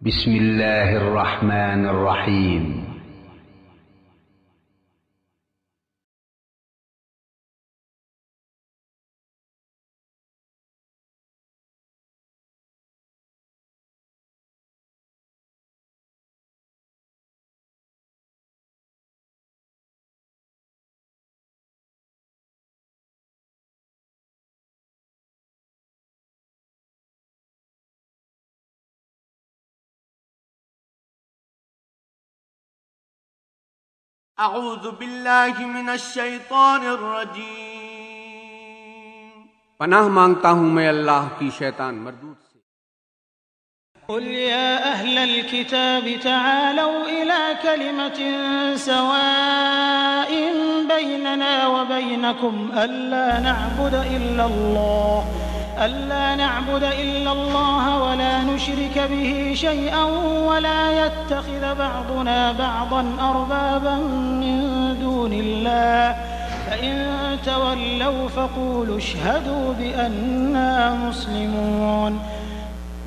بسم الله الرحمن الرحيم. اعوذ باللہ من الشیطان الرجیم، پناہ مانگتا ہوں میں اللہ کی شیطان مردود سے۔ قل يا أهل الكتاب تعالوا إلى كلمة سواء بيننا وبينكم ألا نعبد إلا الله ولا نشرك به شيئا ولا يتخذ بعضنا بعضا أربابا من دون الله فإن تولوا فقولوا اشهدوا بأننا مسلمون۔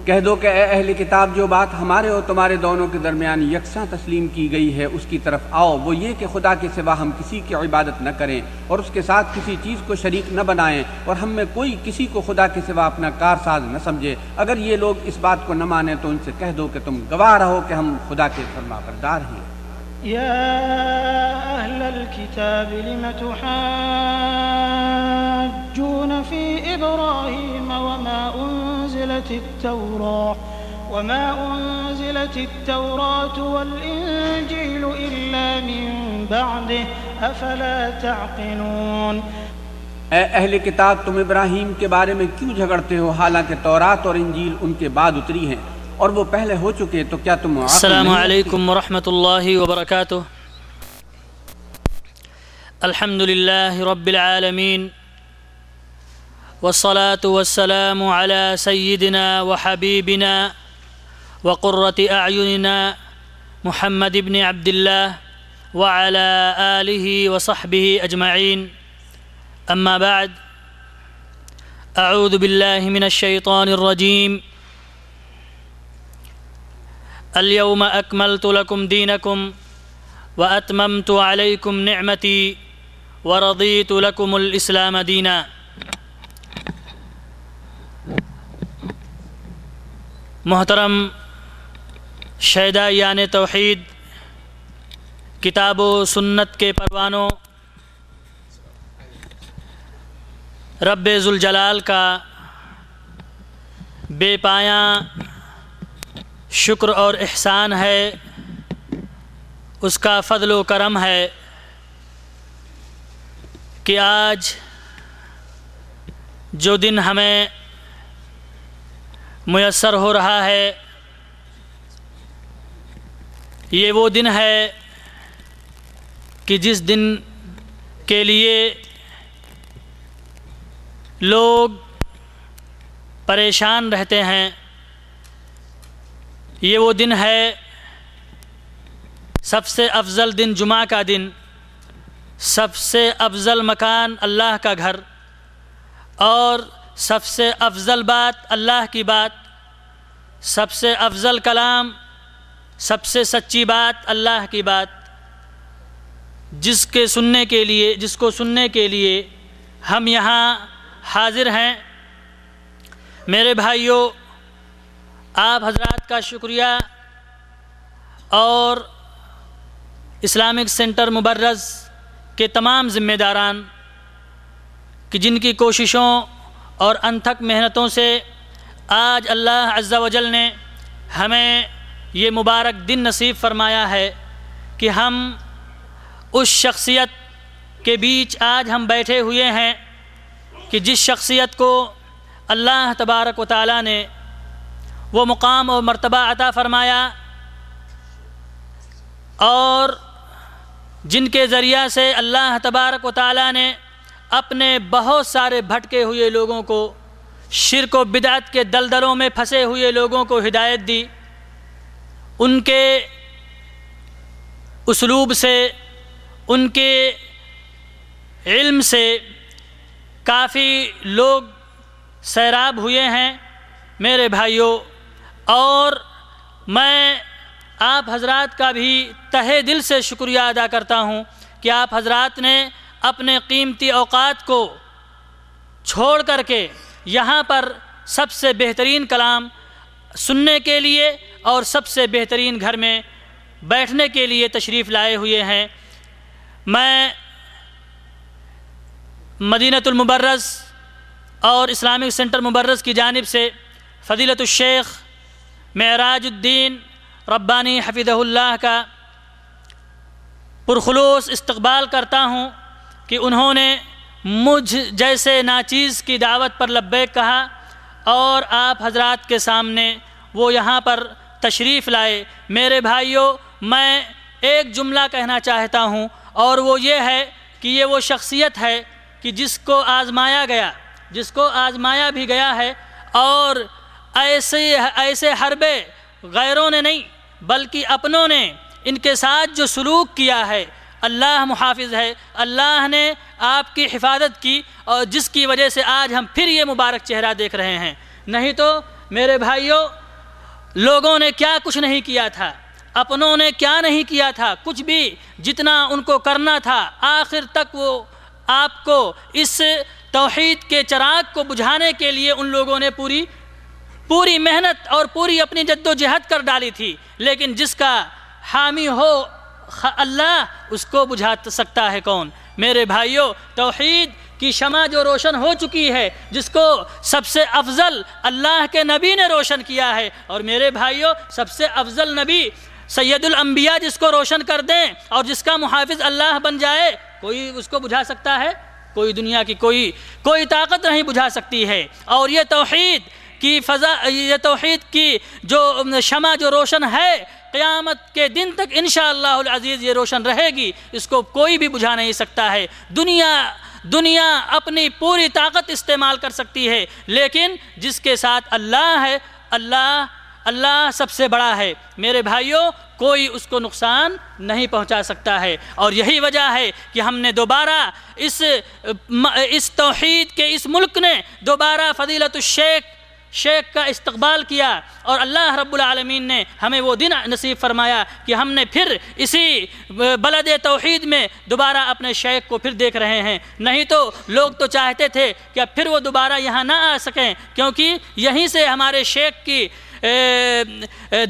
کہہ دو کہ اے اہل کتاب، جو بات ہمارے اور تمہارے دونوں کے درمیان یکساں تسلیم کی گئی ہے اس کی طرف آؤ، وہ یہ کہ خدا کے سوا ہم کسی کی عبادت نہ کریں اور اس کے ساتھ کسی چیز کو شریک نہ بنائیں، اور ہم میں کوئی کسی کو خدا کے سوا اپنا کارساز نہ سمجھے۔ اگر یہ لوگ اس بات کو نہ مانیں تو ان سے کہہ دو کہ تم گواہ رہو کہ ہم خدا کے فرما بردار ہیں۔ يا أهل الكتاب لم تحاجون في إبراهيم وما أنزلت التوراة والإنجيل إلا من بعده أفلا تعقلون۔ اے اہل کتاب، تم ابراہیم کے بارے میں کیوں جھگڑتے ہو حالانکہ تورات اور انجیل ان کے بعد اتری ہیں اور وہ پہلے ہو چکے، تو کیا تم عقل السلام نہیں علیکم ورحمۃ اللہ وبرکاتہ۔ الحمد للہ رب العالمین، والصلاة والسلام على سيدنا وحبيبنا وقرة أعيننا محمد بن عبد الله وعلى آله وصحبه أجمعين، أما بعد، أعوذ بالله من الشيطان الرجيم۔ اليوم أكملت لكم دينكم وأتممت عليكم نعمتي ورضيت لكم الإسلام دينا۔ محترم شہدائیان توحید، کتاب و سنت کے پروانوں، رب ذوالجلال کا بے پایاں شکر اور احسان ہے، اس کا فضل و کرم ہے کہ آج جو دن ہمیں میسر ہو رہا ہے، یہ وہ دن ہے کہ جس دن کے لیے لوگ پریشان رہتے ہیں، یہ وہ دن ہے، سب سے افضل دن جمعہ کا دن، سب سے افضل مکان اللہ کا گھر، اور سب سے افضل بات اللہ کی بات، سب سے افضل کلام، سب سے سچی بات اللہ کی بات، جس کو سننے کے لیے ہم یہاں حاضر ہیں۔ میرے بھائیوں، آپ حضرات کا شکریہ اور اسلامک سینٹر مبرز کے تمام ذمہ داران کہ جن کی کوششوں اور انتھک محنتوں سے آج اللہ عز و جل نے ہمیں یہ مبارک دن نصیب فرمایا ہے کہ ہم اس شخصیت کے بیچ آج ہم بیٹھے ہوئے ہیں کہ جس شخصیت کو اللہ تبارک و تعالیٰ نے وہ مقام اور مرتبہ عطا فرمایا، اور جن کے ذریعہ سے اللہ تبارک و تعالیٰ نے اپنے بہت سارے بھٹکے ہوئے لوگوں کو، شرک و بدعت کے دلدلوں میں پھنسے ہوئے لوگوں کو ہدایت دی۔ ان کے اسلوب سے، ان کے علم سے کافی لوگ سیراب ہوئے ہیں۔ میرے بھائیوں، اور میں آپ حضرات کا بھی تہہ دل سے شکریہ ادا کرتا ہوں کہ آپ حضرات نے اپنے قیمتی اوقات کو چھوڑ کر کے یہاں پر سب سے بہترین کلام سننے کے لیے اور سب سے بہترین گھر میں بیٹھنے کے لیے تشریف لائے ہوئے ہیں۔ میں مدینہ المبرز اور اسلامک سینٹر مبرز کی جانب سے فضیلت الشیخ معراج الدین ربانی حفظہ اللہ کا پرخلوص استقبال کرتا ہوں کہ انہوں نے مجھ جیسے ناچیز کی دعوت پر لبیک کہا اور آپ حضرات کے سامنے وہ یہاں پر تشریف لائے۔ میرے بھائیوں، میں ایک جملہ کہنا چاہتا ہوں اور وہ یہ ہے کہ یہ وہ شخصیت ہے کہ جس کو آزمایا بھی گیا ہے اور ایسے حربے غیروں نے نہیں بلکہ اپنوں نے ان کے ساتھ جو سلوک کیا ہے، اللہ محافظ ہے، اللہ نے آپ کی حفاظت کی اور جس کی وجہ سے آج ہم پھر یہ مبارک چہرہ دیکھ رہے ہیں۔ نہیں تو میرے بھائیوں، لوگوں نے کیا کچھ نہیں کیا تھا، اپنوں نے کیا نہیں کیا تھا، کچھ بھی جتنا ان کو کرنا تھا آخر تک وہ آپ کو اس توحید کے چراغ کو بجھانے کے لیے ان لوگوں نے پوری محنت اور پوری اپنی جد و جہد کر ڈالی تھی، لیکن جس کا حامی ہو اللہ، اس کو بجھا سکتا ہے کون؟ میرے بھائیوں، توحید کی شمع جو روشن ہو چکی ہے، جس کو سب سے افضل اللہ کے نبی نے روشن کیا ہے، اور میرے بھائیوں سب سے افضل نبی سید الانبیاء جس کو روشن کر دیں اور جس کا محافظ اللہ بن جائے، کوئی اس کو بجھا سکتا ہے؟ کوئی دنیا کی کوئی طاقت نہیں بجھا سکتی ہے۔ اور یہ توحید کی جو شمع جو روشن ہے، قیامت کے دن تک انشاءاللہ العزیز یہ روشن رہے گی، اس کو کوئی بھی بجھا نہیں سکتا ہے۔ دنیا اپنی پوری طاقت استعمال کر سکتی ہے، لیکن جس کے ساتھ اللہ ہے، اللہ سب سے بڑا ہے۔ میرے بھائیوں، کوئی اس کو نقصان نہیں پہنچا سکتا ہے، اور یہی وجہ ہے کہ ہم نے دوبارہ اس توحید کے اس ملک نے دوبارہ فضیلت الشیخ کا استقبال کیا، اور اللہ رب العالمین نے ہمیں وہ دن نصیب فرمایا کہ ہم نے پھر اسی بلد توحید میں دوبارہ اپنے شیخ کو پھر دیکھ رہے ہیں۔ نہیں تو لوگ تو چاہتے تھے کہ اب پھر وہ دوبارہ یہاں نہ آ سکیں، کیونکہ یہیں سے ہمارے شیخ کی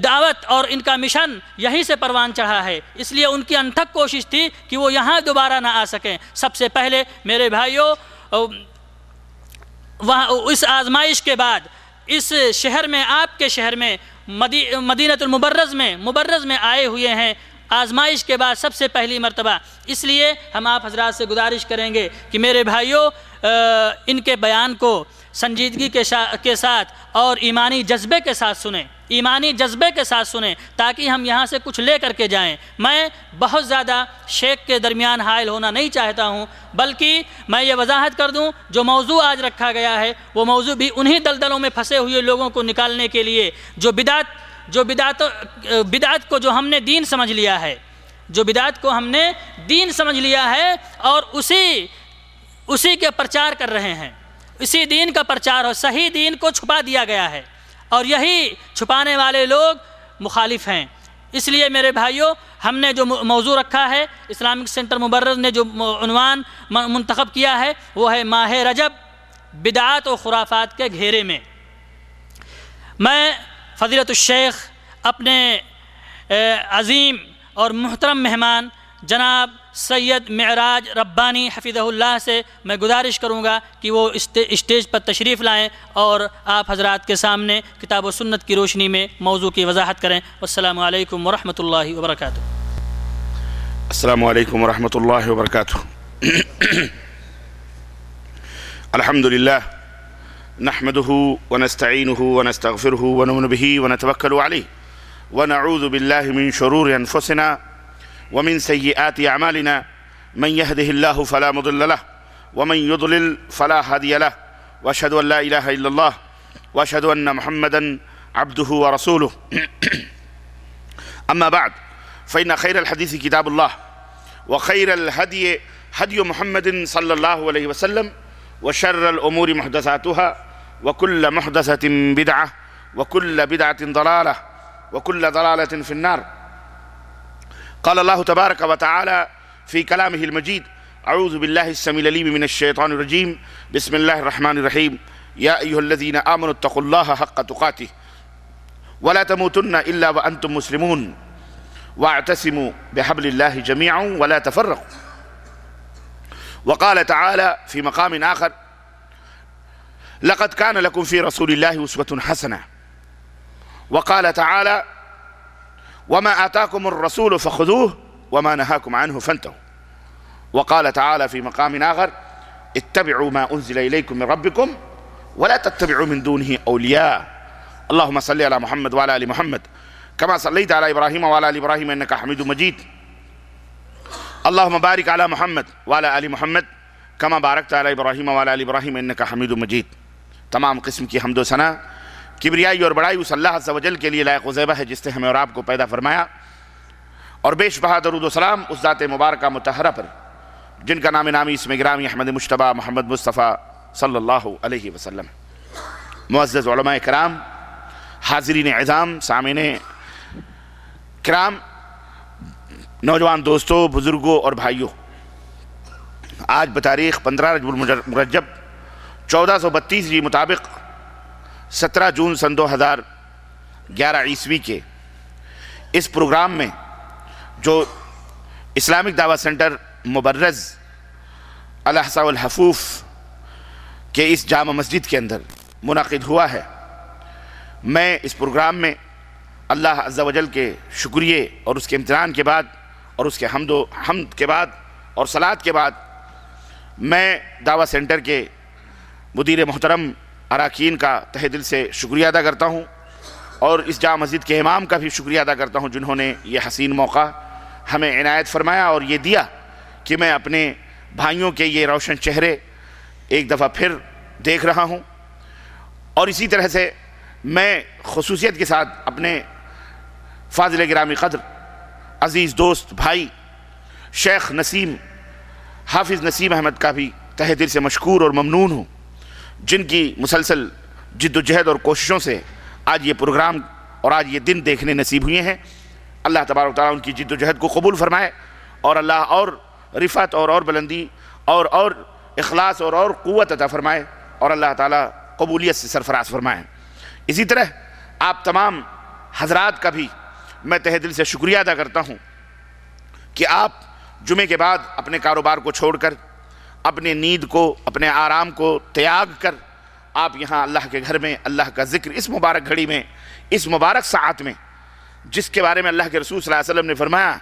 دعوت اور ان کا مشن یہیں سے پروان چڑھا ہے، اس لیے ان کی انتھک کوشش تھی کہ وہ یہاں دوبارہ نہ آ سکیں۔ سب سے پہلے میرے بھائیوں، اس آزمائش کے بعد اس شہر میں، آپ کے شہر میں، مدینہ المبرز میں آئے ہوئے ہیں آزمائش کے بعد سب سے پہلی مرتبہ، اس لیے ہم آپ حضرات سے گزارش کریں گے کہ میرے بھائیوں ان کے بیان کو سنجیدگی کے ساتھ اور ایمانی جذبے کے ساتھ سنیں تاکہ ہم یہاں سے کچھ لے کر کے جائیں۔ میں بہت زیادہ شیخ کے درمیان حائل ہونا نہیں چاہتا ہوں، بلکہ میں یہ وضاحت کر دوں جو موضوع آج رکھا گیا ہے وہ موضوع بھی انہی دلدلوں میں پھنسے ہوئے لوگوں کو نکالنے کے لیے جو بدعت کو جو ہم نے دین سمجھ لیا ہے، اور اسی کے پرچار کر رہے ہیں، اسی دین کا پرچار اور صحیح دین کو چھپا دیا گیا ہے، اور یہی چھپانے والے لوگ مخالف ہیں۔ اس لیے میرے بھائیوں، ہم نے جو موضوع رکھا ہے، اسلامک سینٹر مبرز نے جو عنوان منتخب کیا ہے وہ ہے ماہ رجب بدعات و خرافات کے گھیرے میں۔ میں فضیلت الشیخ اپنے عظیم اور محترم مہمان جناب سید معراج ربانی حفظہ اللہ سے میں گزارش کروں گا کہ وہ اسٹیج پر تشریف لائیں اور آپ حضرات کے سامنے کتاب و سنت کی روشنی میں موضوع کی وضاحت کریں۔ والسلام علیکم ورحمۃ اللہ وبرکاتہ۔ السلام علیکم ورحمۃ اللہ وبرکاتہ۔ الحمد للہ نحمده ونستعینه ونستغفره ونؤمن به ونتوکل علیہ ونعوذ باللہ من شرور انفسنا ومن سیئات اعمالنا من يهده الله فلا مضل له ومن يضلل فلا هادي له واشهد ان لا اله الا الله واشهد ان محمدا عبده ورسوله اما بعد فان خير الحديث كتاب الله وخير الهدي هدي محمد صلى الله عليه وسلم وشر الامور محدثاتها وكل محدثة بدعة وكل بدعة ضلالة وكل ضلالة في النار. قال الله تبارك وتعالى في كلامه المجيد: أعوذ بالله السميع العليم من الشيطان الرجيم، بسم الله الرحمن الرحيم. يا أيها الذين آمنوا اتقوا الله حق تقاته ولا تموتن إلا وأنتم مسلمون واعتصموا بحبل الله جميعا ولا تفرقوا. وقال تعالى في مقام آخر: لقد كان لكم في رسول الله أسوة حسنة. وقال تعالى: وما آتاكم الرسول فخذوه وما نهاكم عنه فانتهوا. وقال تعالى في مقام آخر: اتبعوا ما أنزل إليكم من ربكم ولا تتبعوا من دونه أولياء. اللهم صل على محمد وعلى آل محمد كما صليت على إبراهيم وعلى آل إبراهيم إنك حميد مجيد. اللهم بارك على محمد وعلى آل محمد كما باركت على إبراهيم وعلى آل إبراهيم إنك حميد مجيد. تمام قسم کی حمد و ثنا، کبریائی اور بڑائی اس اللہ عز و جل کے لیے لائق و زیبہ ہے جس نے ہمیں اور آپ کو پیدا فرمایا، اور بیش بہا درود و سلام اس ذات مبارکہ مطہرہ پر جن کا نام نامی اسم گرامی احمد مجتبیٰ محمد مصطفیٰ صلی اللہ علیہ وسلم۔ معزز علماء کرام، حاضرین اعظام، سامعین کرام، نوجوان دوستوں، بزرگوں اور بھائیوں، آج بتاریخ 15 رجب المرجب 1432 مطابق 17 جون سن 2011 عیسوی کے اس پروگرام میں جو اسلامک دعوت سینٹر مبرز الاحساء والحفوف کے اس جامع مسجد کے اندر منعقد ہوا ہے، میں اس پروگرام میں اللہ عز و جل کے شکریے اور اس کے امتنان کے بعد اور اس کے حمد کے بعد اور صلات کے بعد میں دعوت سینٹر کے مدیر محترم اراکین کا تہہ دل سے شکریہ ادا کرتا ہوں، اور اس جامع مسجد کے امام کا بھی شکریہ ادا کرتا ہوں جنہوں نے یہ حسین موقع ہمیں عنایت فرمایا اور یہ دیا کہ میں اپنے بھائیوں کے یہ روشن چہرے ایک دفعہ پھر دیکھ رہا ہوں۔ اور اسی طرح سے میں خصوصیت کے ساتھ اپنے فاضل گرامی قدر عزیز دوست بھائی شیخ نسیم حافظ نسیم احمد کا بھی تہہ دل سے مشکور اور ممنون ہوں، جن کی مسلسل جد و جہد اور کوششوں سے آج یہ پروگرام اور آج یہ دن دیکھنے نصیب ہوئے ہیں۔ اللہ تبارک و تعالیٰ ان کی جد و جہد کو قبول فرمائے، اور اللہ اور رفعت اور بلندی اور اخلاص اور قوت عطا فرمائے، اور اللہ تعالیٰ قبولیت سے سرفراز فرمائے۔ اسی طرح آپ تمام حضرات کا بھی میں تہہ دل سے شکریہ ادا کرتا ہوں کہ آپ جمعے کے بعد اپنے کاروبار کو چھوڑ کر، اپنے نیند کو، اپنے آرام کو تیاگ کر آپ یہاں اللہ کے گھر میں اللہ کا ذکر اس مبارک گھڑی میں، اس مبارک ساعت میں، جس کے بارے میں اللہ کے رسول صلی اللہ علیہ وسلم نے فرمایا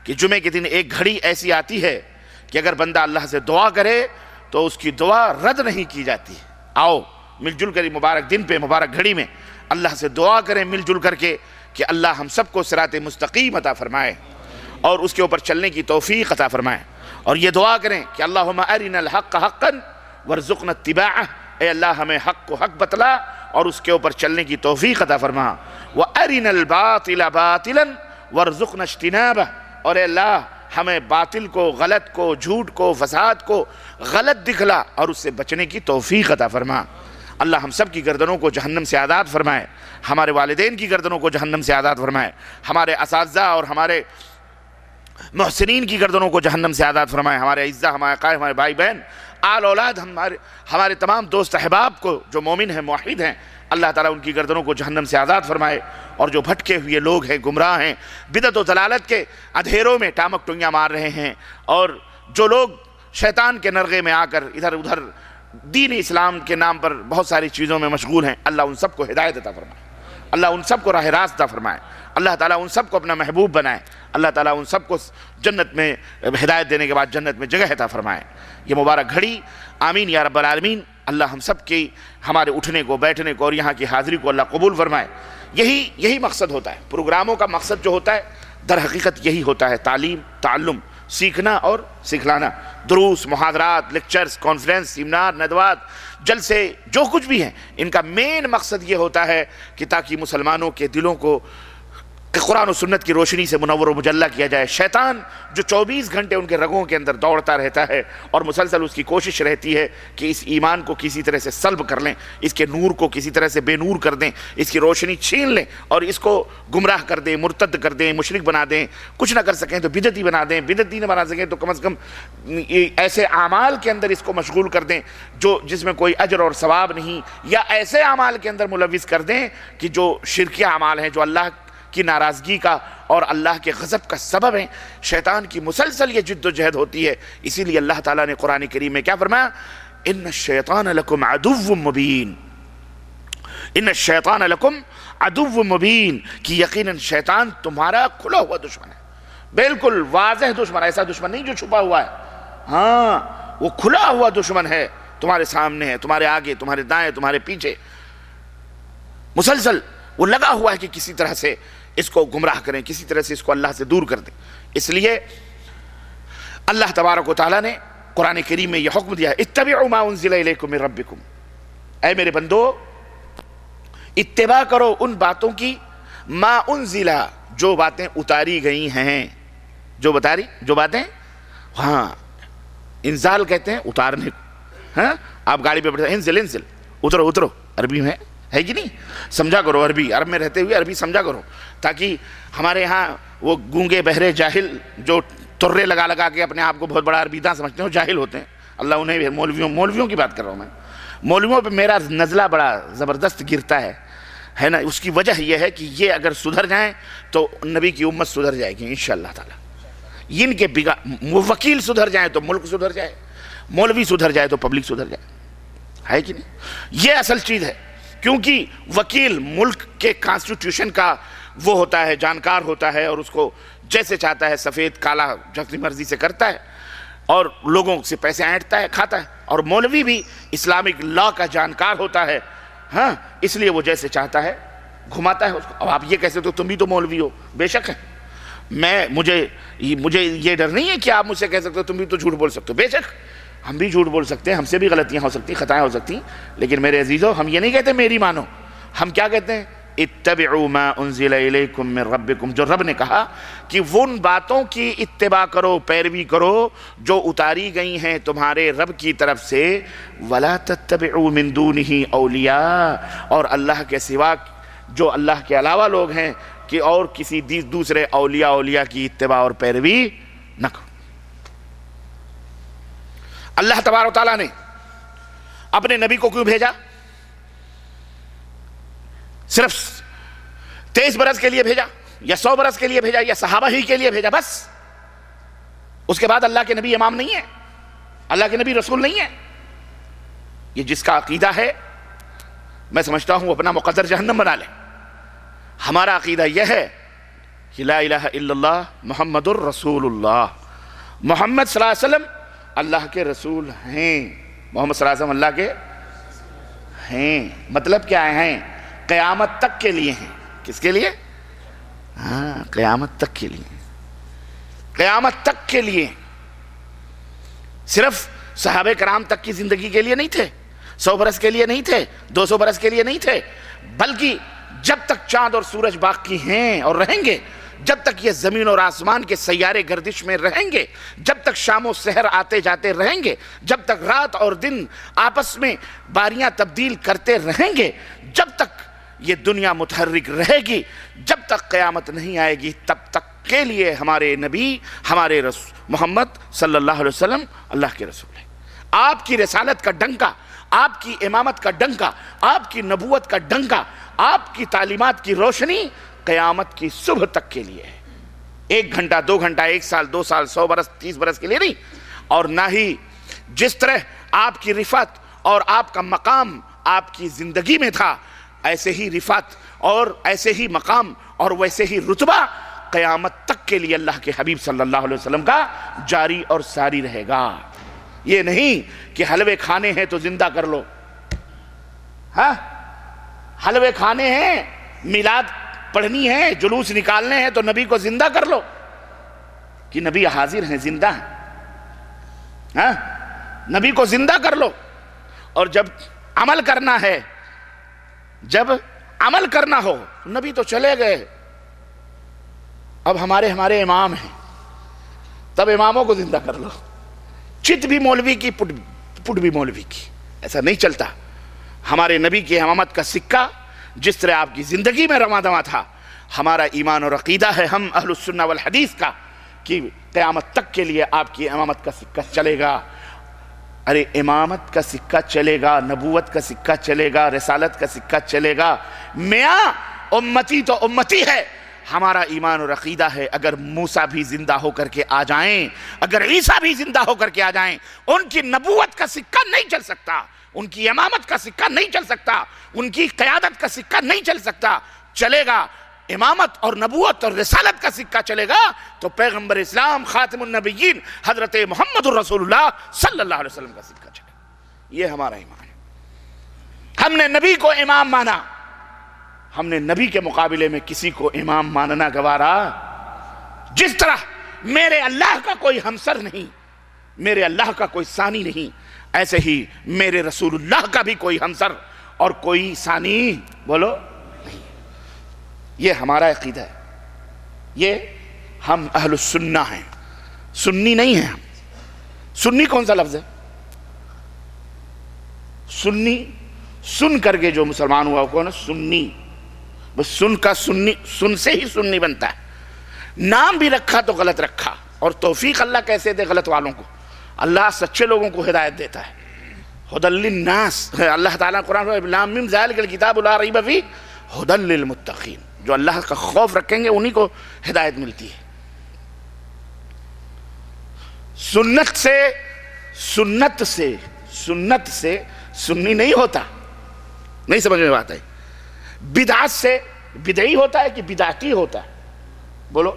کہ جمعے کے دن ایک گھڑی ایسی آتی ہے کہ اگر بندہ اللہ سے دعا کرے تو اس کی دعا رد نہیں کی جاتی ہے۔ آؤ مل جل کر مبارک دن پہ، مبارک گھڑی میں اللہ سے دعا کریں مل جل کر کے کہ اللہ ہم سب کو صراط مستقیم عطا فرمائے اور اس کے اوپر چلنے کی توفیق عطا فرمائے، اور یہ دعا کریں کہ اللہم ارنا الحق حقا وارزقنا اتباعہ، اے اللہ ہمیں حق کو حق بتلا اور اس کے اوپر چلنے کی توفیق عطا فرما، وارنا الباطل باطلا وارزقنا اجتنابہ، اور اے اللہ ہمیں باطل کو، غلط کو، جھوٹ کو، فساد کو غلط دکھلا اور اس سے بچنے کی توفیق عطا فرما۔ اللہ ہم سب کی گردنوں کو جہنم سے آزاد فرمائے، ہمارے والدین کی گردنوں کو جہنم سے آزاد فرمائے، ہمارے اساتذہ اور ہمارے محسنین کی گردنوں کو جہنم سے آزاد فرمائے، ہمارے اعزہ، ہمارے قائد، ہمارے بھائی بہن، آل اولاد، ہمارے تمام دوست احباب کو جو مومن ہیں، موحد ہیں، اللہ تعالیٰ ان کی گردنوں کو جہنم سے آزاد فرمائے، اور جو بھٹکے ہوئے لوگ ہیں، گمراہ ہیں، بدعت و ضلالت کے اندھیروں میں ٹامک ٹنگیاں مار رہے ہیں، اور جو لوگ شیطان کے نرغے میں آ کر ادھر ادھر دین اسلام کے نام پر بہت ساری چیزوں میں مشغول ہیں، اللہ ان سب کو ہدایت عطا فرمائے، اللہ ان سب کو راہ راست عطا فرمائے، اللہ تعالیٰ ان سب کو اپنا محبوب بنائے، اللہ تعالیٰ ان سب کو جنت میں ہدایت دینے کے بعد جنت میں جگہ عطا فرمائے۔ یہ مبارک گھڑی، آمین یا رب العالمین۔ اللہ ہم سب کی، ہمارے اٹھنے کو، بیٹھنے کو اور یہاں کی حاضری کو اللہ قبول فرمائے۔ یہی مقصد ہوتا ہے، پروگراموں کا مقصد جو ہوتا ہے در حقیقت یہی ہوتا ہے، تعلیم، تعلم، سیکھنا اور سکھلانا۔ دروس، محاضرات، لیکچرز، کانفرنس، سیمینار، ندوات، جلسے، جو کچھ بھی ہیں، ان کا مین مقصد یہ ہوتا ہے کہ تاکہ مسلمانوں کے دلوں کو کہ قرآن و سنت کی روشنی سے منور و مجلہ کیا جائے۔ شیطان جو 24 گھنٹے ان کے رگوں کے اندر دوڑتا رہتا ہے اور مسلسل اس کی کوشش رہتی ہے کہ اس ایمان کو کسی طرح سے سلب کر لیں، اس کے نور کو کسی طرح سے بے نور کر دیں، اس کی روشنی چھین لیں اور اس کو گمراہ کر دیں، مرتد کر دیں، مشرک بنا دیں، کچھ نہ کر سکیں تو بدعتی بنا دیں، بدعتی نہ بنا سکیں تو کم از کم ایسے اعمال کے اندر اس کو مشغول کر دیں جس میں کوئی اجر اور ثواب نہیں، یا ایسے اعمال کے اندر ملوث کر دیں کہ جو شرکیہ اعمال ہیں، جو اللہ کی ناراضگی کا اور اللہ کے غضب کا سبب ہیں۔ شیطان کی مسلسل یہ جد و جہد ہوتی ہے، اسی لیے اللہ تعالیٰ نے قرآن کریم میں کیا فرمایا؟ ان الشیطان لکم عدو مبین، ان الشیطان لکم عدو مبین، کہ یقیناً شیطان تمہارا کھلا ہوا دشمن ہے، بالکل واضح دشمن، ایسا دشمن نہیں جو چھپا ہوا ہے، ہاں وہ کھلا ہوا دشمن ہے، تمہارے سامنے ہے، تمہارے آگے، تمہارے دائیں، تمہارے پیچھے، مسلسل وہ لگا ہوا ہے کہ کسی طرح سے اس کو گمراہ کریں، کسی طرح سے اس کو اللہ سے دور کر دیں۔ اس لیے اللہ تبارک و تعالیٰ نے قرآن کریم میں یہ حکم دیا ہے، اتبعوا ما انزل الیکم من ربکم، اے میرے بندو اتباع کرو ان باتوں کی، ما انزل، جو باتیں اتاری گئی ہیں، جو باتیں، ہاں انزال کہتے ہیں اتارنے کو، ہاں آپ گاڑی پہ بیٹھے انزل انزل، اترو، عربی میں ہے کہ نہیں؟ سمجھا کرو عربی، عرب میں رہتے ہوئے عربی سمجھا کرو، تاکہ ہمارے ہاں وہ گونگے بہرے جاہل جو ترے لگا کے اپنے آپ کو بہت بڑا عربی داں سمجھتے ہیں، جاہل ہوتے ہیں، اللہ انہیں مولویوں کی بات کر رہا ہوں میں، مولویوں پہ میرا نزلہ بڑا زبردست گرتا ہے نا، اس کی وجہ یہ ہے کہ یہ اگر سدھر جائیں تو نبی کی امت سدھر جائے گی انشاءاللہ تعالی، ان کے وکیل سدھر جائیں تو ملک سدھر جائے، مولوی سدھر جائے تو پبلک سدھر جائے، ہے کہ نہیں؟ یہ اصل چیز ہے، کیونکہ وکیل ملک کے کانسٹیٹیوشن کا وہ ہوتا ہے، جانکار ہوتا ہے، اور اس کو جیسے چاہتا ہے سفید کالا اپنی مرضی سے کرتا ہے اور لوگوں سے پیسے اینٹتا ہے، کھاتا ہے، اور مولوی بھی اسلامک لا کا جانکار ہوتا ہے، ہاں اس لیے وہ جیسے چاہتا ہے گھماتا ہے اس کو۔ اب آپ یہ کہتے ہو تم بھی تو مولوی ہو، بے شک ہے، مجھے یہ ڈر نہیں ہے کہ آپ مجھ سے کہہ سکتے ہو تم بھی تو جھوٹ بول سکتے ہو، بے شک ہم بھی جھوٹ بول سکتے ہیں، ہم سے بھی غلطیاں ہو سکتی، خطائیں ہو سکتی، لیکن میرے عزیزو ہم یہ نہیں کہتے میری مانو، ہم کیا کہتے ہیں؟ اتبعوا ما انزل الیکم من ربکم، جو رب نے کہا کہ ان باتوں کی اتباع کرو، پیروی کرو جو اتاری گئی ہیں تمہارے رب کی طرف سے، ولا تتبعوا من دونہ اولیاء، اور اللہ کے سوا جو اللہ کے علاوہ لوگ ہیں کہ اور کسی دوسرے اولیاء کی اتباع اور پیروی نہ کرو۔ اللہ تبارک و تعالیٰ نے اپنے نبی کو کیوں بھیجا؟ صرف 23 برس کے لیے بھیجا یا 100 برس کے لیے بھیجا یا صحابہ ہی کے لیے بھیجا بس؟ اس کے بعد اللہ کے نبی امام نہیں ہے، اللہ کے نبی رسول نہیں ہے؟ یہ جس کا عقیدہ ہے میں سمجھتا ہوں اپنا مقدر جہنم بنا لے۔ ہمارا عقیدہ یہ ہے کہ لا الہ الا اللہ محمد الرسول اللہ، محمد صلی اللہ علیہ وسلم اللہ کے رسول ہیں، محمد صلی اللہ علیہ وسلم اللہ کے ہیں، مطلب کیا ہیں؟ قیامت تک کے لیے ہیں۔ کس کے لیے؟ ہاں قیامت تک کے لیے، قیامت تک کے لیے، صرف صحابہ کرام تک کی زندگی کے لیے نہیں تھے، 100 برس کے لیے نہیں تھے، 200 برس کے لیے نہیں تھے، بلکہ جب تک چاند اور سورج باقی ہیں اور رہیں گے، جب تک یہ زمین اور آسمان کے سیارے گردش میں رہیں گے، جب تک شام و سحر آتے جاتے رہیں گے، جب تک رات اور دن آپس میں باریاں تبدیل کرتے رہیں گے، جب تک یہ دنیا متحرک رہے گی، جب تک قیامت نہیں آئے گی، تب تک کے لیے ہمارے نبی، ہمارے رسول محمد صلی اللہ علیہ وسلم اللہ کے رسول ہیں۔ آپ کی رسالت کا ڈنکا، آپ کی امامت کا ڈنکا، آپ کی نبوت کا ڈنکا، آپ کی تعلیمات کی روشنی قیامت کی صبح تک کے لیے ہے، 1 گھنٹہ 2 گھنٹہ 1 سال 2 سال 100 برس 30 برس کے لیے نہیں، اور نہ ہی جس طرح آپ کی رفعت اور آپ کا مقام آپ کی زندگی میں تھا، ایسے ہی رفعت اور ایسے ہی مقام اور ویسے ہی رتبہ قیامت تک کے لیے اللہ کے حبیب صلی اللہ علیہ وسلم کا جاری اور ساری رہے گا۔ یہ نہیں کہ حلوے کھانے ہیں تو زندہ کر لو، ہاں حلوے کھانے ہیں، میلاد پڑھنی ہے، جلوس نکالنے ہیں تو نبی کو زندہ کر لو، کہ نبی حاضر ہیں، زندہ ہیں، ہاں نبی کو زندہ کر لو۔ اور جب عمل کرنا ہے، جب عمل کرنا ہو، نبی تو چلے گئے، اب ہمارے امام ہیں، تب اماموں کو زندہ کر لو، چت بھی مولوی کی پٹ بھی مولوی کی، ایسا نہیں چلتا۔ ہمارے نبی کی امامت کا سکہ جس طرح آپ کی زندگی میں رواں دواں تھا، ہمارا ایمان اور عقیدہ ہے ہم اہل السنہ والحدیث کا کہ قیامت تک کے لیے آپ کی امامت کا سکہ چلے گا۔ ارے امامت کا سکہ چلے گا، نبوت کا سکہ چلے گا، رسالت کا سکہ چلے گا، میاں امتی تو امتی ہے۔ ہمارا ایمان اور عقیدہ ہے اگر موسیٰ بھی زندہ ہو کر کے آ جائیں، اگر عیسیٰ بھی زندہ ہو کر کے آ جائیں، ان کی نبوت کا سکہ نہیں چل سکتا، ان کی امامت کا سکہ نہیں چل سکتا، ان کی قیادت کا سکہ نہیں چل سکتا۔ چلے گا امامت اور نبوت اور رسالت کا سکہ چلے گا تو پیغمبر اسلام خاتم النبیین حضرت محمد الرسول اللہ صلی اللہ علیہ وسلم کا سکہ چلے گا۔ یہ ہمارا ایمان ہے۔ ہم نے نبی کو امام مانا، ہم نے نبی کے مقابلے میں کسی کو امام ماننا گوارا۔ جس طرح میرے اللہ کا کوئی ہمسر نہیں، میرے اللہ کا کوئی ثانی نہیں، ایسے ہی میرے رسول اللہ کا بھی کوئی ہمسر اور کوئی ثانی بولو نہیں۔ یہ ہمارا عقیدہ ہے، یہ ہم اہل السنہ ہیں، سنی نہیں ہیں ہم۔ سنی کون سا لفظ ہے؟ سنی سن کر کے جو مسلمان ہوا کون ہے؟ سنی۔ بس سن کا سنی، سن سے ہی سنی بنتا ہے۔ نام بھی رکھا تو غلط رکھا، اور توفیق اللہ کیسے دے غلط والوں کو؟ اللہ سچے لوگوں کو ہدایت دیتا ہے۔ ہدی للناس، اللہ تعالیٰ قرآن میں لام میم ذالک الکتاب لا ریب فیہ ہدی للمتقین، جو اللہ کا خوف رکھیں گے انہی کو ہدایت ملتی ہے۔ سنت سے سنی نہیں ہوتا، نہیں سمجھ میں بات ہے۔ بدعت سے بدعی ہوتا ہے کہ بدعتی ہوتا ہے؟ بولو،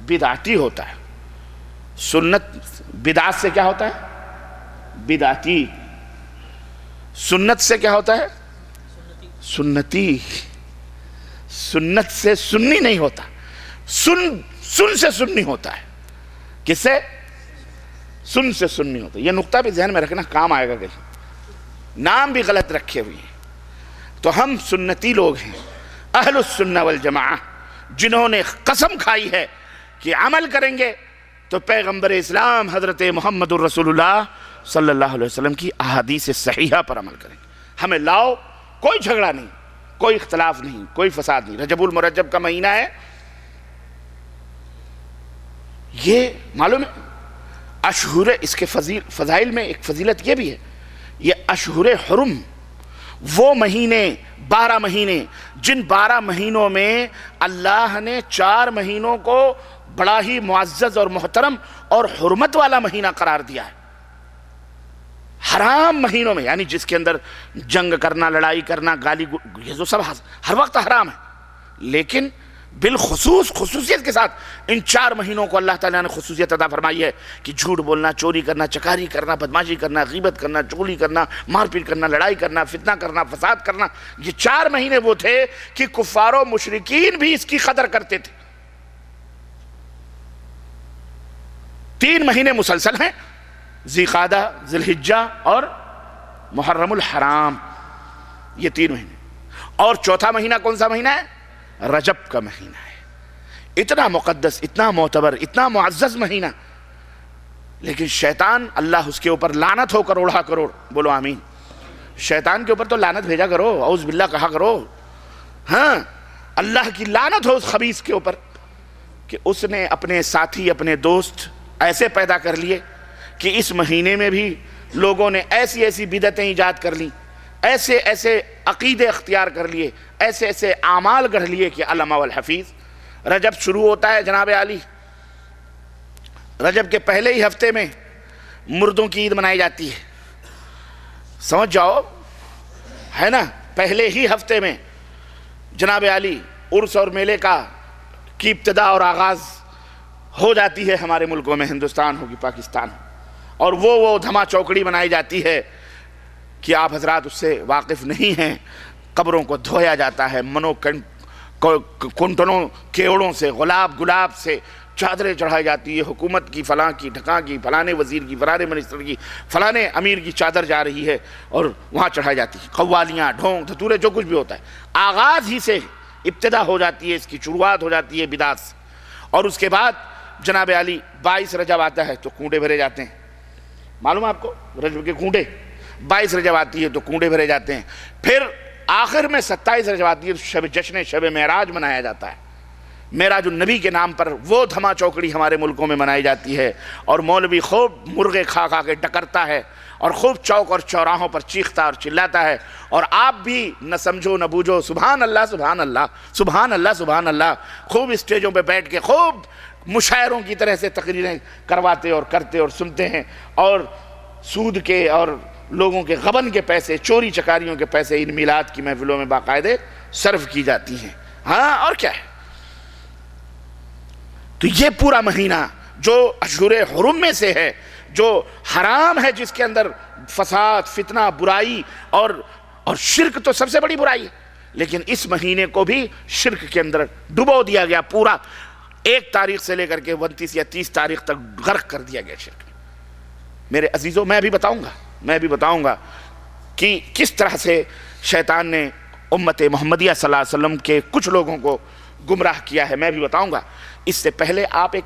بدعتی ہوتا ہے۔ سنت بدعت سے کیا ہوتا ہے؟ بدعتی۔ سنت سے کیا ہوتا ہے؟ سنتی۔ سنت سے سنی نہیں ہوتا، سن سے سنی ہوتا ہے۔ کس سے؟ سن سے سنی ہوتا ہے۔ یہ نقطہ بھی ذہن میں رکھنا، کام آئے گا کہیں۔ نام بھی غلط رکھے ہوئے ہیں۔ تو ہم سنتی لوگ ہیں، اہل السنہ والجماعہ، جنہوں نے قسم کھائی ہے کہ عمل کریں گے تو پیغمبر اسلام حضرت محمد الرسول اللہ صلی اللہ علیہ وسلم کی احادیث صحیحہ پر عمل کریں گے۔ ہمیں لاؤ، کوئی جھگڑا نہیں، کوئی اختلاف نہیں، کوئی فساد نہیں۔ رجب المرجب کا مہینہ ہے، یہ معلوم ہے اشہر، اس کے فضائل میں ایک فضیلت یہ بھی ہے، یہ اشہر حرم، وہ مہینے 12 مہینے جن 12 مہینوں میں اللہ نے 4 مہینوں کو بڑا ہی معزز اور محترم اور حرمت والا مہینہ قرار دیا ہے۔ حرام مہینوں میں، یعنی جس کے اندر جنگ کرنا، لڑائی کرنا، گالی، یہ جو سب ہر وقت حرام ہے، لیکن بالخصوص خصوصیت کے ساتھ ان 4 مہینوں کو اللہ تعالیٰ نے خصوصیت عطا فرمائی ہے کہ جھوٹ بولنا، چوری کرنا، چکاری کرنا، بدماشی کرنا، غیبت کرنا، چغلی کرنا، مار پیٹ کرنا، لڑائی کرنا، فتنہ کرنا، فساد کرنا، یہ 4 مہینے وہ تھے کہ کفار و مشرکین بھی اس کی قدر کرتے تھے۔ 3 مہینے مسلسل ہیں، ذی قعدہ، ذی الحجہ اور محرم الحرام، یہ 3 مہینے۔ اور چوتھا مہینہ کون سا مہینہ ہے؟ رجب کا مہینہ ہے۔ اتنا مقدس، اتنا معتبر، اتنا معزز مہینہ، لیکن شیطان، اللہ اس کے اوپر لعنت ہو کروڑا کروڑ، بولو آمین۔ شیطان کے اوپر تو لعنت بھیجا کرو، اعوذ باللہ کہا کرو، ہاں، اللہ کی لعنت ہو اس خبیث کے اوپر کہ اس نے اپنے ساتھی، اپنے دوست ایسے پیدا کر لیے کہ اس مہینے میں بھی لوگوں نے ایسی ایسی بدعتیں ایجاد کر لیں، ایسے ایسے عقیدے اختیار کر لیے، ایسے ایسے اعمال گڑھ لیے کہ علامہ والحفیظ۔ رجب شروع ہوتا ہے جناب علی، رجب کے پہلے ہی ہفتے میں مردوں کی عید منائی جاتی ہے، سمجھ جاؤ، ہے نا؟ پہلے ہی ہفتے میں جناب علی عرس اور میلے کی ابتدا اور آغاز ہو جاتی ہے ہمارے ملکوں میں، ہندوستان ہو کہ پاکستان ہو، اور وہ دھما چوکڑی منائی جاتی ہے کہ آپ حضرات اس سے واقف نہیں ہیں۔ قبروں کو دھویا جاتا ہے، کنٹنوں کیوڑوں سے، گلاب سے چادریں چڑھائی جاتی ہے، حکومت کی، فلاں کی، ڈھکاں کی، فلانے وزیر کی، فلانے منسٹر کی، فلانے امیر کی چادر جا رہی ہے اور وہاں چڑھائی جاتی ہے، قوالیاں، ڈھونگ دھتورے، جو کچھ بھی ہوتا ہے، آغاز ہی سے ابتدا ہو جاتی ہے، اس کی شروعات ہو جاتی ہے بدعت سے۔ اور اس کے بعد جناب علی 22 رجب آتا ہے تو کنڈے بھرے جاتے ہیں. معلوم ہے آپ کو رجب کے کنڈے؟ 22 رجب آتی ہے تو کنڈے بھرے جاتے ہیں. پھر آخر میں 27 رجب آتی ہے تو جشن شب معراج منایا جاتا ہے. معراج النبی کے نام پر وہ دھما چوکڑی ہمارے ملکوں میں منائی جاتی ہے، اور مولوی خوب مرغے کھا کھا کے ڈکرتا ہے اور خوب چوک اور چوراہوں پر چیختا اور چلاتا ہے، اور آپ بھی نہ سمجھو نہ بوجھو سبحان اللہ سبحان اللہ سبحان اللہ سبحان اللہ، خوب اسٹیجوں پہ بیٹھ کے خوب مشاعروں کی طرح سے تقریریں کرواتے اور کرتے اور سنتے ہیں، اور سود کے اور لوگوں کے غبن کے پیسے، چوری چکاریوں کے پیسے ان میلاد کی محفلوں میں باقاعدے صرف کی جاتی ہیں. ہاں اور کیا ہے. تو یہ پورا مہینہ جو اشہر حرم میں سے ہے، جو حرام ہے، جس کے اندر فساد، فتنہ، برائی اور شرک تو سب سے بڑی برائی ہے، لیکن اس مہینے کو بھی شرک کے اندر ڈبو دیا گیا. پورا 1 تاریخ سے لے کر کے 29 یا 30 تاریخ تک غرق کر دیا گیا شرک. میرے عزیزوں، میں بھی بتاؤں گا کہ کس طرح سے شیطان نے امت محمدیہ صلی اللہ علیہ وسلم کے کچھ لوگوں کو گمراہ کیا ہے. میں بھی بتاؤں گا. اس سے پہلے آپ ایک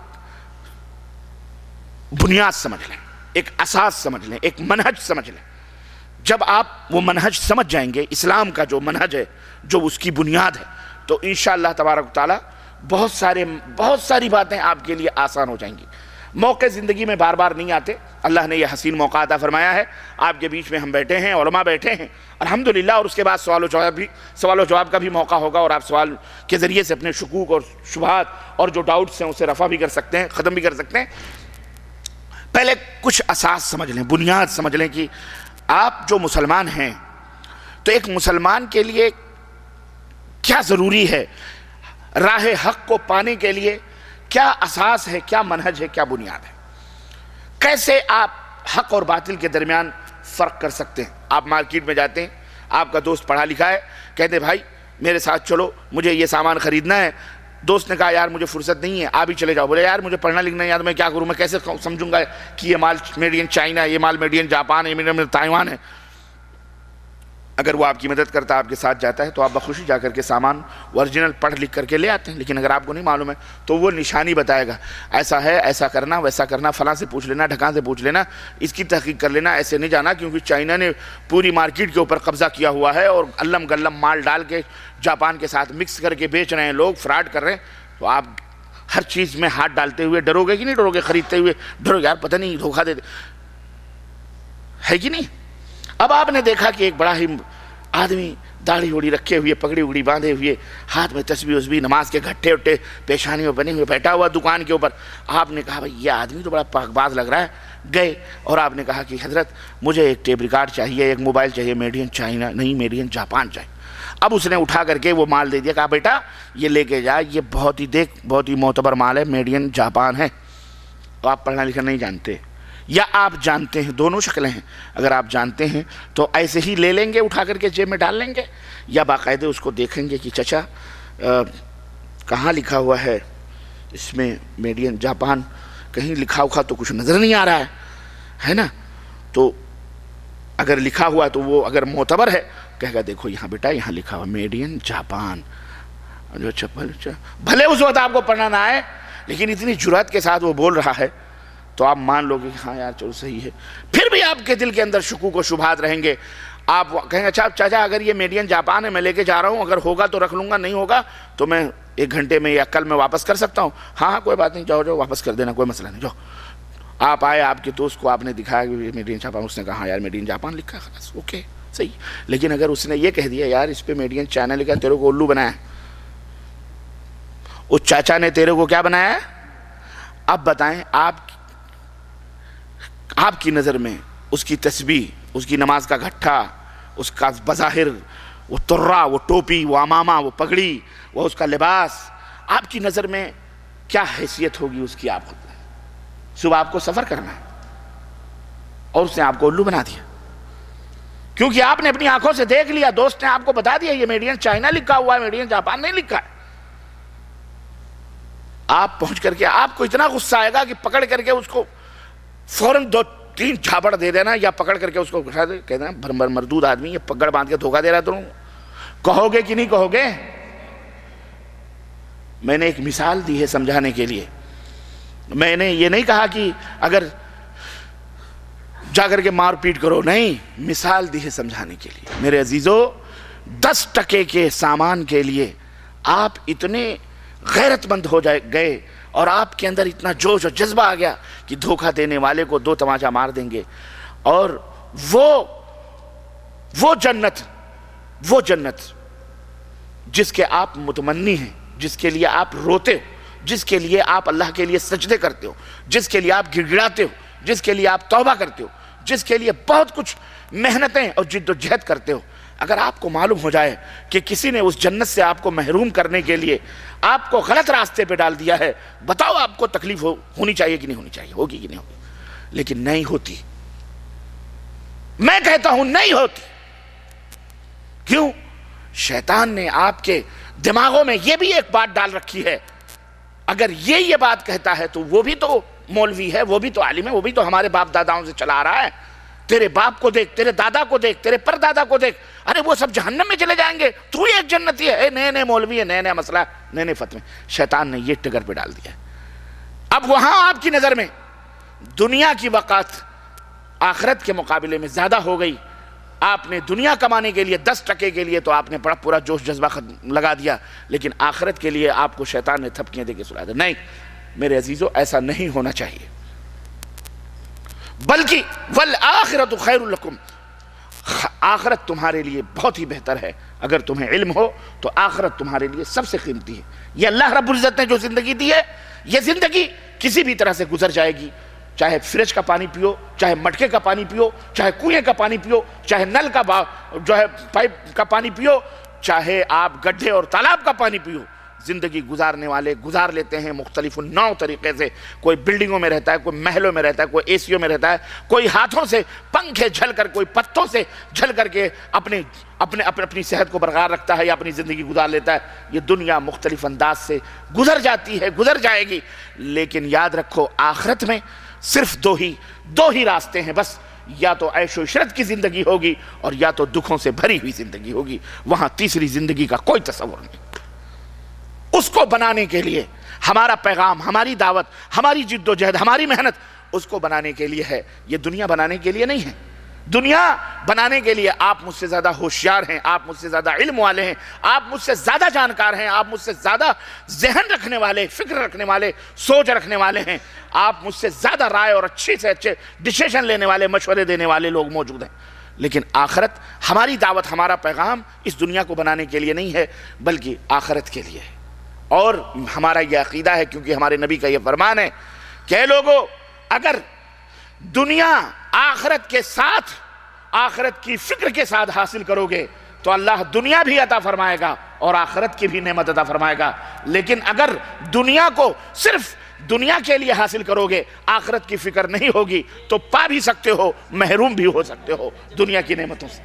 بنیاد سمجھ لیں، ایک اساس سمجھ لیں، ایک منہج سمجھ لیں. جب آپ وہ منہج سمجھ جائیں گے، اسلام کا جو منہج ہے، جو اس کی بنیاد ہے، تو انشاءاللہ تبارک و تعالی بہت ساری باتیں آپ کے لیے آسان ہو جائیں گی. موقع زندگی میں بار بار نہیں آتے. اللہ نے یہ حسین موقع عطا فرمایا ہے. آپ کے بیچ میں ہم بیٹھے ہیں، علماء بیٹھے ہیں الحمدللہ، اور اس کے بعد سوال و جواب کا بھی موقع ہوگا، اور آپ سوال کے ذریعے سے اپنے شکوک اور شبہات اور جو ڈاؤٹس ہیں اسے رفع بھی کر سکتے ہیں، ختم بھی کر سکتے ہیں. پہلے کچھ اساس سمجھ لیں، بنیاد سمجھ لیں کہ آپ جو مسلمان ہیں تو ایک مسلمان کے لیے کیا ضروری ہے، راہ حق کو پانے کے لیے کیا اساس ہے، کیا منہج ہے، کیا بنیاد ہے. کیسے آپ حق اور باطل کے درمیان فرق کر سکتے ہیں. آپ مارکیٹ میں جاتے ہیں، آپ کا دوست پڑھا لکھا ہے، کہتے بھائی میرے ساتھ چلو، مجھے یہ سامان خریدنا ہے. دوست نے کہا یار مجھے فرصت نہیں ہے، آپ ہی چلے جاؤ. بولے یار مجھے پڑھنا لکھنا ہے، یار میں کیا کروں، میں کیسے سمجھوں گا کہ یہ مال میڈ ان چائنا ہے، یہ مال میڈ ان جاپان ہے، یہ میڈ ان تائیوان ہے. اگر وہ آپ کی مدد کرتا ہے، آپ کے ساتھ جاتا ہے، تو آپ بخوشی جا کر کے سامان اوریجنل پڑھ لکھ کر کے لے آتے ہیں. لیکن اگر آپ کو نہیں معلوم ہے تو وہ نشانی بتائے گا، ایسا ہے، ایسا کرنا، ویسا کرنا، فلاں سے پوچھ لینا، ڈھکان سے پوچھ لینا، اس کی تحقیق کر لینا، ایسے نہیں جانا، کیونکہ چائنا نے پوری مارکیٹ کے اوپر قبضہ کیا ہوا ہے اور علم گلم مال ڈال کے جاپان کے ساتھ مکس کر کے بیچ رہے ہیں، لوگ فراڈ کر رہے ہیں. تو آپ ہر چیز میں ہاتھ ڈالتے ہوئے ڈرو گے کہ نہیں ڈرو گے؟ خریدتے ہوئے ڈرو گے، یار پتہ نہیں دھوکہ دے ہے کہ نہیں. اب آپ نے دیکھا کہ ایک بڑا ہی آدمی داڑھی اوڑی رکھے ہوئے، پگڑی اگڑی باندھے ہوئے، ہاتھ میں تسبیح وسبیح، نماز کے گھٹے وٹے پیشانی میں بنے ہوئے بیٹھا ہوا دکان کے اوپر. آپ نے کہا بھائی یہ آدمی تو بڑا پاک باز لگ رہا ہے. گئے اور آپ نے کہا کہ حضرت مجھے ایک ٹیپ ریکارڈ چاہیے، ایک موبائل چاہیے، میڈ ان چائنا نہیں، میڈ ان جاپان چاہیے. اب اس نے اٹھا کر کے وہ مال دے دیا، کہا بیٹا یہ لے کے جا، یہ بہت ہی معتبر مال ہے، میڈ ان جاپان ہے. تو آپ پڑھنا لکھنا نہیں جانتے، یا آپ جانتے ہیں، دونوں شکلیں ہیں. اگر آپ جانتے ہیں تو ایسے ہی لے لیں گے، اٹھا کر کے جیب میں ڈال لیں گے، یا باقاعدہ اس کو دیکھیں گے کہ چچا کہاں لکھا ہوا ہے اس میں میڈ ان جاپان، کہیں لکھا ہوا تو کچھ نظر نہیں آ رہا ہے نا. تو اگر لکھا ہوا تو وہ اگر معتبر ہے کہے گا دیکھو یہاں بیٹا یہاں لکھا ہوا میڈ ان جاپان. جو بھلے اس وقت آپ کو پڑھنا نہ آئے، لیکن اتنی جرات کے ساتھ وہ بول رہا ہے تو آپ مان لو گے کہ ہاں یار چلو صحیح ہے. پھر بھی آپ کے دل کے اندر شکوک و شبہات رہیں گے. آپ کہیں گے اچھا چاچا اگر یہ میڈ ان جاپان ہے میں لے کے جا رہا ہوں، اگر ہوگا تو رکھ لوں گا، نہیں ہوگا تو میں 1 گھنٹے میں یا کل میں واپس کر سکتا ہوں. ہاں کوئی بات نہیں، جاؤ واپس کر دینا، کوئی مسئلہ نہیں. جاؤ. آپ آئے، آپ کے دوست کو آپ نے دکھایا کہ میڈ ان جاپان، اس نے کہا ہاں یار میڈ ان جاپان لکھا ہے، خلاص اوکے صحیح. لیکن اگر اس نے یہ کہہ دیا یار اس پہ میڈ ان چائنا لکھا ہے، تیرے کو الو بنایا ہے، اس چاچا نے تیرے کو کیا بنایا ہے؟ اب بتائیں آپ کی نظر میں اس کی تسبیح، اس کی نماز کا گھٹا، اس کا بظاہر وہ ترا، وہ ٹوپی، وہ امامہ، وہ پگڑی، وہ اس کا لباس، آپ کی نظر میں کیا حیثیت ہوگی اس کی؟ آپ خود صبح آپ کو سفر کرنا ہے اور اس نے آپ کو الو بنا دیا، کیونکہ آپ نے اپنی آنکھوں سے دیکھ لیا، دوست نے آپ کو بتا دیا یہ میڈ ان چائنا لکھا ہوا ہے، میڈ ان جاپان نہیں لکھا ہے. آپ پہنچ کر کے آپ کو اتنا غصہ آئے گا کہ پکڑ کر کے اس کو فوراً 2-3 جھاپڑ دے دینا، یا پکڑ کر کے اس کو اٹھا دے، کہہ دینا مردود آدمی یہ پگڑ باندھ کے دھوکہ دے رہا ہے. تم کہو گے کہ نہیں کہو گے؟ میں نے ایک مثال دی ہے سمجھانے کے لیے. میں نے یہ نہیں کہا کہ اگر جا کر کے مار پیٹ کرو، نہیں، مثال دی ہے سمجھانے کے لیے. میرے عزیزو، 10 ٹکے کے سامان کے لیے آپ اتنے غیرت مند ہو گئے اور آپ کے اندر اتنا جوش اور جذبہ آ گیا کہ دھوکہ دینے والے کو 2 تماچا مار دیں گے. اور وہ جنت جس کے آپ متمنی ہیں، جس کے لیے آپ روتے ہو، جس کے لیے آپ اللہ کے لیے سجدے کرتے ہو، جس کے لیے آپ گڑ گڑاتے ہو، جس کے لیے آپ توبہ کرتے ہو، جس کے لیے بہت کچھ محنتیں اور جد و جہد کرتے ہو، اگر آپ کو معلوم ہو جائے کہ کسی نے اس جنت سے آپ کو محروم کرنے کے لیے آپ کو غلط راستے پہ ڈال دیا ہے، بتاؤ آپ کو تکلیف ہونی چاہیے کہ نہیں ہونی چاہیے؟ ہوگی کہ نہیں ہوگی؟ لیکن نہیں ہوتی. میں کہتا ہوں نہیں ہوتی. کیوں؟ شیطان نے آپ کے دماغوں میں یہ بھی ایک بات ڈال رکھی ہے، اگر یہ بات کہتا ہے تو وہ بھی تو مولوی ہے، وہ بھی تو عالم ہے، وہ بھی تو ہمارے باپ داداؤں سے چلا آ رہا ہے. تیرے باپ کو دیکھ، تیرے دادا کو دیکھ، تیرے پر دادا کو دیکھ، ارے وہ سب جہنم میں چلے جائیں گے، تو ہی ایک جنتی ہے. نئے مولوی ہے، نئے مسئلہ، نئے فتوے. شیطان نے یہ ٹگر پہ ڈال دیا. اب وہاں آپ کی نظر میں دنیا کی وقت آخرت کے مقابلے میں زیادہ ہو گئی. آپ نے دنیا کمانے کے لیے 10 ٹکے کے لیے تو آپ نے پورا جوش جذبہ لگا دیا، لیکن آخرت کے لیے آپ کو شیطان نے تھپکیاں دے کے سلا دیا. نہیں میرے عزیزو، ایسا نہیں ہونا چاہیے. بلکہ والآخرۃ خیر لکم، آخرت تمہارے لیے بہت ہی بہتر ہے. اگر تمہیں علم ہو تو آخرت تمہارے لیے سب سے قیمتی ہے. یہ اللہ رب العزت نے جو زندگی دی ہے، یہ زندگی کسی بھی طرح سے گزر جائے گی. چاہے فریج کا پانی پیو، چاہے مٹکے کا پانی پیو، چاہے کنویں کا پانی پیو، چاہے نل کا جو ہے پائپ کا پانی پیو، چاہے آپ گڈھے اور تالاب کا پانی پیو. زندگی گزارنے والے گزار لیتے ہیں مختلف نو طریقے سے. کوئی بلڈنگوں میں رہتا ہے، کوئی محلوں میں رہتا ہے، کوئی اے سیوں میں رہتا ہے، کوئی ہاتھوں سے پنکھے جھل کر، کوئی پتوں سے جھل کر کے اپنی صحت کو برقرار رکھتا ہے یا اپنی زندگی گزار لیتا ہے. یہ دنیا مختلف انداز سے گزر جاتی ہے، گزر جائے گی. لیکن یاد رکھو آخرت میں صرف دو ہی راستے ہیں بس. یا تو عیش و عشرت کی زندگی ہوگی اور یا تو دکھوں سے بھری ہوئی زندگی ہوگی. وہاں تیسری زندگی کا کوئی تصور نہیں. اس کو بنانے کے لیے ہمارا پیغام، ہماری دعوت، ہماری جد و جہد، ہماری محنت اس کو بنانے کے لیے ہے. یہ دنیا بنانے کے لیے نہیں ہے. دنیا بنانے کے لیے آپ مجھ سے زیادہ ہوشیار ہیں، آپ مجھ سے زیادہ علم والے ہیں، آپ مجھ سے زیادہ جانکار ہیں، آپ مجھ سے زیادہ ذہن رکھنے والے، فکر رکھنے والے، سوچ رکھنے والے ہیں. آپ مجھ سے زیادہ رائے اور اچھے سے اچھے ڈیسیژن لینے والے، مشورے دینے والے لوگ موجود ہیں. لیکن آخرت، ہماری دعوت، ہمارا پیغام اس دنیا کو بنانے کے لیے نہیں ہے بلکہ آخرت کے لیے ہے. اور ہمارا یہ عقیدہ ہے، کیونکہ ہمارے نبی کا یہ فرمان ہے کہ اے لوگو، اگر دنیا آخرت کے ساتھ، آخرت کی فکر کے ساتھ حاصل کرو گے تو اللہ دنیا بھی عطا فرمائے گا اور آخرت کی بھی نعمت عطا فرمائے گا. لیکن اگر دنیا کو صرف دنیا کے لیے حاصل کرو گے، آخرت کی فکر نہیں ہوگی، تو پا بھی سکتے ہو، محروم بھی ہو سکتے ہو دنیا کی نعمتوں سے.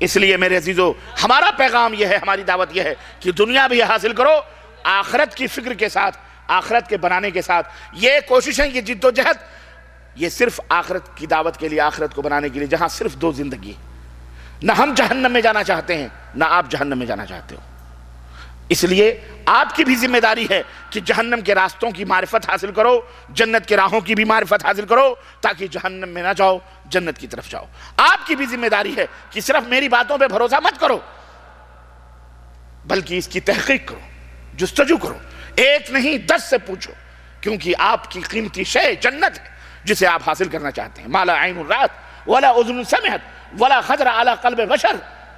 اس لیے میرے عزیزو، ہمارا پیغام یہ ہے، ہماری دعوت یہ ہے کہ دنیا بھی حاصل کرو آخرت کی فکر کے ساتھ، آخرت کے بنانے کے ساتھ. یہ کوششیں، یہ جد و جہد، یہ صرف آخرت کی دعوت کے لیے، آخرت کو بنانے کے لیے، جہاں صرف 2 زندگی. نہ ہم جہنم میں جانا چاہتے ہیں، نہ آپ جہنم میں جانا چاہتے ہو. اس لیے آپ کی بھی ذمہ داری ہے کہ جہنم کے راستوں کی معرفت حاصل کرو، جنت کے راہوں کی بھی معرفت حاصل کرو، تاکہ جہنم میں نہ جاؤ، جنت کی طرف جاؤ. آپ کی بھی ذمہ داری ہے کہ صرف میری باتوں پہ بھروسہ مت کرو، بلکہ اس کی تحقیق کرو، جستجو کرو. 1 نہیں 10 سے پوچھو، کیونکہ آپ کی قیمتی شے جنت ہے جسے آپ حاصل کرنا چاہتے ہیں. مالا عین رات ولا اذن سمعت ولا خطر علی قلب بشر.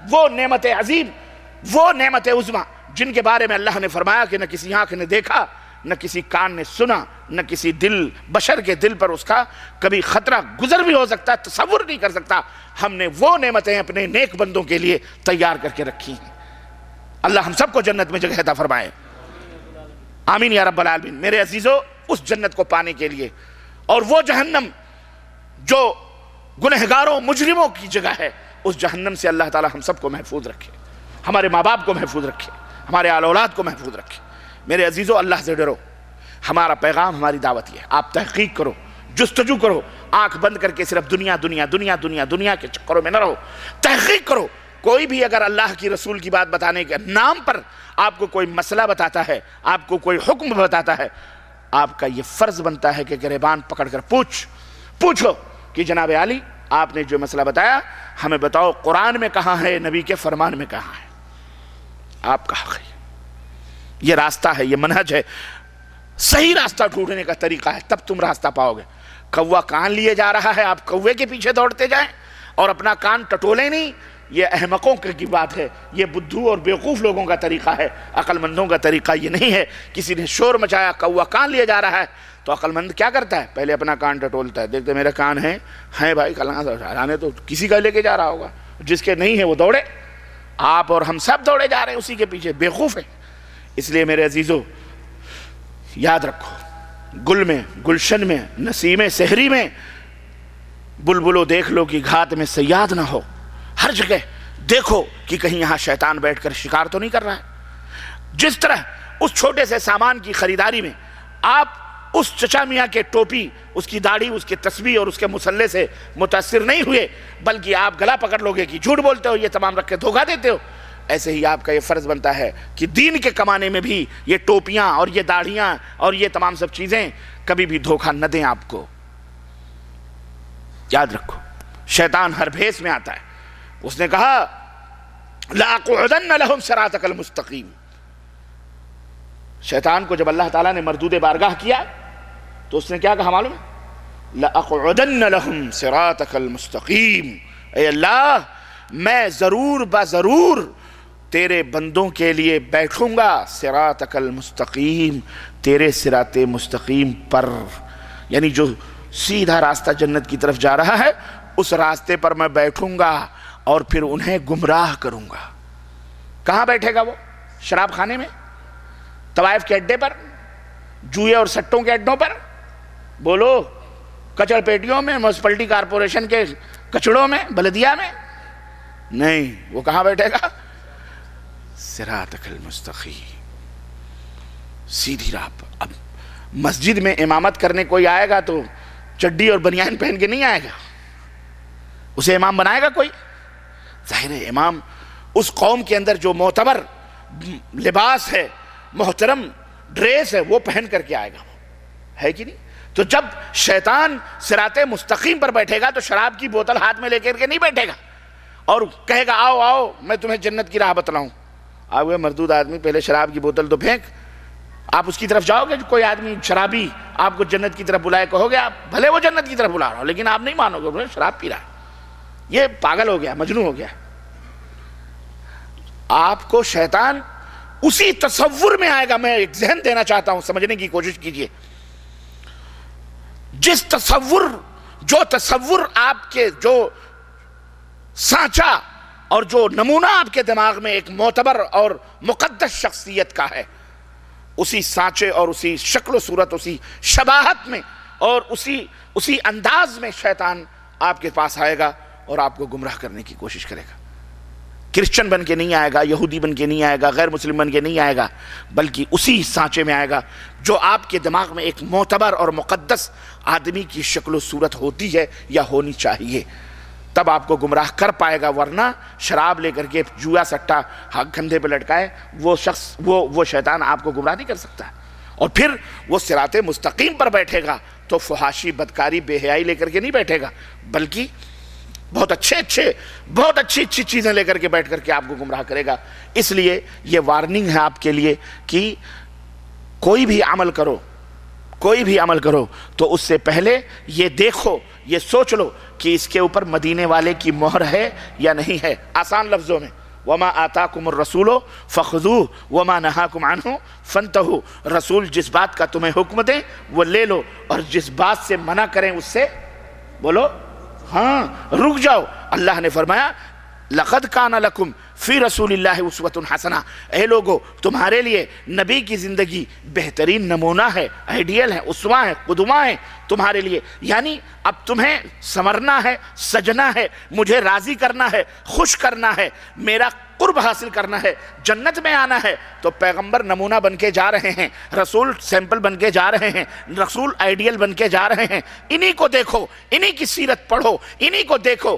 وہ نعمت عظیم، وہ نعمت عظمی جن کے بارے میں اللہ نے فرمایا کہ نہ کسی آنکھ نے دیکھا، نہ کسی کان نے سنا، نہ کسی دل، بشر کے دل پر اس کا کبھی خطرہ گزر بھی ہو سکتا ہے، تصور نہیں کر سکتا. ہم نے وہ نعمتیں اپنے نیک بندوں کے لیے تیار کر کے رکھی ہیں. اللہ ہم سب کو جنت میں جگہ عطا فرمائے. آمین یا رب العالمین. میرے عزیزو، اس جنت کو پانے کے لیے، اور وہ جہنم جو گنہگاروں، مجرموں کی جگہ ہے، اس جہنم سے اللہ تعالی ہم سب کو محفوظ رکھے، ہمارے ماں باپ کو محفوظ رکھے، ہمارے آل اولاد کو محفوظ رکھے. میرے عزیزو، اللہ سے ڈرو. ہمارا پیغام، ہماری دعوت یہ ہے، آپ تحقیق کرو، جستجو کرو. آنکھ بند کر کے صرف دنیا دنیا دنیا دنیا دنیا کے چکروں میں نہ رہو. تحقیق کرو کوئی بھی اگر اللہ کی رسول کی بات بتانے کے نام پر آپ کو کوئی مسئلہ بتاتا ہے، آپ کو کوئی حکم بتاتا ہے، آپ کا یہ فرض بنتا ہے کہ گریبان پکڑ کر پوچھو کہ جناب علی آپ نے جو مسئلہ بتایا ہمیں بتاؤ قرآن میں کہاں ہے، نبی کے فرمان میں کہاں ہے۔ آپ کا حق ہے، یہ راستہ ہے، یہ منہج ہے، صحیح راستہ ڈھونڈنے کا طریقہ ہے، تب تم راستہ پاؤ گے۔ کوا کان لیے جا رہا ہے، آپ کوے کے پیچھے دوڑتے جائیں اور اپنا کان ٹٹولیں نہیں، یہ احمقوں کی بات ہے، یہ بدھو اور بیوقوف لوگوں کا طریقہ ہے، عقل مندوں کا طریقہ یہ نہیں ہے۔ کسی نے شور مچایا، کوا کان لیے جا رہا ہے تو عقل مند کیا کرتا ہے؟ پہلے اپنا کان ٹٹولتا ہے، دیکھتے میرا کان ہے بھائی، کلانے تو کسی کا لے کے جا رہا ہوگا، جس کے نہیں ہے وہ دوڑے۔ آپ اور ہم سب دوڑے جا رہے ہیں اسی کے پیچھے، بیوقوف ہیں۔ اس لیے میرے عزیزو یاد رکھو، گل میں، گلشن میں، نسیم سحری میں بلبلو دیکھ لو کہ گھات میں صیاد نہ ہو۔ ہر جگہ دیکھو کہ کہیں یہاں شیطان بیٹھ کر شکار تو نہیں کر رہا ہے۔ جس طرح اس چھوٹے سے سامان کی خریداری میں آپ اس چچا میاں کے ٹوپی، اس کی داڑھی، اس کے تسبیح اور اس کے مسلح سے متاثر نہیں ہوئے، بلکہ آپ گلا پکڑ لوگے کہ جھوٹ بولتے ہو، یہ تمام رکھ کے دھوکہ دیتے ہو، ایسے ہی آپ کا یہ فرض بنتا ہے کہ دین کے کمانے میں بھی یہ ٹوپیاں اور یہ داڑھیاں اور یہ تمام سب چیزیں کبھی بھی دھوکہ نہ دیں آپ کو۔ یاد رکھو، شیطان ہر بھیس میں آتا ہے۔ اس نے کہا لَأَقْعُدَنَّ لَهُمْ صِرَاطَكَ الْمُسْتَقِيمَ۔ شیطان کو جب اللہ تعالیٰ نے مردود بارگاہ کیا تو اس نے کیا کہا معلوم ہے؟ لَأَقْعُدَنَّ لَهُمْ صِرَاطَكَ الْمُسْتَقِيمَ، اے اللہ میں ضرور ضرور تیرے بندوں کے لیے بیٹھوں گا صراطک المستقیم، تیرے صراط مستقیم پر، یعنی جو سیدھا راستہ جنت کی طرف جا رہا ہے اس راستے پر میں بیٹھوں گا اور پھر انہیں گمراہ کروں گا۔ کہاں بیٹھے گا وہ؟ شراب خانے میں، طوائف کے اڈے پر، جوئے اور سٹوں کے اڈوں پر، بولو کچڑ پیٹیوں میں، میونسپلٹی کارپوریشن کے کچڑوں میں، بلدیہ میں نہیں، وہ کہاں بیٹھے گا؟ صراطک المستقیم، سیدھی راہ پر۔ اب مسجد میں امامت کرنے کوئی آئے گا تو چڈی اور بنیان پہن کے نہیں آئے گا، اسے امام بنائے گا کوئی؟ ظاہر ہے امام اس قوم کے اندر جو معتبر لباس ہے، محترم ڈریس ہے، وہ پہن کر کے آئے گا، ہے کہ نہیں؟ تو جب شیطان صراط مستقیم پر بیٹھے گا تو شراب کی بوتل ہاتھ میں لے کر کے نہیں بیٹھے گا اور کہے گا آؤ آؤ میں تمہیں جنت کی راہ بتلاؤں۔ آپ وہ مردود آدمی، پہلے شراب کی بوتل تو پھینک، آپ اس کی طرف جاؤ گے؟ کوئی آدمی شرابی آپ کو جنت کی طرف بلائے، کہو گے آپ بھلے وہ جنت کی طرف بلا رہا ہو لیکن آپ نہیں مانو گے، شراب پی رہا ہے، یہ پاگل ہو گیا، مجنون ہو گیا۔ آپ کو شیطان اسی تصور میں آئے گا۔ میں ایک ذہن دینا چاہتا ہوں، سمجھنے کی کوشش کیجئے۔ جس تصور آپ کے جو سانچہ اور جو نمونہ آپ کے دماغ میں ایک معتبر اور مقدس شخصیت کا ہے، اسی سانچے اور اسی شکل و صورت، اسی شباہت میں اور اسی انداز میں شیطان آپ کے پاس آئے گا اور آپ کو گمراہ کرنے کی کوشش کرے گا۔ کرسچن بن کے نہیں آئے گا، یہودی بن کے نہیں آئے گا، غیر مسلم بن کے نہیں آئے گا، بلکہ اسی سانچے میں آئے گا جو آپ کے دماغ میں ایک معتبر اور مقدس آدمی کی شکل و صورت ہوتی ہے یا ہونی چاہیے، تب آپ کو گمراہ کر پائے گا۔ ورنہ شراب لے کر کے جوا سٹا کندھے پہ لٹکائے وہ شخص، وہ شیطان آپ کو گمراہ نہیں کر سکتا۔ اور پھر وہ صراط مستقیم پر بیٹھے گا تو فحاشی، بدکاری، بے حیائی لے کر کے نہیں بیٹھے گا، بلکہ بہت اچھی چیزیں لے کر کے بیٹھ کر کے آپ کو گمراہ کرے گا۔ اس لیے یہ وارننگ ہے آپ کے لیے کہ کوئی بھی عمل کرو تو اس سے پہلے یہ دیکھو، یہ سوچ لو کہ اس کے اوپر مدینے والے کی مہر ہے یا نہیں ہے۔ آسان لفظوں میں وَمَا آتَاكُمُ الرَّسُولُ فَخُذُوهُ وَمَا نَهَاكُمْ عَنْهُ فَانْتَهُوا، رسول جس بات کا تمہیں حکم دیں وہ لے لو، اور جس بات سے منع کریں اس سے بولو ہاں رک جاؤ۔ اللہ نے فرمایا لَقَدْ كَانَ لَكُمْ فِي رَسُولِ اللَّهِ أُسْوَةٌ حَسَنَةٌ، اے لوگو تمہارے لیے نبی کی زندگی بہترین نمونہ ہے، آئیڈیل ہے، اسوہ ہے، قدوہ ہے تمہارے لیے۔ یعنی اب تمہیں سنورنا ہے، سجنا ہے، مجھے راضی کرنا ہے، خوش کرنا ہے، میرا قرب حاصل کرنا ہے، جنت میں آنا ہے، تو پیغمبر نمونہ بن کے جا رہے ہیں، رسول سیمپل بن کے جا رہے ہیں، رسول آئیڈیل بن کے جا رہے ہیں۔ انہی کو دیکھو، انہی کی سیرت پڑھو، انہی کو دیکھو،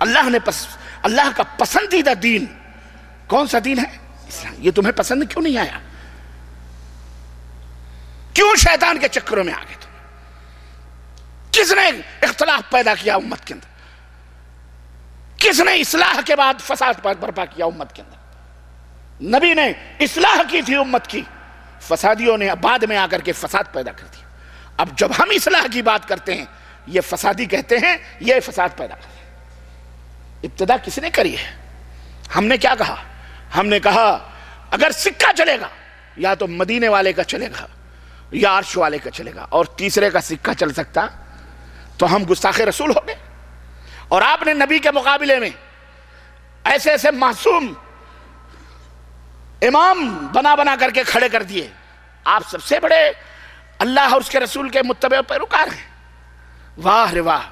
اللہ کا پسندیدہ دین کون سا دین ہے؟ اسلام۔ یہ تمہیں پسند کیوں نہیں آیا؟ کیوں شیطان کے چکروں میں آگے تم؟ کس نے اختلاف پیدا کیا امت کے اندر؟ کس نے اصلاح کے بعد فساد برپا کیا امت کے اندر؟ نبی نے اصلاح کی تھی امت کی، فسادیوں نے بعد میں آ کر کے فساد پیدا کر دیا۔ اب جب ہم اصلاح کی بات کرتے ہیں یہ فسادی کہتے ہیں، یہ فساد پیدا کرتے ہیں۔ ابتدا کس نے کری ہے؟ ہم نے کیا کہا؟ ہم نے کہا اگر سکہ چلے گا یا تو مدینے والے کا چلے گا یا عرش والے کا چلے گا، اور تیسرے کا سکہ چل سکتا تو ہم گستاخ رسول ہو گئے۔ اور آپ نے نبی کے مقابلے میں ایسے ایسے معصوم امام بنا کر کے کھڑے کر دیے۔ آپ سب سے بڑے اللہ اور اس کے رسول کے متبع پیروکار ہیں۔ واہ رے واہ،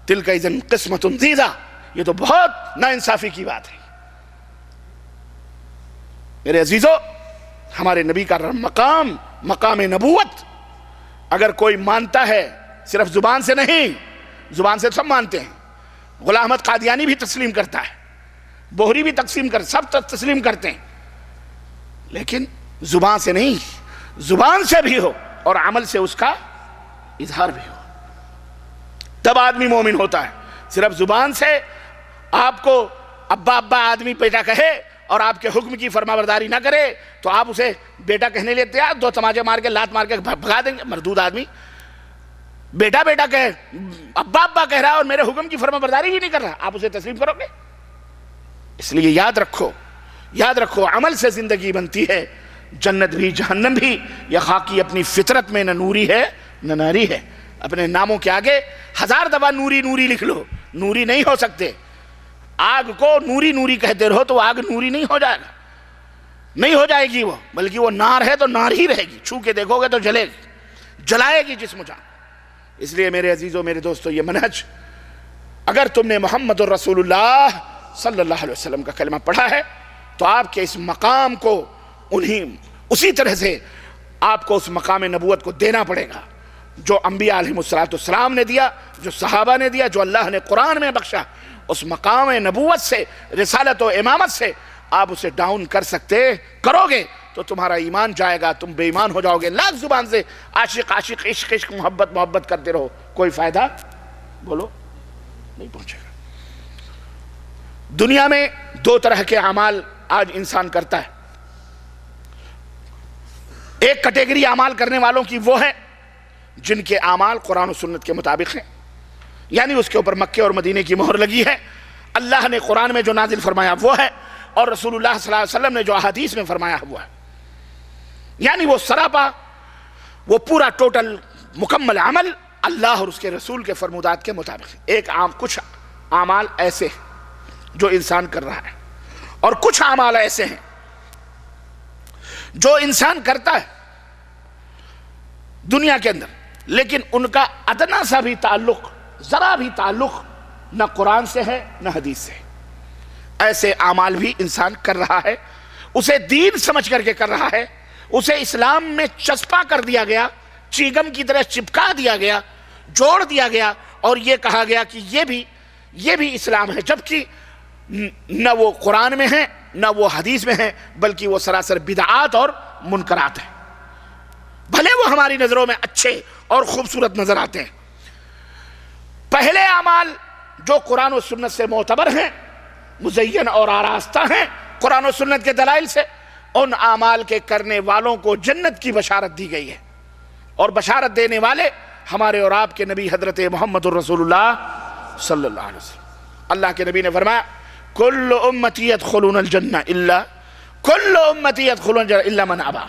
تلک اذن قسمۃ ضیزہ، یہ تو بہت ناانصافی کی بات ہے۔ میرے عزیزو، ہمارے نبی کا مقام نبوت اگر کوئی مانتا ہے، صرف زبان سے نہیں، زبان سے سب مانتے ہیں، غلام احمد قادیانی بھی تسلیم کرتا ہے، بوہری بھی سب تسلیم کرتے ہیں، لیکن زبان سے نہیں، زبان سے بھی ہو اور عمل سے اس کا اظہار بھی ہو، تب آدمی مومن ہوتا ہے۔ صرف زبان سے آپ کو ابا آدمی بیٹا کہے اور آپ کے حکم کی فرما برداری نہ کرے تو آپ اسے بیٹا کہنے لیے تیار، دو تماچے مار کے لات مار کے بھگا دیں گے۔ مردود آدمی بیٹا کہے، ابا کہہ رہا اور میرے حکم کی فرما برداری ہی نہیں کر رہا، آپ اسے تسلیم کرو گے؟ اس لیے یاد رکھو عمل سے زندگی بنتی ہے، جنت بھی جہنم بھی۔ یہ خاکی اپنی فطرت میں نہ نوری ہے نہ ناری ہے۔ اپنے ناموں کے آگے 1000 دفعہ نوری لکھ لو، نوری نہیں ہو سکتے۔ آگ کو نوری کہتے رہو تو آگ نوری نہیں ہو جائے گا، نہیں ہو جائے گی وہ، بلکہ وہ نار ہے تو نار ہی رہے گی، چھو کے دیکھو گے تو جلے گی، جلائے گی جسم و جان۔ اس لیے میرے عزیزوں، میرے دوستوں، یہ منہج اگر تم نے محمد الرسول اللہ صلی اللہ علیہ وسلم کا کلمہ پڑھا ہے تو آپ کے اس مقام کو اسی طرح سے آپ کو اس مقام نبوت کو دینا پڑے گا جو انبیاء علیہ السلام نے دیا، جو صحابہ نے دیا، جو اللہ نے قرآن میں بخشا۔ اس مقام نبوت سے، رسالت و امامت سے آپ اسے ڈاؤن کرو گے تو تمہارا ایمان جائے گا، تم بے ایمان ہو جاؤ گے۔ لاکھ زبان سے عاشق عشق محبت کرتے رہو، کوئی فائدہ بولو نہیں پہنچے گا۔ دنیا میں 2 طرح کے اعمال آج انسان کرتا ہے۔ ایک کیٹیگری اعمال کرنے والوں کی وہ ہے جن کے اعمال قرآن و سنت کے مطابق ہیں، یعنی اس کے اوپر مکے اور مدینے کی مہر لگی ہے، اللہ نے قرآن میں جو نازل فرمایا وہ ہے، اور رسول اللہ صلی اللہ علیہ وسلم نے جو احادیث میں فرمایا وہ ہے، یعنی وہ سراپا، وہ پورا ٹوٹل مکمل عمل اللہ اور اس کے رسول کے فرمودات کے مطابق ہے۔ کچھ اعمال ایسے ہیں جو انسان کر رہا ہے، اور کچھ اعمال ایسے ہیں جو انسان کرتا ہے دنیا کے اندر، لیکن ان کا ادنا سا بھی تعلق، ذرا بھی تعلق نہ قرآن سے ہے نہ حدیث سے ہے۔ ایسے اعمال بھی انسان کر رہا ہے، اسے دین سمجھ کر کے کر رہا ہے، اسے اسلام میں چسپا کر دیا گیا، چیگم کی طرح چپکا دیا گیا، جوڑ دیا گیا، اور یہ کہا گیا کہ یہ بھی اسلام ہے، جبکہ نہ وہ قرآن میں ہے نہ وہ حدیث میں ہے، بلکہ وہ سراسر بدعات اور منکرات ہیں۔ بھلے وہ ہماری نظروں میں اچھے اور خوبصورت نظر آتے ہیں۔ پہلے اعمال جو قرآن و سنت سے معتبر ہیں، مزین اور آراستہ ہیں قرآن و سنت کے دلائل سے، ان اعمال کے کرنے والوں کو جنت کی بشارت دی گئی ہے، اور بشارت دینے والے ہمارے اور آپ کے نبی حضرت محمد الرسول اللہ صلی اللہ علیہ وسلم۔ اللہ کے نبی نے فرمایا کل امتی یدخلون الجنہ الا من ابا،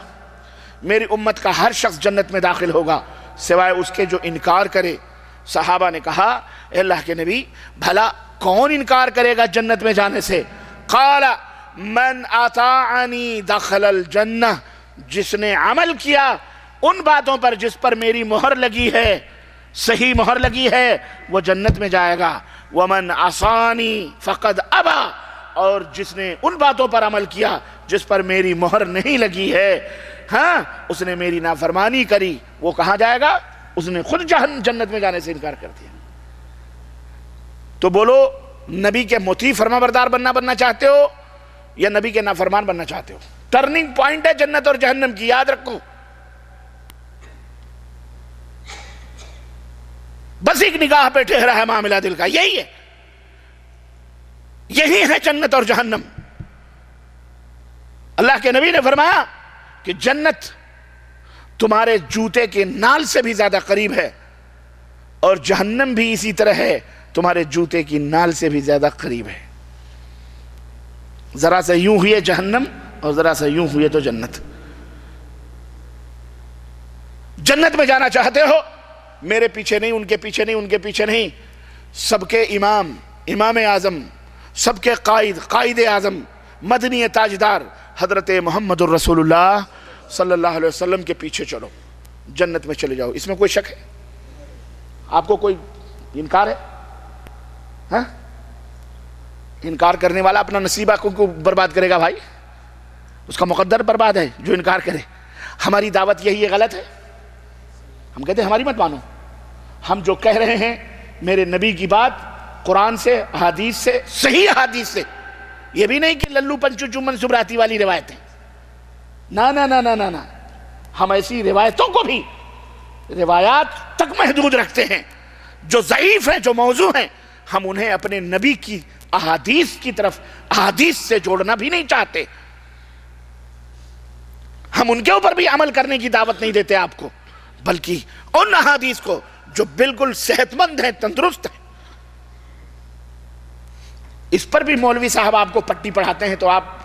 میری امت کا ہر شخص جنت میں داخل ہوگا سوائے اس کے جو انکار کرے۔ صحابہ نے کہا اے اللہ کے نبی، بھلا کون انکار کرے گا جنت میں جانے سے؟ قال من اطاعنی دخل الجنہ، جس نے عمل کیا ان باتوں پر جس پر میری مہر لگی ہے، صحیح مہر لگی ہے، وہ جنت میں جائے گا۔ ومن عصانی فقد ابا، اور جس نے ان باتوں پر عمل کیا جس پر میری مہر نہیں لگی ہے، اس نے میری نافرمانی کری، وہ کہاں جائے گا؟ اس نے خود جنت میں جانے سے انکار کر دیا۔ تو بولو نبی کے مطیع فرما بردار بننا چاہتے ہو یا نبی کے نافرمان بننا چاہتے ہو؟ ٹرننگ پوائنٹ ہے جنت اور جہنم کی، یاد رکھو. بس ایک نگاہ پہ ٹھہرا ہے معاملہ دل کا، یہی ہے، یہی ہے جنت اور جہنم. اللہ کے نبی نے فرمایا کہ جنت تمہارے جوتے کے نال سے بھی زیادہ قریب ہے اور جہنم بھی اسی طرح ہے، تمہارے جوتے کی نال سے بھی زیادہ قریب ہے. ذرا سے یوں ہوئے جہنم اور ذرا سے یوں ہوئے تو جنت. جنت میں جانا چاہتے ہو؟ میرے پیچھے نہیں، ان کے پیچھے نہیں، ان کے پیچھے نہیں، سب کے امام، امام اعظم، سب کے قائد اعظم، مدنی تاجدار حضرت محمد الرسول اللہ صلی اللہ علیہ وسلم کے پیچھے چلو، جنت میں چلے جاؤ. اس میں کوئی شک ہے؟ آپ کو کوئی انکار ہے؟ ہاں؟ انکار کرنے والا اپنا نصیبہ کو برباد کرے گا بھائی، اس کا مقدر برباد ہے جو انکار کرے. ہماری دعوت یہی ہے، غلط ہے. ہم کہتے ہیں ہماری مت مانو. ہم جو کہہ رہے ہیں میرے نبی کی بات قرآن سے، احادیث سے، صحیح احادیث سے. یہ بھی نہیں کہ للو پنچو چمن سبراتی والی روایتیں، نا نا نا نا نا نا. ہم ایسی روایتوں کو بھی روایات تک محدود رکھتے ہیں جو ضعیف ہیں، جو موضوع ہیں. ہم انہیں اپنے نبی کی احادیث کی طرف، احادیث سے جوڑنا بھی نہیں چاہتے. ہم ان کے اوپر بھی عمل کرنے کی دعوت نہیں دیتے آپ کو، بلکہ ان احادیث کو جو بالکل صحت مند ہیں، تندرست ہیں. اس پر بھی مولوی صاحب آپ کو پٹی پڑھاتے ہیں تو آپ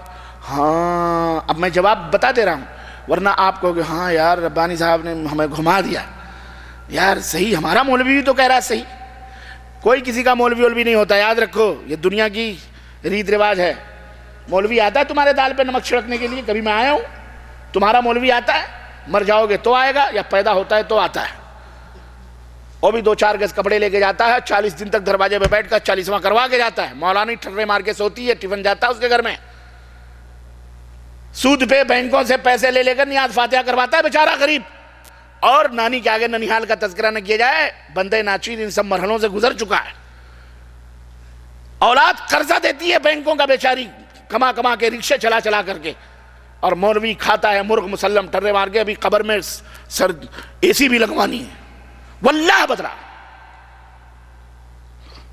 ہاں، اب میں جواب بتا دے رہا ہوں، ورنہ آپ کہو گے ہاں یار ربانی صاحب نے ہمیں گھما دیا. یار صحیح، ہمارا مولوی بھی تو کہہ رہا ہے صحیح. کوئی کسی کا مولوی نہیں ہوتا، یاد رکھو. یہ دنیا کی ریت رواج ہے. مولوی آتا ہے تمہارے دال پہ نمک چھڑکنے کے لیے؟ کبھی میں آیا ہوں؟ تمہارا مولوی آتا ہے؟ مر جاؤ گے تو آئے گا، یا پیدا ہوتا ہے تو آتا ہے. وہ بھی 2-4 گز کپڑے لے کے جاتا ہے، 40 دن تک دروازے پہ بیٹھ کر 40واں کروا کے جاتا ہے. مولانا ٹھرے مار کے سوتی ہے، ٹفن جاتا ہے اس کے گھر میں. سود پہ بینکوں سے پیسے لے کر نیاز فاتحہ کرواتا ہے بیچارہ غریب. اور نانی کے آگے ننیحال کا تذکرہ نہ کیا جائے، بندے ناچیر ان سب مرحلوں سے گزر چکا ہے. اولاد قرضہ دیتی ہے بینکوں کا بیچاری، کما کما کے رکشے چلا کر کے، اور مولوی کھاتا ہے مرغ مسلم ٹرے مار کے. ابھی قبر میں سر اے سی بھی لگوانی ہے. واللہ بدرا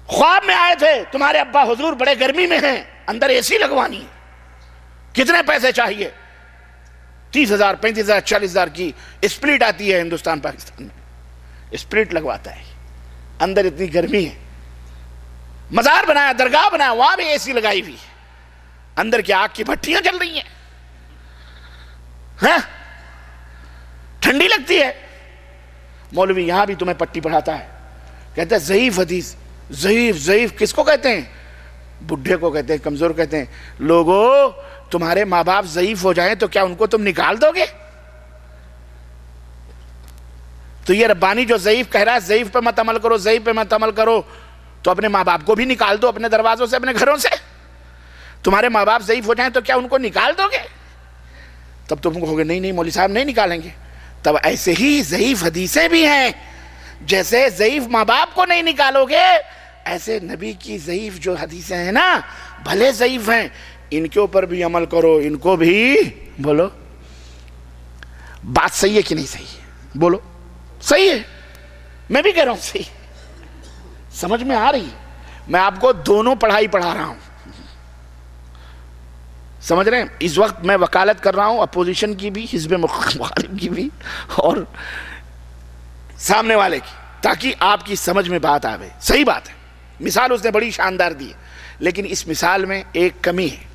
خواب میں آئے تھے تمہارے ابا حضور بڑے گرمی میں ہیں، اندر اے سی لگوانی ہے. کتنے پیسے چاہیے؟ 30,000 35,000 40,000 کی اسپلٹ آتی ہے ہندوستان پاکستان میں، اسپلٹ لگواتا ہے. اندر اتنی گرمی ہے، مزار بنایا، درگاہ بنایا، وہاں بھی اے سی لگائی ہوئی ہے. اندر کی آگ کی بھٹیاں جل رہی ہیں، ہاں ٹھنڈی لگتی ہے. مولوی یہاں بھی تمہیں پٹی پڑھاتا ہے، کہتا ہے ضعیف حدیث. ضعیف کس کو کہتے ہیں؟ بڈھے کو کہتے ہیں، کمزور کہتے ہیں. لوگوں، تمہارے ماں باپ ضعیف ہو جائیں تو کیا ان کو تم نکال دو گے؟ تو یہ ربانی جو ضعیف کہہ رہا ہے، ضعیف پہ مت عمل کرو، ضعیف پہ مت عمل کرو، تو اپنے ماں باپ کو بھی نکال دو اپنے دروازوں سے، اپنے گھروں سے. تمہارے ماں باپ ضعیف ہو جائیں تو کیا ان کو نکال دو گے؟ تب تم کہو گے نہیں مولوی صاحب نہیں نکالیں گے. تب ایسے ہی ضعیف حدیثیں بھی ہیں. جیسے ضعیف ماں باپ کو نہیں نکالو گے، ایسے نبی کی ضعیف جو حدیثیں ہیں نا، بھلے ضعیف ہیں، ان کے اوپر بھی عمل کرو، ان کو بھی بولو. بات صحیح ہے کہ نہیں صحیح ہے؟ بولو. صحیح ہے، میں بھی کہہ رہا ہوں صحیح. سمجھ میں آ رہی ہے؟ میں آپ کو دونوں پڑھائی پڑھا رہا ہوں، سمجھ رہے ہیں؟ اس وقت میں وکالت کر رہا ہوں اپوزیشن کی بھی، حزب مخالف کی بھی، اور سامنے والے کی، تاکہ آپ کی سمجھ میں بات آوے. صحیح بات ہے، مثال اس نے بڑی شاندار دی ہے، لیکن اس مثال میں ایک کمی ہے.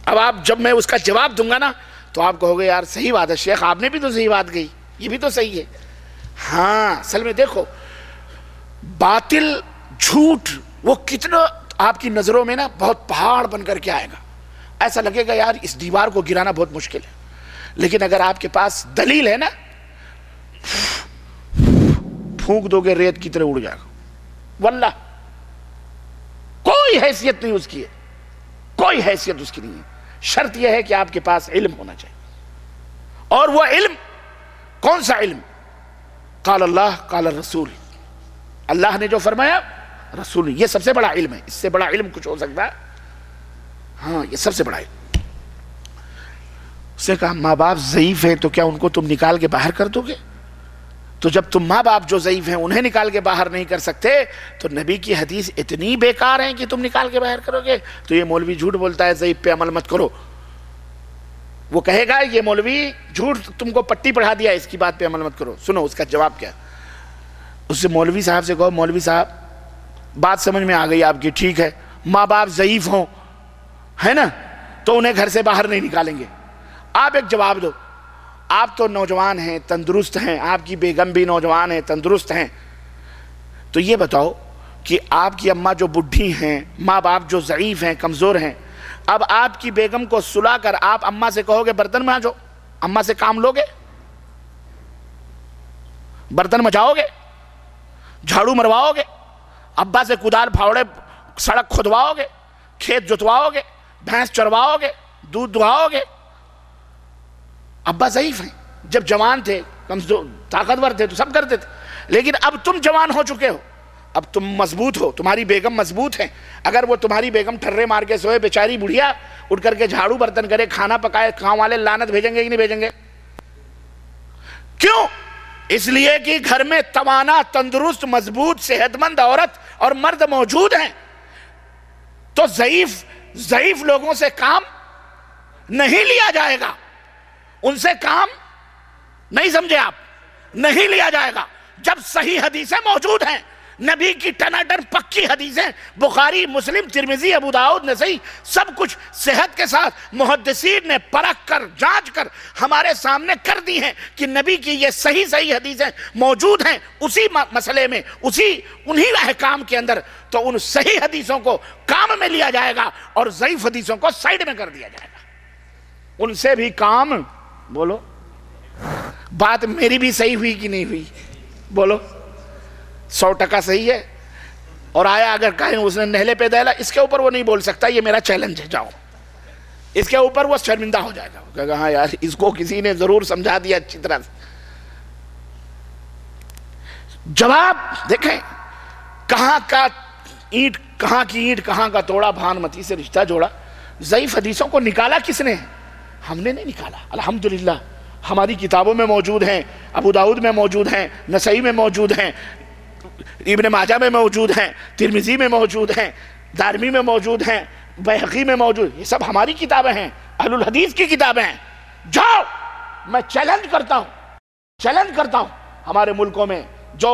اب آپ جب میں اس کا جواب دوں گا نا تو آپ کہو گے یار صحیح بات ہے شیخ، آپ نے بھی تو صحیح بات کہی، یہ بھی تو صحیح ہے. ہاں اصل میں دیکھو، باطل جھوٹ وہ کتنا آپ کی نظروں میں نا بہت پہاڑ بن کر کے آئے گا. ایسا لگے گا یار اس دیوار کو گرانا بہت مشکل ہے. لیکن اگر آپ کے پاس دلیل ہے نا، پھونک دو گے ریت کی طرح اڑ جائے گا. واللہ کوئی حیثیت نہیں اس کی ہے، کوئی حیثیت اس کی نہیں ہے. شرط یہ ہے کہ آپ کے پاس علم ہونا چاہیے. اور وہ علم کون سا علم؟ قال اللہ قال الرسول. اللہ نے جو فرمایا، رسول یہ سب سے بڑا علم ہے، اس سے بڑا علم کچھ ہو سکتا ہے؟ ہاں یہ سب سے بڑا علم۔ اس نے کہا ماں باپ ضعیف ہیں تو کیا ان کو تم نکال کے باہر کر دو گے؟ تو جب تم ماں باپ جو ضعیف ہیں انہیں نکال کے باہر نہیں کر سکتے تو نبی کی حدیث اتنی بیکار ہیں کہ تم نکال کے باہر کرو گے؟ تو یہ مولوی جھوٹ بولتا ہے ضعیف پہ عمل مت کرو، وہ کہے گا یہ مولوی جھوٹ تم کو پٹی پڑھا دیا اس کی بات پہ عمل مت کرو۔ سنو اس کا جواب کیا، اس سے مولوی صاحب سے کہو مولوی صاحب بات سمجھ میں آ گئی آپ کی، ٹھیک ہے ماں باپ ضعیف ہوں ہے نا تو انہیں گھر سے باہر نہیں نکالیں گے، آپ ایک جواب دو، آپ تو نوجوان ہیں تندرست ہیں، آپ کی بیگم بھی نوجوان ہیں تندرست ہیں، تو یہ بتاؤ کہ آپ کی اماں جو بڈھی ہیں، ماں باپ جو ضعیف ہیں کمزور ہیں، اب آپ کی بیگم کو سلا کر آپ اماں سے کہو گے برتن مانجو، اماں سے کام لو گے؟ برتن مجاؤ گے؟ جھاڑو مرواؤ گے؟ ابا سے کدال پھاوڑے سڑک کھدواؤ گے؟ کھیت جتواؤ گے؟ بھینس چرواؤ گے؟ دودھ دہاؤ گے؟ ابا ضعیف ہیں، جب جوان تھے کمزور طاقتور تھے تو سب کرتے تھے، لیکن اب تم جوان ہو چکے ہو، اب تم مضبوط ہو، تمہاری بیگم مضبوط ہے، اگر وہ تمہاری بیگم ٹھرے مار کے سوئے بیچاری بڑھیا اٹھ کر کے جھاڑو برتن کرے کھانا پکائے، گاؤں والے لعنت بھیجیں گے کہ نہیں بھیجیں گے؟ کیوں؟ اس لیے کہ گھر میں توانا تندرست مضبوط صحت مند عورت اور مرد موجود ہیں، تو ضعیف لوگوں سے کام نہیں لیا جائے گا، ان سے کام نہیں سمجھے آپ، نہیں لیا جائے گا۔ جب صحیح حدیثیں موجود ہیں، نبی کی ٹناٹن پکی حدیثیں، بخاری مسلم ترمذی ابو داؤد نسائی سب کچھ صحت کے ساتھ محدثین نے پرکھ کر جانچ کر ہمارے سامنے کر دی ہیں کہ نبی کی یہ صحیح حدیثیں موجود ہیں اسی مسئلے میں، انہی احکام کے اندر، تو ان صحیح حدیثوں کو کام میں لیا جائے گا اور ضعیف حدیثوں کو سائیڈ میں کر دیا جائے گا، ان سے بھی کام۔ بولو بات میری بھی صحیح ہوئی کہ نہیں ہوئی؟ بولو 100% صحیح ہے؟ اور آیا اگر کہیں اس نے نہلے پہ دہلا، اس کے اوپر وہ نہیں بول سکتا، یہ میرا چیلنج ہے، جاؤ اس کے اوپر وہ شرمندہ ہو جائے گا، کہے گا ہاں یار اس کو کسی نے ضرور سمجھا دیا اچھی طرح سے۔ جواب دیکھیں، کہاں کی اینٹ کہاں کا توڑا، بھانمتی سے رشتہ جوڑا۔ ضعیف حدیثوں کو نکالا کس نے؟ ہم نے نہیں نکالا، الحمدللہ ہماری کتابوں میں موجود ہیں، ابو داؤد میں موجود ہیں، نسائی میں موجود ہیں، ابن ماجہ میں موجود ہیں، ترمذی میں موجود ہیں، دارمی میں موجود ہیں، بیہقی میں موجود، یہ سب ہماری کتابیں ہیں، اہل الحدیث کی کتابیں ہیں۔ جاؤ، میں چیلنج کرتا ہوں ہمارے ملکوں میں جو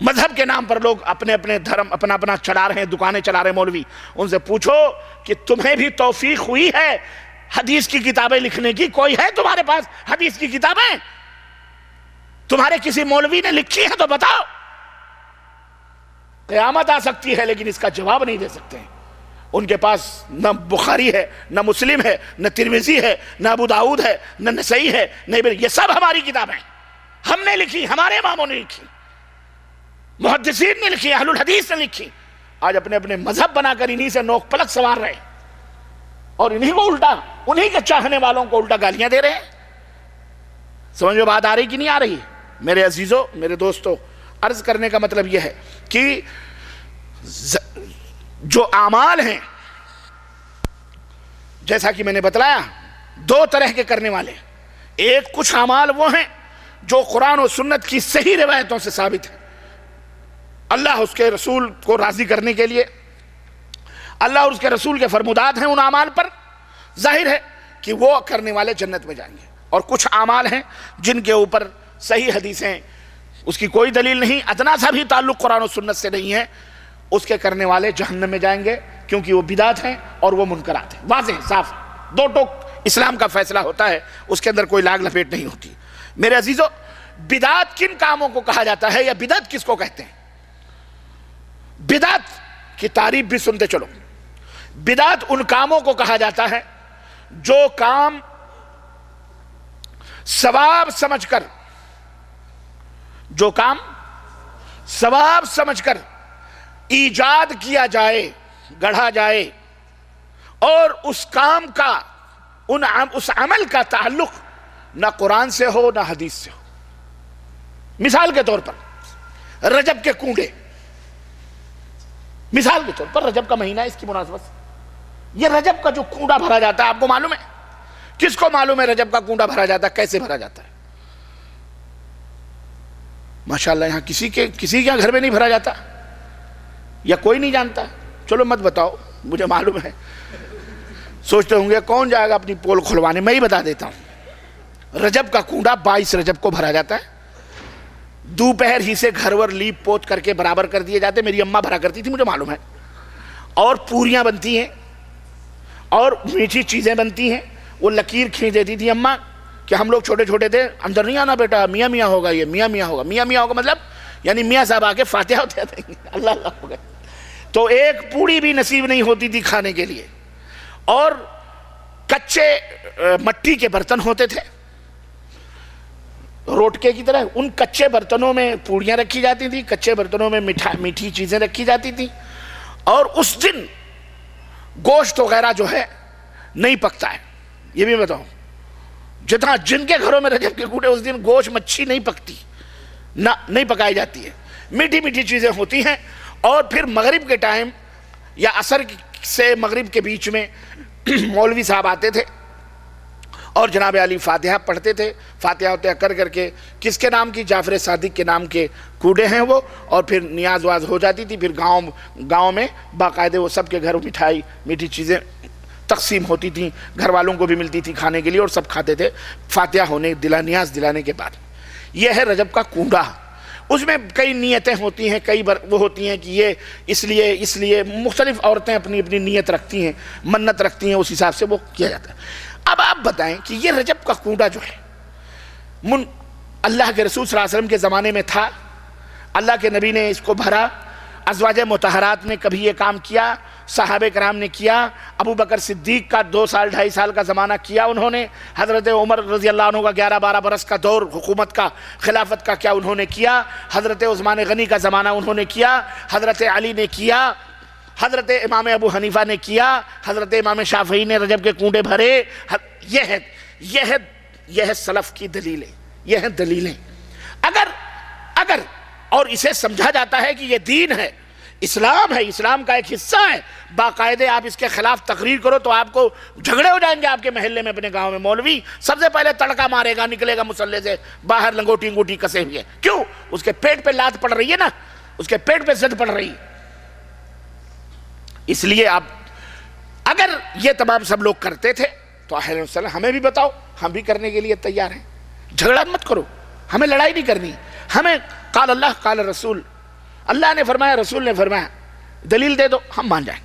مذہب کے نام پر لوگ اپنے دھرم اپنا چلا رہے ہیں، دکانیں چلا رہے ہیں مولوی، ان سے پوچھو کہ تمہیں بھی توفیق ہوئی ہے حدیث کی کتابیں لکھنے کی؟ کوئی ہے تمہارے پاس حدیث کی کتابیں؟ تمہارے کسی مولوی نے لکھی ہے تو بتاؤ، قیامت آ سکتی ہے لیکن اس کا جواب نہیں دے سکتے ہیں۔ ان کے پاس نہ بخاری ہے، نہ مسلم ہے، نہ ترمذی ہے، نہ ابو داؤد ہے، نہ نسائی ہے، نہ یہ سب ہماری کتابیں ہم نے لکھی، ہمارے اماموں نے لکھی، محدثین نے لکھی، اہل الحدیث نے لکھی۔ آج اپنے مذہب بنا کر انہی سے نوک پلک سوار رہے اور انہی کے چاہنے والوں کو الٹا گالیاں دے رہے ہیں۔ سمجھ میں بات آ رہی کہ نہیں آ رہی؟ میرے عزیزوں، میرے دوستوں، عرض کرنے کا مطلب یہ ہے کہ جو اعمال ہیں، جیسا کہ میں نے بتلایا، دو طرح کے کرنے والے، ایک کچھ اعمال وہ ہیں جو قرآن و سنت کی صحیح روایتوں سے ثابت ہیں، اللہ اس کے رسول کو راضی کرنے کے لیے، اللہ اور اس کے رسول کے فرمودات ہیں ان اعمال پر، ظاہر ہے کہ وہ کرنے والے جنت میں جائیں گے۔ اور کچھ اعمال ہیں جن کے اوپر صحیح حدیثیں، اس کی کوئی دلیل نہیں، ادنا سا بھی تعلق قرآن و سنت سے نہیں ہے، اس کے کرنے والے جہنم میں جائیں گے، کیونکہ وہ بدعت ہیں اور وہ منکرات ہیں۔ واضح صاف دو ٹوک اسلام کا فیصلہ ہوتا ہے، اس کے اندر کوئی لاگ لپیٹ نہیں ہوتی۔ میرے عزیزوں، بدعت کن کاموں کو کہا جاتا ہے یا بدعت کس کو کہتے ہیں؟ بدعت کی تعریف بھی سنتے چلو۔ بدعت ان کاموں کو کہا جاتا ہے جو کام ثواب سمجھ کر ایجاد کیا جائے، گڑھا جائے، اور اس کام کا اس عمل کا تعلق نہ قرآن سے ہو نہ حدیث سے ہو۔ مثال کے طور پر رجب کے کنڈے، مثال کے طور پر رجب کا مہینہ ہے، اس کی مناسبت سے یہ رجب کا جو کنڈا بھرا جاتا ہے، آپ کو معلوم ہے؟ کس کو معلوم ہے رجب کا کنڈا بھرا جاتا ہے، کیسے بھرا جاتا ہے؟ ماشاءاللہ یہاں کسی کے گھر میں نہیں بھرا جاتا، یا کوئی نہیں جانتا؟ چلو مت بتاؤ، مجھے معلوم ہے، سوچتے ہوں گے کون جائے گا اپنی پول کھلوانے، میں ہی بتا دیتا ہوں۔ رجب کا کنڈا 22 رجب کو بھرا جاتا ہے، دوپہر ہی سے گھر ور لیپ پوت کر کے برابر کر دیے جاتے، میری اماں بھرا کرتی تھی، مجھے معلوم ہے، اور پوریاں بنتی ہیں اور میٹھی چیزیں بنتی ہیں، وہ لکیر کھینچ دیتی تھی اماں کہ ہم لوگ چھوٹے چھوٹے تھے، اندر نہیں آنا بیٹا، میاں میاں ہوگا، یہ میاں میاں ہوگا، میاں میاں ہوگا مطلب یعنی میاں صاحب آ کے فاتحہ ہوتے تھے، اللہ اللہ ہو گئے، تو ایک پوڑی بھی نصیب نہیں ہوتی تھی کھانے کے لیے، اور کچے مٹی کے برتن ہوتے تھے روٹکے کی طرح، ان کچے برتنوں میں پوڑیاں رکھی جاتی تھی، کچے برتنوں میں میٹھی چیزیں رکھی جاتی تھی، اور اس دن گوشت وغیرہ جو ہے نہیں پکتا ہے، یہ بھی بتاؤں، جتنا جن کے گھروں میں رجب کے کنڈے اس دن گوشت مچھی نہیں پکتی، نہ نہیں پکائی جاتی ہے، میٹھی میٹھی چیزیں ہوتی ہیں، اور پھر مغرب کے ٹائم یا عصر سے مغرب کے بیچ میں مولوی صاحب آتے تھے اور جناب علی فاتحہ پڑھتے تھے، فاتحہ واتحہ کر کر کے کس کے نام کی، جعفر صادق کے نام کے کوڑے ہیں وہ، اور پھر نیاز واز ہو جاتی تھی، پھر گاؤں میں باقاعدہ وہ سب کے گھر مٹھائی میٹھی چیزیں تقسیم ہوتی تھیں، گھر والوں کو بھی ملتی تھی کھانے کے لیے، اور سب کھاتے تھے فاتحہ ہونے نیاز دلانے کے بعد۔ یہ ہے رجب کا کنڈا، اس میں کئی نیتیں ہوتی ہیں، کئی وہ ہوتی ہیں کہ یہ اس لیے مختلف عورتیں اپنی اپنی نیت رکھتی ہیں، منت رکھتی ہیں، اس حساب سے وہ کیا جاتا ہے۔ اب آپ بتائیں کہ یہ رجب کا کنڈا جو ہے اللہ کے رسول صلی اللہ علیہ وسلم کے زمانے میں تھا، اللہ کے نبی نے اس کو بھرا، ازواج مطہرات نے کبھی یہ کام کیا، صحابہ کرام نے کیا، ابو بکر صدیق کا 2 سال 2.5 سال کا زمانہ کیا انہوں نے، حضرت عمر رضی اللہ عنہ کا 11-12 برس کا دور حکومت کا خلافت کا کیا انہوں نے کیا، حضرت عثمان غنی کا زمانہ انہوں نے کیا، حضرت علی نے کیا، حضرت امام ابو حنیفہ نے کیا، حضرت امام شافعی نے رجب کے کنڈے بھرے۔ یہ ہے سلف کی دلیلیں، یہ ہیں دلیلیں۔ اگر اور اسے سمجھا جاتا ہے کہ یہ دین ہے، اسلام ہے، اسلام کا ایک حصہ ہے، باقاعدہ آپ اس کے خلاف تقریر کرو تو آپ کو جھگڑے ہو جائیں گے آپ کے محلے میں، اپنے گاؤں میں مولوی سب سے پہلے تڑکا مارے گا، نکلے گا مسلح سے باہر لنگوٹی انگوٹی کسے ہوئے، کیوں؟ اس کے پیٹ پہ لات پڑ رہی ہے نا، اس کے پیٹ پہ زد پڑ رہی ہے۔ اس لیے اگر یہ تمام سب لوگ کرتے تھے تو اہل وسلم ہمیں بھی بتاؤ، ہم بھی کرنے کے لیے تیار ہیں، جھگڑا مت کرو، ہمیں لڑائی نہیں کرنی، ہمیں قال اللہ قال رسول، اللہ نے فرمایا رسول نے فرمایا، دلیل دے دو ہم مان جائیں۔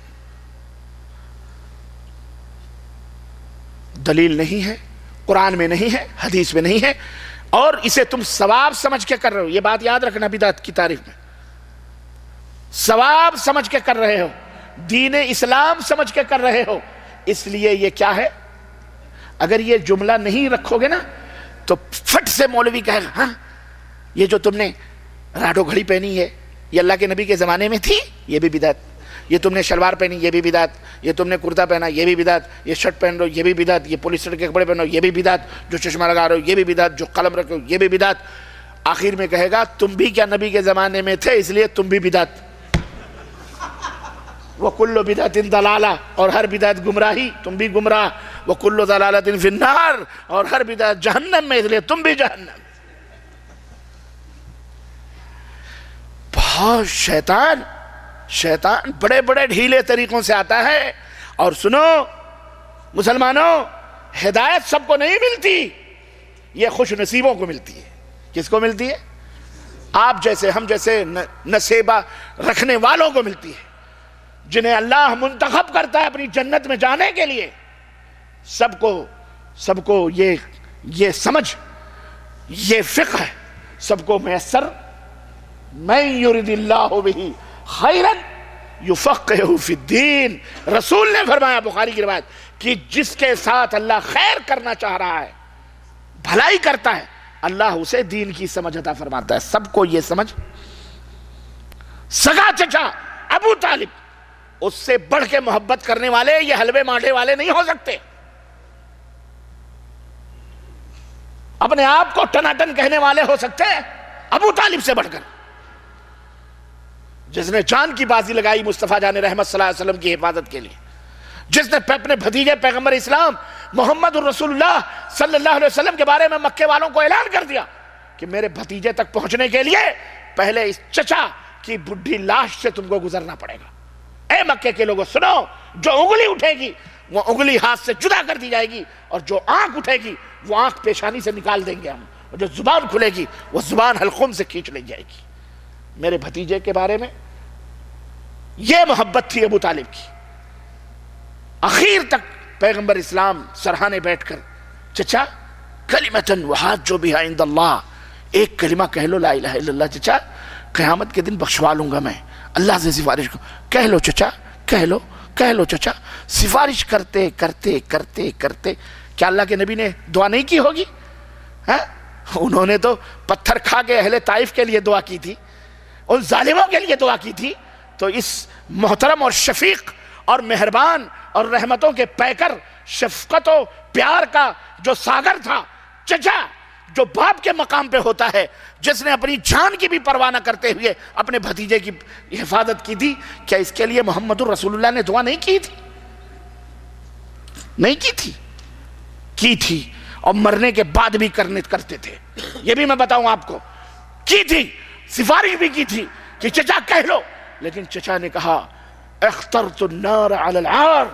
دلیل نہیں ہے، قرآن میں نہیں ہے، حدیث میں نہیں ہے، اور اسے تم ثواب سمجھ کے کر رہے ہو، یہ بات یاد رکھنا بدعت کی تعریف میں، ثواب سمجھ کے کر رہے ہو، دین اسلام سمجھ کے کر رہے ہو، اس لیے یہ کیا ہے؟ اگر یہ جملہ نہیں رکھو گے نا تو فٹ سے مولوی کہے گا ہاں یہ جو تم نے راڈو گھڑی پہنی ہے یہ اللہ کے نبی کے زمانے میں تھی، یہ بھی بدعت، یہ تم نے شلوار پہنی یہ بھی بدعت، یہ تم نے کرتا پہنا یہ بھی بدعت، یہ شرٹ پہن رہے ہو یہ بھی بدعت، یہ پولیسٹر کے کپڑے پہنو یہ بھی بدعت، جو چشمہ لگا رہے ہو یہ بھی بدعت، جو قلم رکھو یہ بھی بدعت۔ آخر میں کہے گا تم بھی کیا نبی کے زمانے میں تھے، اس لیے تم بھی بدعت۔ وَكُلُّ بِدْعَةٍ ضَلَالَةٍ، اور ہر بدعت گمراہی، تم بھی گمراہ، وَكُلُّ ضَلَالَةٍ فِي النَّارِ، اور ہر بدعت جہنم میں، اس لیے تم بھی جہنم۔ بہت شیطان بڑے بڑے ڈھیلے طریقوں سے آتا ہے، اور سنو مسلمانوں، ہدایت سب کو نہیں ملتی، یہ خوش نصیبوں کو ملتی ہے۔ کس کو ملتی ہے؟ آپ جیسے ہم جیسے نصیبہ رکھنے والوں کو ملتی ہے، جنہیں اللہ منتخب کرتا ہے اپنی جنت میں جانے کے لیے۔ سب کو یہ سمجھ، یہ فقہ ہے، سب کو میسر۔ مَن یُرِدِ اللَّهُ بِهِ خَیْرًا یُفَقِّهُ فِی الدِّین، رسول نے فرمایا بخاری کی روایت کہ جس کے ساتھ اللہ خیر کرنا چاہ رہا ہے، بھلائی کرتا ہے، اللہ اسے دین کی سمجھ عطا فرماتا ہے۔ سب کو یہ سمجھ، سگا چچا ابو طالب اس سے بڑھ کے محبت کرنے والے یہ حلوے مانڈے والے نہیں ہو سکتے، اپنے آپ کو ٹناٹن کہنے والے ہو سکتے ہیں ابو طالب سے بڑھ کر۔ جس نے جان کی بازی لگائی مصطفیٰ جان رحمت صلی اللہ علیہ وسلم کی حفاظت کے لیے، جس نے اپنے بھتیجے پیغمبر اسلام محمد الرسول اللہ صلی اللہ علیہ وسلم کے بارے میں مکے والوں کو اعلان کر دیا کہ میرے بھتیجے تک پہنچنے کے لیے پہلے اس چچا کی بڈھی لاش سے تم کو گزرنا پڑے گا۔ اے مکے کے لوگوں سنو، جو انگلی اٹھے گی وہ انگلی ہاتھ سے جدا کر دی جائے گی، اور جو آنکھ اٹھے گی وہ آنکھ پیشانی سے نکال دیں گے ہم، اور جو زبان کھلے گی وہ زبان حلقوم سے کھینچ لی جائے گی۔ میرے بھتیجے کے بارے میں یہ محبت تھی ابو طالب کی۔ آخر تک پیغمبر اسلام سرحانے بیٹھ کر، چچا کلمتن وحاجو بہا عند اللہ، ایک کلمہ کہہ لو لا الہ الا اللہ چچا، قیامت کے دن بخشوا لوں گا میں، اللہ سے سفارش کہہ لو چچا، کہہ لو چچا۔ سفارش کرتے کرتے کرتے کرتے کیا اللہ کے نبی نے دعا نہیں کی ہوگی؟ انہوں نے تو پتھر کھا کے اہل طائف کے لیے دعا کی تھی، ان ظالموں کے لیے دعا کی تھی، تو اس محترم اور شفیق اور مہربان اور رحمتوں کے پیکر، شفقت و پیار کا جو ساگر تھا چچا، جو باپ کے مقام پہ ہوتا ہے، جس نے اپنی جان کی بھی پرواہ نہ کرتے ہوئے اپنے بھتیجے کی حفاظت کی تھی، کیا اس کے لیے محمد الرسول اللہ نے دعا نہیں کی تھی؟ نہیں کی تھی، کی تھی، اور مرنے کے بعد بھی کرتے تھے۔ یہ بھی میں بتاؤں آپ کو، کی تھی، سفارش بھی کی تھی کہ چچا کہہ لو، لیکن چچا نے کہا اخترت النار علی العار،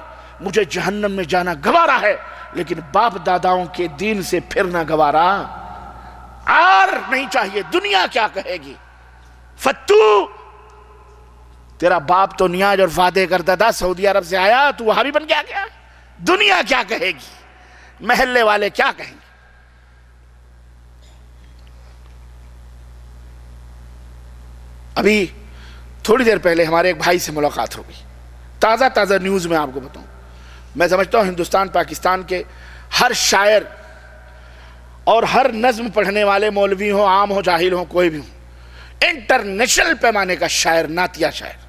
مجھے جہنم میں جانا گوارا ہے لیکن باپ داداؤں کے دین سے پھرنا گوارا، عار نہیں چاہیے، دنیا کیا کہے گی؟ فتو، تیرا باپ تو نیاز اور وعدے کرتا تھا، سعودی عرب سے آیا تو وہاں بھی بن گیا کیا؟ دنیا کیا کہے گی؟ محلے والے کیا کہیں گے؟ ابھی تھوڑی دیر پہلے ہمارے ایک بھائی سے ملاقات ہو گئی، تازہ نیوز میں آپ کو بتاؤں، میں سمجھتا ہوں ہندوستان پاکستان کے ہر شاعر اور ہر نظم پڑھنے والے، مولوی ہوں، عام ہوں، جاہل ہوں، کوئی بھی ہوں، انٹرنیشنل پیمانے کا شاعر، نعتیہ شاعر،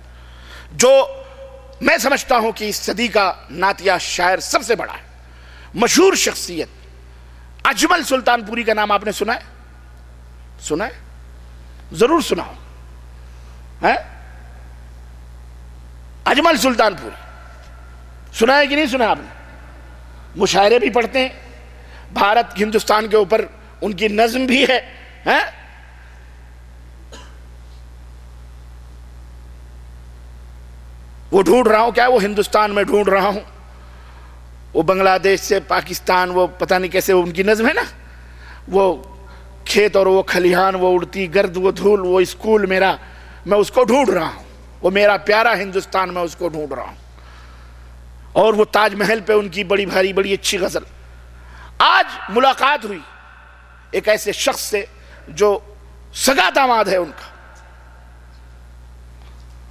جو میں سمجھتا ہوں کہ اس صدی کا نعتیہ شاعر سب سے بڑا ہے، مشہور شخصیت اجمل سلطان پوری کا نام آپ نے سنا ہے؟ سنا ہے؟ ضرور سنا ہو۔ اجمل سلطان پوری سنا ہے کہ نہیں سنا آپ نے؟ مشاعرے بھی پڑھتے ہیں، بھارت ہندوستان کے اوپر ان کی نظم بھی ہے۔ وہ ڈھونڈ رہا ہوں، کیا وہ ہندوستان میں ڈھونڈ رہا ہوں، وہ بنگلہ دیش سے پاکستان، وہ پتہ نہیں کیسے ان کی نظم ہے نا، وہ کھیت اور وہ کھلیہان، وہ اڑتی گرد، وہ دھول، وہ اسکول میرا، میں اس کو ڈھونڈ رہا ہوں، وہ میرا پیارا ہندوستان، میں اس کو ڈھونڈ رہا ہوں۔ اور وہ تاج محل پہ ان کی بڑی بھاری بڑی اچھی غزل۔ آج ملاقات ہوئی ایک ایسے شخص سے جو سگا داماد ہے ان کا،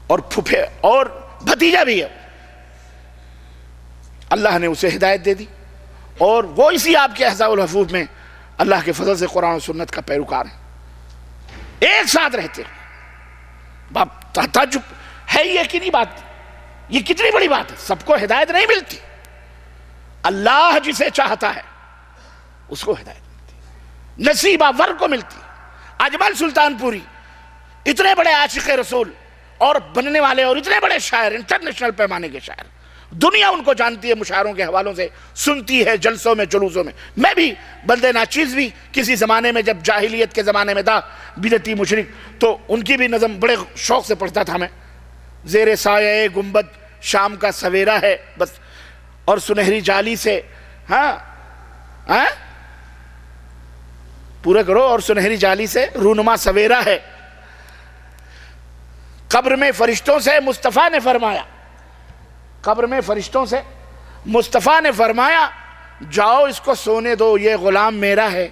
اور پھپھے اور بھتیجا بھی ہے، اللہ نے اسے ہدایت دے دی، اور وہ اسی آپ کے احزاب الحفوظ میں اللہ کے فضل سے قرآن و سنت کا پیروکار ہے، ایک ساتھ رہتے ہیں۔ باپ تعجب ہے یہ کہ نہیں بات، یہ کتنی بڑی بات ہے، سب کو ہدایت نہیں ملتی، اللہ جسے چاہتا ہے اس کو ہدایت ملتی، نصیبہ ور کو ملتی۔ اجمل سلطان پوری اتنے بڑے عاشق رسول اور بننے والے اور اتنے بڑے شاعر، انٹرنیشنل پیمانے کے شاعر، دنیا ان کو جانتی ہے، مشاعروں کے حوالوں سے سنتی ہے، جلسوں میں، جلوسوں میں۔ میں بھی بندے ناچیز بھی کسی زمانے میں، جب جاہلیت کے زمانے میں تھا، بدعتی مشرک، تو ان کی بھی نظم بڑے شوق سے پڑھتا تھا میں۔ زیر سایہ گنبد شام کا سویرا ہے، بس، اور سنہری جالی سے، پورا کرو، اور سنہری جالی سے رونما سویرا ہے، قبر میں فرشتوں سے مصطفیٰ نے فرمایا، قبر میں فرشتوں سے مصطفیٰ نے فرمایا جاؤ اس کو سونے دو، یہ غلام میرا ہے۔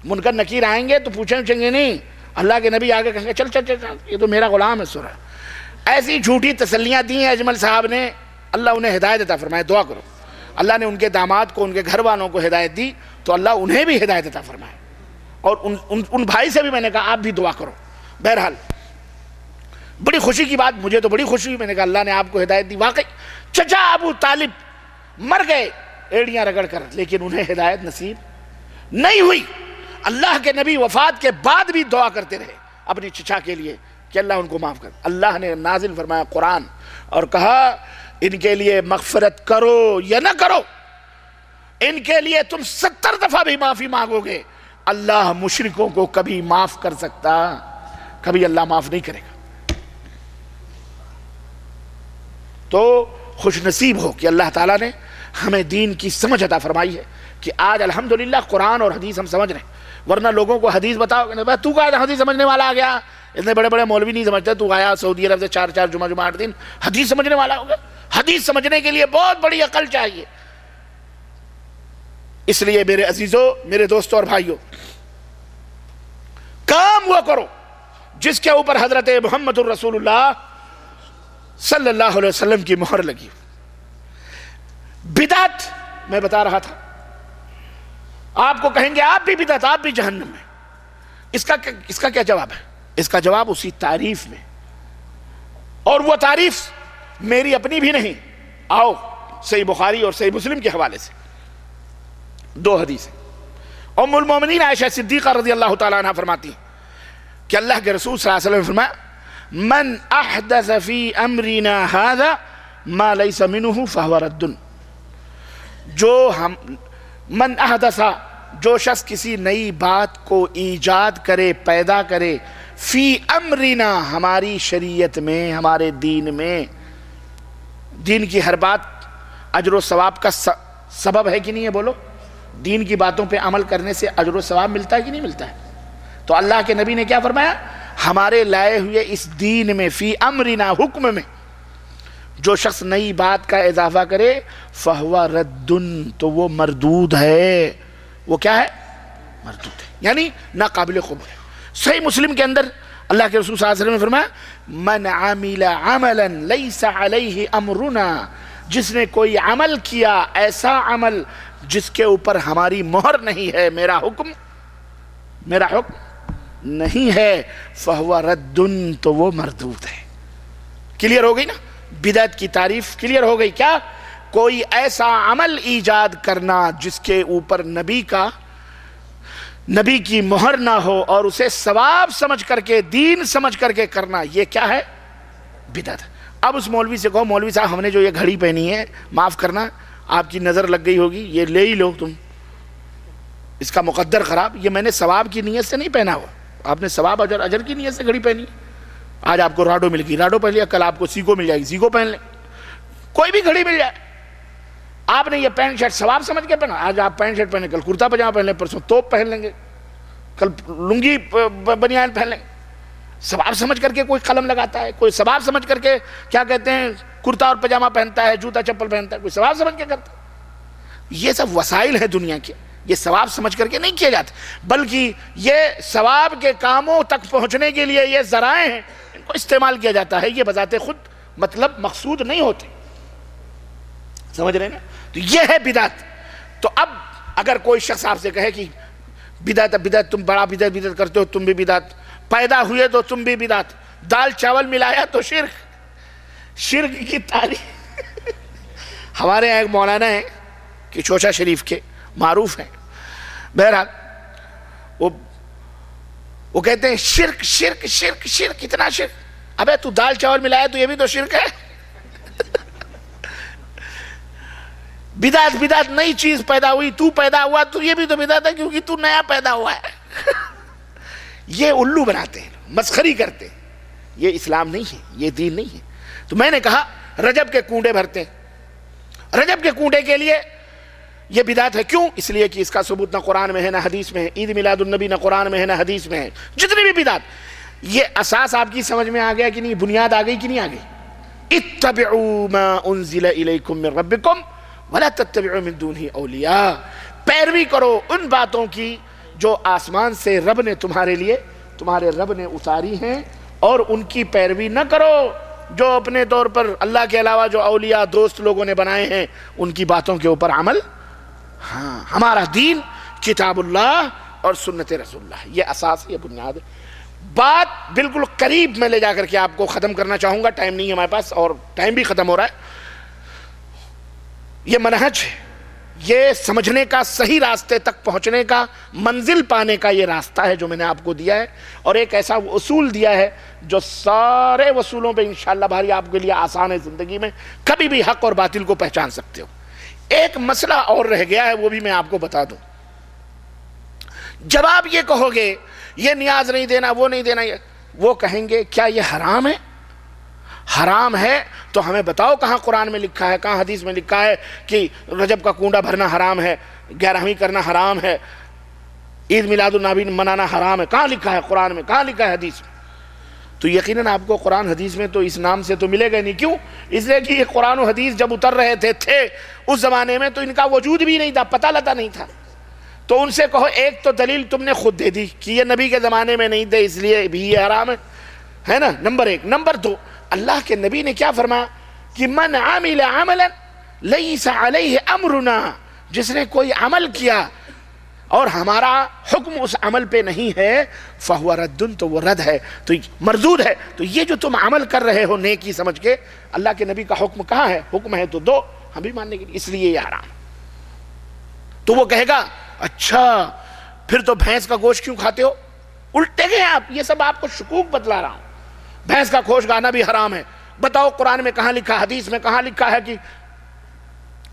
منکر نکیر آئیں گے تو پوچھیں گے نہیں، اللہ کے نبی آگے کہیں گے چل چل چل یہ تو میرا غلام ہے، سو رہا ہے۔ ایسی جھوٹی تسلیاں دی ہیں اجمل صاحب نے، اللہ انہیں ہدایت عطا فرمائے، دعا کرو اللہ نے ان کے داماد کو، ان کے گھر والوں کو ہدایت دی تو اللہ انہیں بھی ہدایت عطا فرمائے، اور ان بھائی سے بھی میں نے کہا آپ بھی دعا کرو۔ بہرحال بڑی خوشی کی بات، مجھے تو بڑی خوشی ہوئی، میں نے کہا اللہ نے آپ کو ہدایت دی۔ واقعی چچا ابو طالب مر گئے ایڑیاں رگڑ کر، لیکن انہیں ہدایت نصیب نہیں ہوئی۔ اللہ کے نبی وفات کے بعد بھی دعا کرتے رہے اپنی چچا کے لیے کہ اللہ ان کو معاف کر. اللہ نے نازل فرمایا قرآن اور کہا ان کے لیے مغفرت کرو یا نہ کرو، ان کے لیے تم 70 دفعہ بھی معافی مانگو گے، اللہ مشرکوں کو کبھی معاف کر سکتا؟ کبھی اللہ معاف نہیں کرے گا. تو خوش نصیب ہو کہ اللہ تعالیٰ نے ہمیں دین کی سمجھ عطا فرمائی ہے کہ آج الحمدللہ قرآن اور حدیث ہم سمجھ رہے ہیں. ورنہ لوگوں کو حدیث بتاؤ کہ تو کہا حدیث سمجھنے والا آ گیا، اتنے بڑے بڑے مولوی نہیں سمجھتے، تو آیا سعودی عرب سے 4 جمعہ 8 دن حدیث سمجھنے والا ہوگا. حدیث سمجھنے کے لیے بہت بڑی عقل چاہیے. اس لیے میرے عزیزوں، میرے دوستوں اور بھائیوں، کام وہ کرو جس کے اوپر حضرت محمد الرسول اللہ صلی اللہ علیہ وسلم کی مہر لگی. بدعت میں بتا رہا تھا، آپ کو کہیں گے آپ بھی بدعت، آپ بھی جہنم میں. اس کا کیا جواب ہے؟ اس کا جواب اسی تعریف میں، اور وہ تعریف میری اپنی بھی نہیں. آؤ صحیح بخاری اور صحیح مسلم کے حوالے سے 2 حدیثیں. ام المومنین عائشہ صدیقہ رضی اللہ تعالیٰ عنہ فرماتی ہیں کہ اللہ کے رسول صلی اللہ علیہ وسلم نے فرمایا من احدث فی امرنا هذا ما لیس منہ فہو رد. من احدث، جو شخص کسی نئی بات کو ایجاد کرے، پیدا کرے، فی امرنا، ہماری شریعت میں، ہمارے دین میں. دین کی ہر بات اجر و ثواب کا سبب ہے کہ نہیں ہے؟ بولو. دین کی باتوں پہ عمل کرنے سے اجر و ثواب ملتا ہے کہ نہیں ملتا ہے؟ تو اللہ کے نبی نے کیا فرمایا؟ ہمارے لائے ہوئے اس دین میں، فی امرنا، حکم میں، جو شخص نئی بات کا اضافہ کرے فہو رد، تو وہ مردود ہے. وہ کیا ہے؟ مردود ہے، یعنی ناقابل قبول ہے. صحیح مسلم کے اندر اللہ کے رسول صلی اللہ علیہ وسلم نے فرمایا من عمل عملا لیس علیہ امرنا، جس نے کوئی عمل کیا، ایسا عمل جس کے اوپر ہماری مہر نہیں ہے، میرا حکم نہیں ہے، فہو رد، تو وہ مردود ہے. کلیئر ہو گئی نا؟ بدعت کی تعریف کلیئر ہو گئی. کیا؟ کوئی ایسا عمل ایجاد کرنا جس کے اوپر نبی کی مہر نہ ہو اور اسے ثواب سمجھ کر کے، دین سمجھ کر کے کرنا، یہ کیا ہے؟ بدعت. اب اس مولوی سے کہو مولوی صاحب ہم نے جو یہ گھڑی پہنی ہے، معاف کرنا آپ کی نظر لگ گئی ہوگی، یہ لے ہی لو تم، اس کا مقدر خراب، یہ میں نے ثواب کی نیت سے نہیں پہنا ہوا. آپ نے ثواب اجر کی نیت سے گھڑی پہنی. آج آپ کو راڈو مل گئی، راڈو پہن لیا، کل آپ کو سیگو مل جائے گی، سیگو پہن لیں. کوئی بھی گھڑی مل جائے. آپ نے یہ پینٹ شرٹ ثواب سمجھ کے پہنا، آج آپ پینٹ شرٹ پہنے، کل کرتا پجامہ پہن لیں، پرسوں توپ پہن لیں گے، کل لنگی بنیان پہن لیں. ثواب سمجھ کر کے کوئی قلم لگاتا ہے، کوئی ثواب سمجھ کر کے کیا کہتے ہیں کرتا اور پجامہ پہنتا ہے، جوتا چپل پہنتا ہے، کوئی ثواب سمجھ کے کرتا ہے. یہ سب وسائل ہیں دنیا کے، یہ ثواب سمجھ کر کے نہیں کیا جاتا، بلکہ یہ ثواب کے کاموں تک پہنچنے کے لیے یہ ذرائع ہیں، ان کو استعمال کیا جاتا ہے. یہ بذات خود مطلب مقصود نہیں ہوتے. سمجھ رہے ہیں نا؟ تو یہ ہے بدعت. تو اب اگر کوئی شخص آپ سے کہے کہ بدعت تم بڑا بدعت کرتے ہو، تم بھی بدعت، پیدا ہوئے تو تم بھی بدعت، دال چاول ملایا تو شرک کی تعریف. ہمارے یہاں ایک مولانا ہے کہ چوچا شریف کے معروف ہیں، بہرحال وہ کہتے ہیں شرک شرک شرک شرک، اتنا شرک. ابے تو دال چاول ملایا تو یہ بھی تو شرک ہے. بدعت نئی چیز پیدا ہوئی، تو پیدا ہوا تو یہ بھی تو بدعت ہے کیونکہ تو نیا پیدا ہوا ہے. یہ الو بناتے ہیں، مسخری کرتے ہیں. یہ اسلام نہیں ہے، یہ دین نہیں ہے. تو میں نے کہا رجب کے کنڈے بھرتے ہیں، رجب کے کنڈے کے لیے یہ بدعت ہے. کیوں؟ اس لیے کہ اس کا ثبوت نہ قرآن میں ہے نہ حدیث میں ہے. عید میلاد النبی نہ قرآن میں ہے نہ حدیث میں ہے. جتنی بھی بدعت، یہ اساس آپ کی سمجھ میں آ گیا کہ نہیں؟ بنیاد آ گئی کہ نہیں آ گئی؟ اتبعوا ما انزل الیکم من ربکم ولا تتبعوا من دونہ اولیاء. پیروی کرو ان باتوں کی جو آسمان سے رب نے تمہارے رب نے اتاری ہیں، اور ان کی پیروی نہ کرو جو اپنے طور پر اللہ کے علاوہ جو اولیاء دوست لوگوں نے بنائے ہیں، ان کی باتوں کے اوپر عمل. ہاں، ہمارا دین کتاب اللہ اور سنت رسول اللہ، یہ اساس، یہ بنیاد ہے. بات بالکل قریب میں لے جا کر کے آپ کو ختم کرنا چاہوں گا، ٹائم نہیں ہے ہمارے پاس اور ٹائم بھی ختم ہو رہا ہے. یہ منہج ہے، یہ سمجھنے کا، صحیح راستے تک پہنچنے کا، منزل پانے کا یہ راستہ ہے جو میں نے آپ کو دیا ہے، اور ایک ایسا اصول دیا ہے جو سارے اصولوں پہ انشاءاللہ بھاری آپ کے لیے آسان ہے، زندگی میں کبھی بھی حق اور باطل کو پہچان سکتے ہو۔ ایک مسئلہ اور رہ گیا ہے، وہ بھی میں آپ کو بتا دوں۔ جب آپ یہ کہو گے یہ نیاز نہیں دینا، وہ نہیں دینا، وہ کہیں گے کیا یہ حرام ہے؟ حرام ہے تو ہمیں بتاؤ کہاں قرآن میں لکھا ہے، کہاں حدیث میں لکھا ہے کہ رجب کا کنڈا بھرنا حرام ہے، 11ویں کرنا حرام ہے، عید میلاد النبی منانا حرام ہے؟ کہاں لکھا ہے قرآن میں، کہاں لکھا ہے حدیث میں؟ تو یقیناً آپ کو قرآن حدیث میں تو اس نام سے تو ملے گا نہیں۔ کیوں؟ اس لیے کہ یہ قرآن و حدیث جب اتر رہے تھے اس زمانے میں تو ان کا وجود بھی نہیں تھا، پتہ لتا نہیں تھا۔ تو ان سے کہو ایک تو دلیل تم نے خود دے دی کہ یہ نبی کے زمانے میں نہیں تھے اس لیے بھی یہ حرام ہے نا، نمبر ایک۔ نمبر دو، اللہ کے نبی نے کیا فرمایا کہ من عمل عملا لیس علیہ امرنا، جس نے کوئی عمل کیا اور ہمارا حکم اس عمل پہ نہیں ہے فہو رد، تو وہ رد ہے، تو مردود ہے۔ تو یہ جو تم عمل کر رہے ہو نیکی سمجھ کے، اللہ کے نبی کا حکم کہاں ہے؟ حکم ہے تو دو، ہم بھی ماننے کے لیے، اس لیے یہ حرام۔ تو وہ کہے گا اچھا پھر تو بھینس کا گوشت کیوں کھاتے ہو؟ الٹے گئے آپ، یہ سب آپ کو شکوک بتلا رہا ہوں۔ بھینس کا گوشت کھانا بھی حرام ہے، بتاؤ قرآن میں کہاں لکھا، حدیث میں کہاں لکھا ہے کہ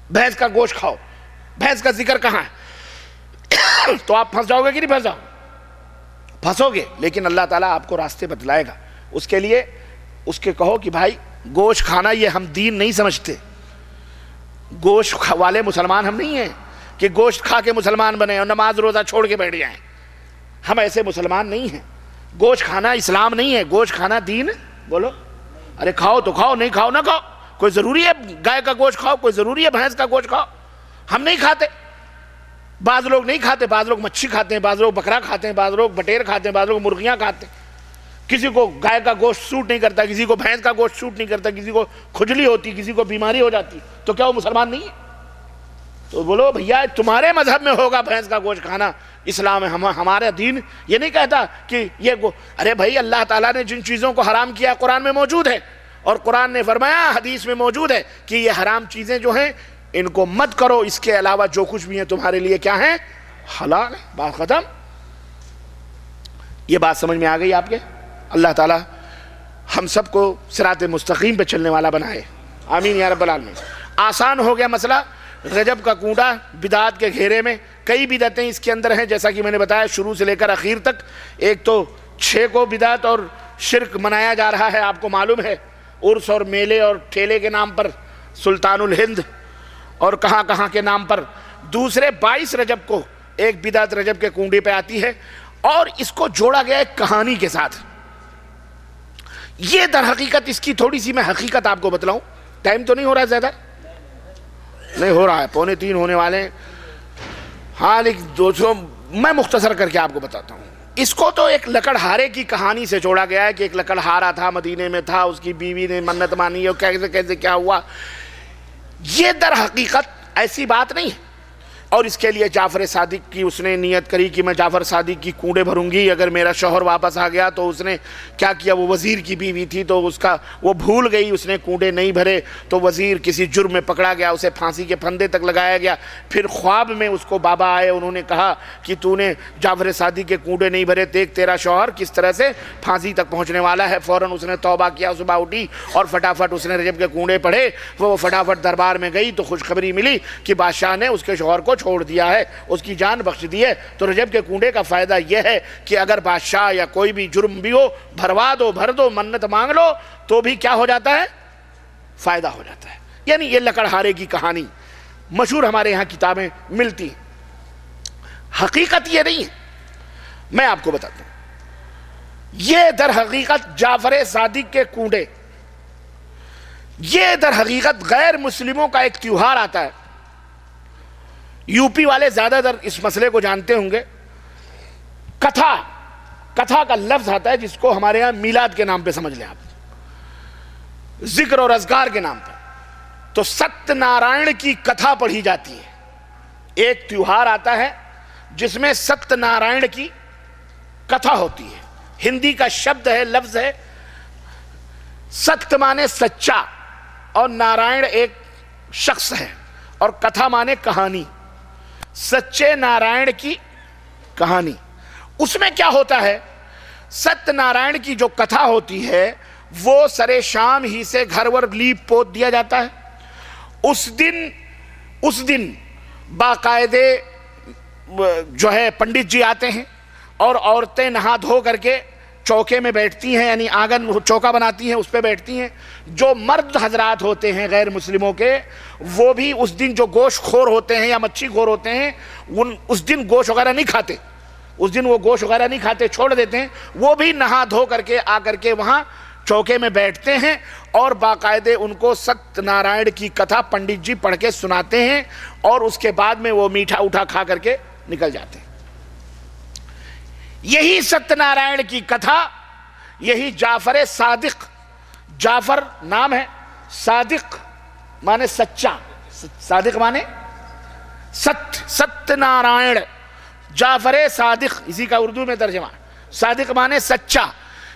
بھینس کا گوشت کھاؤ؟ بھینس کا ذکر کہاں ہے؟ تو آپ پھنس جاؤ گے کہ نہیں پھنس جاؤ؟ پھنسو گے، لیکن اللہ تعالیٰ آپ کو راستے بتلائے گا۔ اس کے لیے اس کے کہو کہ بھائی گوشت کھانا یہ ہم دین نہیں سمجھتے، گوشت والے مسلمان ہم نہیں ہیں کہ گوشت کھا کے مسلمان بنے اور نماز روزہ چھوڑ کے بیٹھ جائیں، ہم ایسے مسلمان نہیں ہیں۔ گوشت کھانا اسلام نہیں ہے، گوشت کھانا دین۔ بولو ارے کھاؤ تو کھاؤ، نہیں کھاؤ نہ کھاؤ، کوئی ضروری ہے گائے کا گوشت کھاؤ، کوئی ضروری ہے بھینس کا گوشت کھاؤ؟ ہم نہیں کھاتے، بعض لوگ نہیں کھاتے، بعض لوگ مچھی کھاتے ہیں، بعض لوگ بکرا کھاتے ہیں، بعض لوگ بٹیر کھاتے ہیں، بعض لوگ مرغیاں کھاتے ہیں۔ کسی کو گائے کا گوشت سوٹ نہیں کرتا، کسی کو بھینس کا گوشت سوٹ نہیں کرتا، کسی کو کھجلی ہوتی، کسی کو بیماری ہو جاتی، تو کیا وہ مسلمان نہیں ہے؟ تو بولو بھیا تمہارے مذہب میں ہوگا بھینس کا گوشت کھانا، اسلام ہے، ہمارا دین یہ نہیں کہتا کہ یہ ارے بھائی اللہ تعالیٰ نے جن چیزوں کو حرام کیا قرآن میں موجود ہے، اور قرآن نے فرمایا حدیث میں موجود ہے کہ یہ حرام چیزیں جو ہیں ان کو مت کرو، اس کے علاوہ جو کچھ بھی ہیں تمہارے لیے کیا ہیں؟ حلال ہے۔ بات ختم۔ یہ بات سمجھ میں آ گئی آپ کے؟ اللہ تعالیٰ ہم سب کو صراط مستقیم پہ چلنے والا بنائے، آمین یا رب العالمین۔ آسان ہو گیا مسئلہ۔ رجب کا کنڈا بدعات کے گھیرے میں، کئی بدعتیں اس کے اندر ہیں جیسا کہ میں نے بتایا شروع سے لے کر اخیر تک۔ ایک تو 6 کو بدعت اور شرک منایا جا رہا ہے، آپ کو معلوم ہے، عرس اور میلے اور ٹھیلے کے نام پر، سلطان الہند اور کہاں کہاں کے نام پر۔ دوسرے 22 رجب کو ایک بدعت رجب کے کنڈے پہ آتی ہے، اور اس کو جوڑا گیا ایک کہانی کے ساتھ۔ یہ در حقیقت اس کی تھوڑی سی میں حقیقت آپ کو بتلاؤں، ٹائم تو نہیں ہو رہا زیادہ؟ نہیں ہو رہا ہے، 2:45 ہونے والے ہیں۔ ہاں لیکن دوستوں میں مختصر کر کے آپ کو بتاتا ہوں۔ اس کو تو ایک لکڑہارے کی کہانی سے جوڑا گیا ہے کہ ایک لکڑہارا تھا، مدینے میں تھا، اس کی بیوی نے منت مانی اور کیسے کیسے کیا ہوا۔ یہ در حقیقت ایسی بات نہیں ہے، اور اس کے لیے جعفر صادق کی اس نے نیت کری کہ میں جعفر صادق کی کنڈے بھروں گی، اگر میرا شوہر واپس آ گیا تو اس نے کیا کیا، وہ وزیر کی بیوی تھی تو اس کا وہ بھول گئی، اس نے کنڈے نہیں بھرے تو وزیر کسی جرم میں پکڑا گیا، اسے پھانسی کے پھندے تک لگایا گیا۔ پھر خواب میں اس کو بابا آئے، انہوں نے کہا کہ تو نے جعفر صادق کے کنڈے نہیں بھرے، دیکھ تیرا شوہر کس طرح سے پھانسی تک پہنچنے والا ہے۔ فوراً اس نے توبہ کیا، صبح اٹھی اور فٹافٹ اس نے رجب کے کنڈے پڑھے۔ وہ فٹافٹ دربار میں گئی تو خوشخبری ملی کہ بادشاہ نے اس کے شوہر کو چھوڑ دیا ہے، اس کی جان بخش دی ہے۔ تو رجب کے کنڈے کا فائدہ یہ ہے کہ اگر بادشاہ یا کوئی بھی جرم بھی ہو، بھروا دو، بھر دو، منت مانگ لو تو بھی کیا ہو جاتا ہے؟ فائدہ ہو جاتا ہے۔ یعنی یہ لکڑہارے کی کہانی مشہور ہمارے یہاں کتابیں ملتی ہیں، حقیقت یہ نہیں ہے، میں آپ کو بتاتا ہوں۔ یہ در حقیقت جعفر صادق کے کنڈے، یہ در حقیقت غیر مسلموں کا ایک تیوہار آتا ہے۔ یو پی والے زیادہ تر اس مسئلے کو جانتے ہوں گے۔ کتھا کا لفظ آتا ہے جس کو ہمارے ہاں میلاد کے نام پہ سمجھ لیں آپ، ذکر اور اذکار کے نام پہ۔ تو ست نارائن کی کتھا پڑھی جاتی ہے، ایک تیوہار آتا ہے جس میں ست نارائن کی کتھا ہوتی ہے۔ ہندی کا شبد ہے، لفظ ہے، ست مانے سچا اور نارائن ایک شخص ہے، اور کتھا مانے کہانی، سچے نارائن کی کہانی۔ اس میں کیا ہوتا ہے، ستیہ نارائن کی جو کتھا ہوتی ہے وہ سرے شام ہی سے گھر ور لیپ پوت دیا جاتا ہے۔ اس دن باقاعدے جو ہے پنڈت جی آتے ہیں اور عورتیں نہا دھو کر کے چوکے میں بیٹھتی ہیں، یعنی آنگن چوکا بناتی ہیں، اس پہ بیٹھتی ہیں۔ جو مرد حضرات ہوتے ہیں غیر مسلموں کے، وہ بھی اس دن جو گوشت خور ہوتے ہیں یا مچھی خور ہوتے ہیں، اس دن گوشت وغیرہ نہیں کھاتے، اس دن وہ گوشت وغیرہ نہیں کھاتے، چھوڑ دیتے ہیں۔ وہ بھی نہا دھو کر کے آ کر کے وہاں چوکے میں بیٹھتے ہیں اور باقاعدے ان کو ستیہ نارائن کی کتھا پنڈت جی پڑھ کے سناتے ہیں، اور اس کے بعد میں وہ میٹھا اٹھا کھا کر کے نکل جاتے ہیں۔ یہی ستیہ نارائن کی کتھا، یہی جعفر صادق، جعفر نام ہے، صادق مانے سچا، صادق مانے ستیہ نارائن، جعفر صادق، اسی کا اردو میں ترجمہ، صادق مانے سچا۔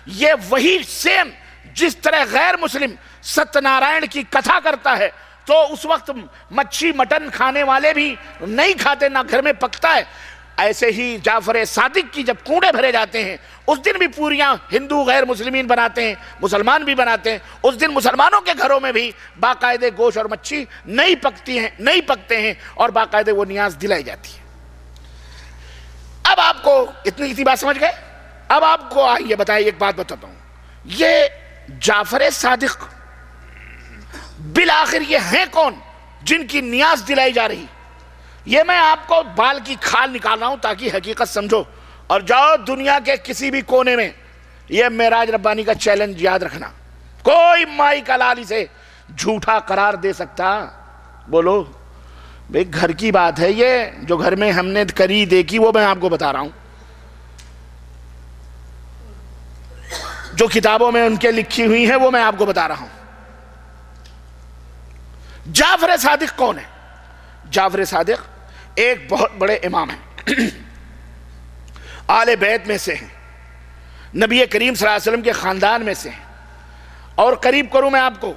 یہ وہی سیم جس طرح غیر مسلم ستیہ نارائن کی کتھا کرتا ہے تو اس وقت مچھی مٹن کھانے والے بھی نہیں کھاتے، نہ گھر میں پکتا ہے، ایسے ہی جعفر صادق کی جب کنڈے بھرے جاتے ہیں اس دن بھی پوریاں ہندو غیر مسلمین بناتے ہیں، مسلمان بھی بناتے ہیں۔ اس دن مسلمانوں کے گھروں میں بھی باقاعدے گوشت اور مچھی نہیں پکتے ہیں اور باقاعدے وہ نیاز دلائی جاتی ہے۔ اب آپ کو اتنی بات سمجھ گئے؟ اب آپ کو آئیے بتائیے، ایک بات بتاتا ہوں، یہ جعفر صادق بالآخر یہ ہیں کون جن کی نیاز دلائی جا رہی؟ یہ میں آپ کو بال کی کھال نکال رہا ہوں تاکہ حقیقت سمجھو، اور جاؤ دنیا کے کسی بھی کونے میں، یہ معراج ربانی کا چیلنج یاد رکھنا، کوئی مائی کا لال اسے جھوٹا قرار دے سکتا؟ بولو بھئی، گھر کی بات ہے یہ، جو گھر میں ہم نے کری دیکھی وہ میں آپ کو بتا رہا ہوں، جو کتابوں میں ان کے لکھی ہوئی ہیں وہ میں آپ کو بتا رہا ہوں۔ جعفر صادق کون ہے؟ جعفر صادق ایک بہت بڑے امام ہیں، آل بیت میں سے ہیں، نبی کریم صلی اللہ علیہ وسلم کے خاندان میں سے ہیں، اور قریب کروں میں آپ کو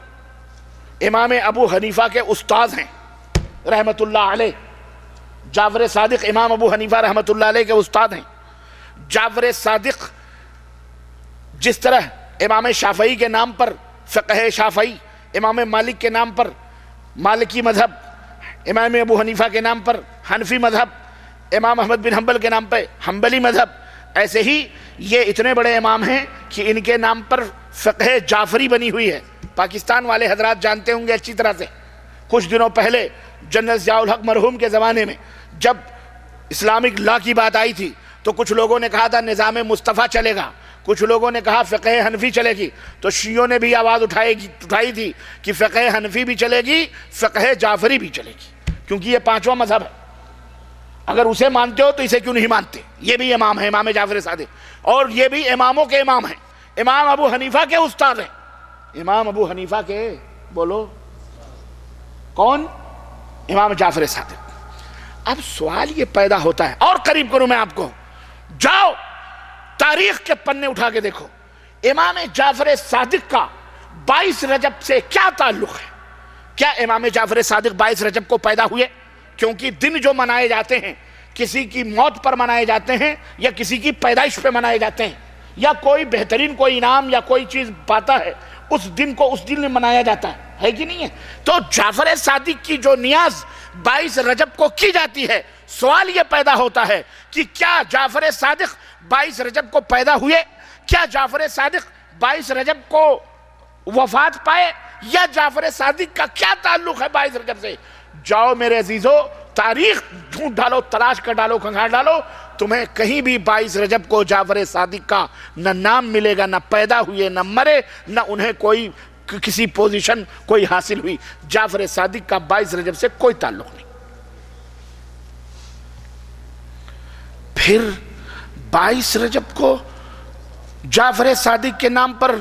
امام ابو حنیفہ کے استاد ہیں رحمت اللہ علیہ۔ جعفر صادق امام ابو حنیفہ رحمت اللہ علیہ کے استاد ہیں۔ جعفر صادق جس طرح امام شافعی کے نام پر فقہ شافعی، امام مالک کے نام پر مالکی مذہب، امام ابو حنیفہ کے نام پر حنفی مذہب، امام احمد بن حنبل کے نام پہ حنبلی مذہب، ایسے ہی یہ اتنے بڑے امام ہیں کہ ان کے نام پر فقہ جعفری بنی ہوئی ہے۔ پاکستان والے حضرات جانتے ہوں گے اچھی طرح سے، کچھ دنوں پہلے جنرل ضیاء الحق مرحوم کے زمانے میں جب اسلامک لا کی بات آئی تھی تو کچھ لوگوں نے کہا تھا نظام مصطفیٰ چلے گا، کچھ لوگوں نے کہا فقہ حنفی چلے گی، تو شیعوں نے بھی آواز اٹھائی تھی کہ فقہ حنفی بھی چلے گی، فقہ جعفری بھی چلے گی، کیونکہ یہ پانچواں مذہب ہے، اگر اسے مانتے ہو تو اسے کیوں نہیں مانتے؟ یہ بھی امام ہے، امام جعفر صادق، اور یہ بھی اماموں کے امام ہیں، امام ابو حنیفہ کے استاد ہیں۔ امام ابو حنیفہ کے بولو کون؟ امام جعفر صادق۔ اب سوال یہ پیدا ہوتا ہے، اور قریب کروں میں آپ کو، جاؤ تاریخ کے پنے اٹھا کے دیکھو، امام جعفر صادق کا 22 رجب سے کیا تعلق ہے؟ کیا امام جعفر صادق 22 رجب کو پیدا ہوئے؟ کیونکہ دن جو منائے جاتے ہیں کسی کی موت پر منائے جاتے ہیں یا کسی کی پیدائش پہ منائے جاتے ہیں، یا کوئی بہترین کوئی انعام یا کوئی چیز پاتا ہے اس دن کو اس دن میں منایا جاتا ہے کہ نہیں ہے؟ تو جعفر صادق کی جو نیاز 22 رجب کو کی جاتی ہے، سوال یہ پیدا ہوتا ہے کہ کیا جعفر صادق 22 رجب کو پیدا ہوئے؟ کیا جعفر صادق 22 رجب کو وفات پائے؟ یا جعفر صادق کا کیا تعلق ہے 22 رجب سے؟ جاؤ میرے عزیزو، تاریخ ڈھونڈ ڈالو، تلاش کر ڈالو، کھنگھار ڈالو، تمہیں کہیں بھی 22 رجب کو جعفر صادق کا نہ نام ملے گا، نہ پیدا ہوئے، نہ مرے، نہ انہیں کوئی کسی پوزیشن کوئی حاصل ہوئی۔ جعفر صادق کا 22 رجب سے کوئی تعلق نہیں۔ پھر 22 رجب کو جعفر صادق کے نام پر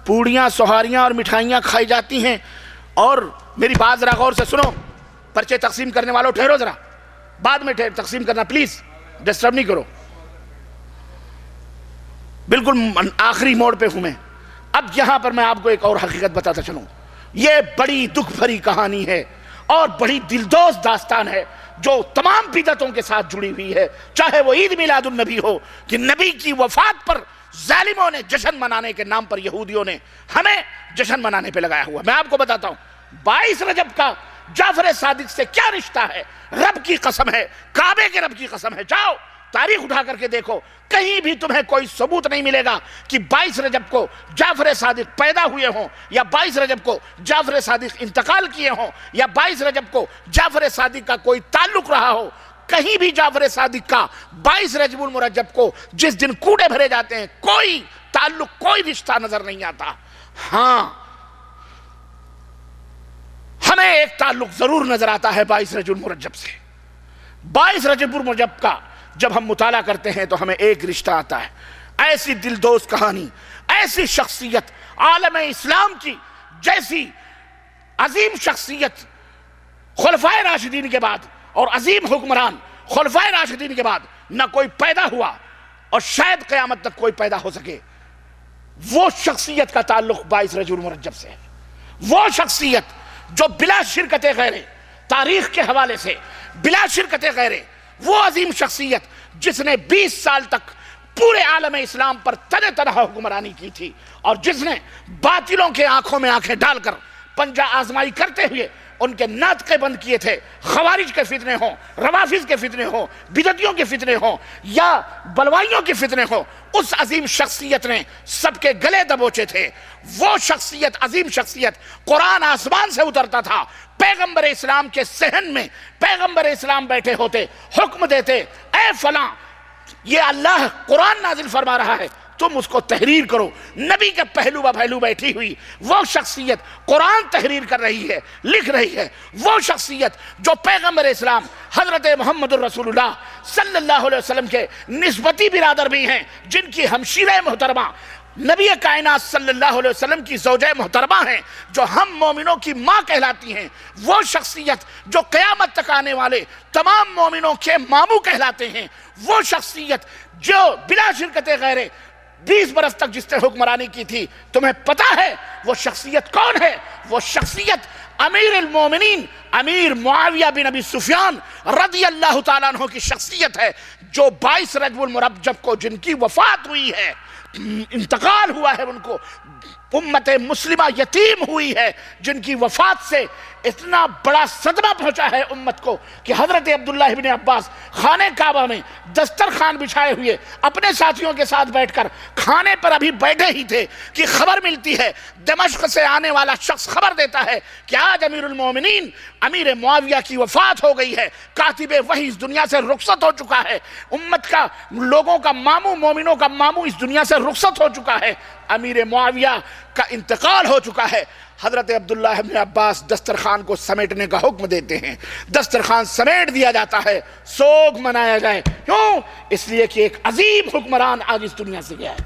پوڑیاں، سوہاریاں اور مٹھائیاں کھائی جاتی ہیں، اور میری بات ذرا غور سے سنو، پرچے تقسیم کرنے والوں ٹھہرو ذرا، بعد میں تقسیم کرنا پلیز، ڈسٹرب نہیں کرو، بالکل آخری موڑ پہ ہوں میں۔ اب یہاں پر میں آپ کو ایک اور حقیقت بتاتا چلوں، یہ بڑی دکھ بھری کہانی ہے اور بڑی دلدوز داستان ہے جو تمام بدعتوں کے ساتھ جڑی ہوئی ہے، چاہے وہ عید میلاد النبی ہو کہ نبی کی وفات پر ظالموں نے جشن منانے کے نام پر یہودیوں نے ہمیں جشن منانے پہ لگایا ہوا۔ میں آپ کو بتاتا ہوں 22 رجب کا جعفر صادق سے کیا رشتہ ہے، رب کی قسم ہے، کعبے کے رب کی قسم ہے، جاؤ تاریخ اٹھا کر کے دیکھو، کہیں بھی تمہیں کوئی ثبوت نہیں ملے گا کہ 22 رجب کو جعفر صادق پیدا ہوئے ہوں، یا 22 رجب کو جعفر صادق انتقال کیے ہوں، یا 22 رجب کو جعفر صادق کا کوئی تعلق رہا ہو۔ کہیں بھی جعفر صادق کا 22 رجب المرجب کو جس دن کوڑے بھرے جاتے ہیں کوئی تعلق، کوئی رشتہ نظر نہیں آتا۔ ہاں ہمیں ایک تعلق ضرور نظر آتا ہے 22 رجب المرجب سے۔ 22 رجب المرجب کا جب ہم مطالعہ کرتے ہیں تو ہمیں ایک رشتہ آتا ہے، ایسی دلدوز کہانی، ایسی شخصیت عالم اسلام کی جیسی عظیم شخصیت خلفائے راشدین کے بعد اور عظیم حکمران خلفائے راشدین کے بعد نہ کوئی پیدا ہوا اور شاید قیامت تک کوئی پیدا ہو سکے۔ وہ شخصیت کا تعلق 22 رجب المرجب سے ہے، وہ شخصیت جو بلا شرکت غیرے تاریخ کے حوالے سے بلا شرکت غیرے، وہ عظیم شخصیت جس نے 20 سال تک پورے عالم اسلام پر تنہ تنہا حکمرانی کی تھی، اور جس نے باطلوں کے آنکھوں میں آنکھیں ڈال کر پنجہ آزمائی کرتے ہوئے ان کے ناطقے بند کیے تھے، خوارج کے فتنے ہوں، روافظ کے فتنے ہوں، بدعتیوں کے فتنے ہوں یا بلوائیوں کے فتنے ہوں، اس عظیم شخصیت نے سب کے گلے دبوچے تھے۔ وہ شخصیت، عظیم شخصیت، قرآن آسمان سے اترتا تھا، پیغمبر اسلام کے صحن میں پیغمبر اسلام بیٹھے ہوتے، حکم دیتے، اے فلاں یہ اللہ قرآن نازل فرما رہا ہے، تم اس کو تحریر کرو۔ نبی کے پہلو بہ پہلو بیٹھی ہوئی وہ شخصیت قرآن تحریر کر رہی ہے، لکھ رہی ہے۔ وہ شخصیت جو پیغمبر اسلام حضرت محمد الرسول اللہ صلی اللہ علیہ وسلم کے نسبتی برادر بھی ہیں، جن کی ہمشیرہ محترمہ نبی کائنات صلی اللہ علیہ وسلم کی زوجہ محترمہ ہیں، جو ہم مومنوں کی ماں کہلاتی ہیں۔ وہ شخصیت جو قیامت تک آنے والے تمام مومنوں کے ماموں کہلاتے ہیں۔ وہ شخصیت جو بلا شرکت غیرے 20 برس تک جس نے حکمرانی کی تھی۔ تمہیں پتا ہے وہ شخصیت کون ہے؟ وہ شخصیت امیر المومنین امیر معاویہ بن ابی سفیان رضی اللہ تعالیٰ عنہ کی شخصیت ہے، جو 22 رجب المرجب کو جن کی وفات ہوئی ہے، انتقال ہوا ہے، ان کو امت مسلمہ یتیم ہوئی ہے، جن کی وفات سے اتنا بڑا صدمہ پہنچا ہے امت کو کہ حضرت عبداللہ ابن عباس خانہ کعبہ میں دسترخوان بچھائے ہوئے اپنے ساتھیوں کے ساتھ بیٹھ کر کھانے پر ابھی بیٹھے ہی تھے کہ خبر ملتی ہے، دمشق سے آنے والا شخص خبر دیتا ہے کہ آج امیر المومنین امیر معاویہ کی وفات ہو گئی ہے، کاتب وحی اس دنیا سے رخصت ہو چکا ہے، امت کا لوگوں کا ماموں مومنوں کا ماموں اس دنیا سے رخصت ہو چکا ہے، امیر معاویہ کا انتقال ہو چکا ہے۔ حضرت عبداللہ ابن عباس دسترخوان کو سمیٹنے کا حکم دیتے ہیں، دسترخوان سمیٹ دیا جاتا ہے، سوگ منایا جائے۔ کیوں؟ اس لیے کہ ایک عظیم حکمران آج اس دنیا سے گیا ہے،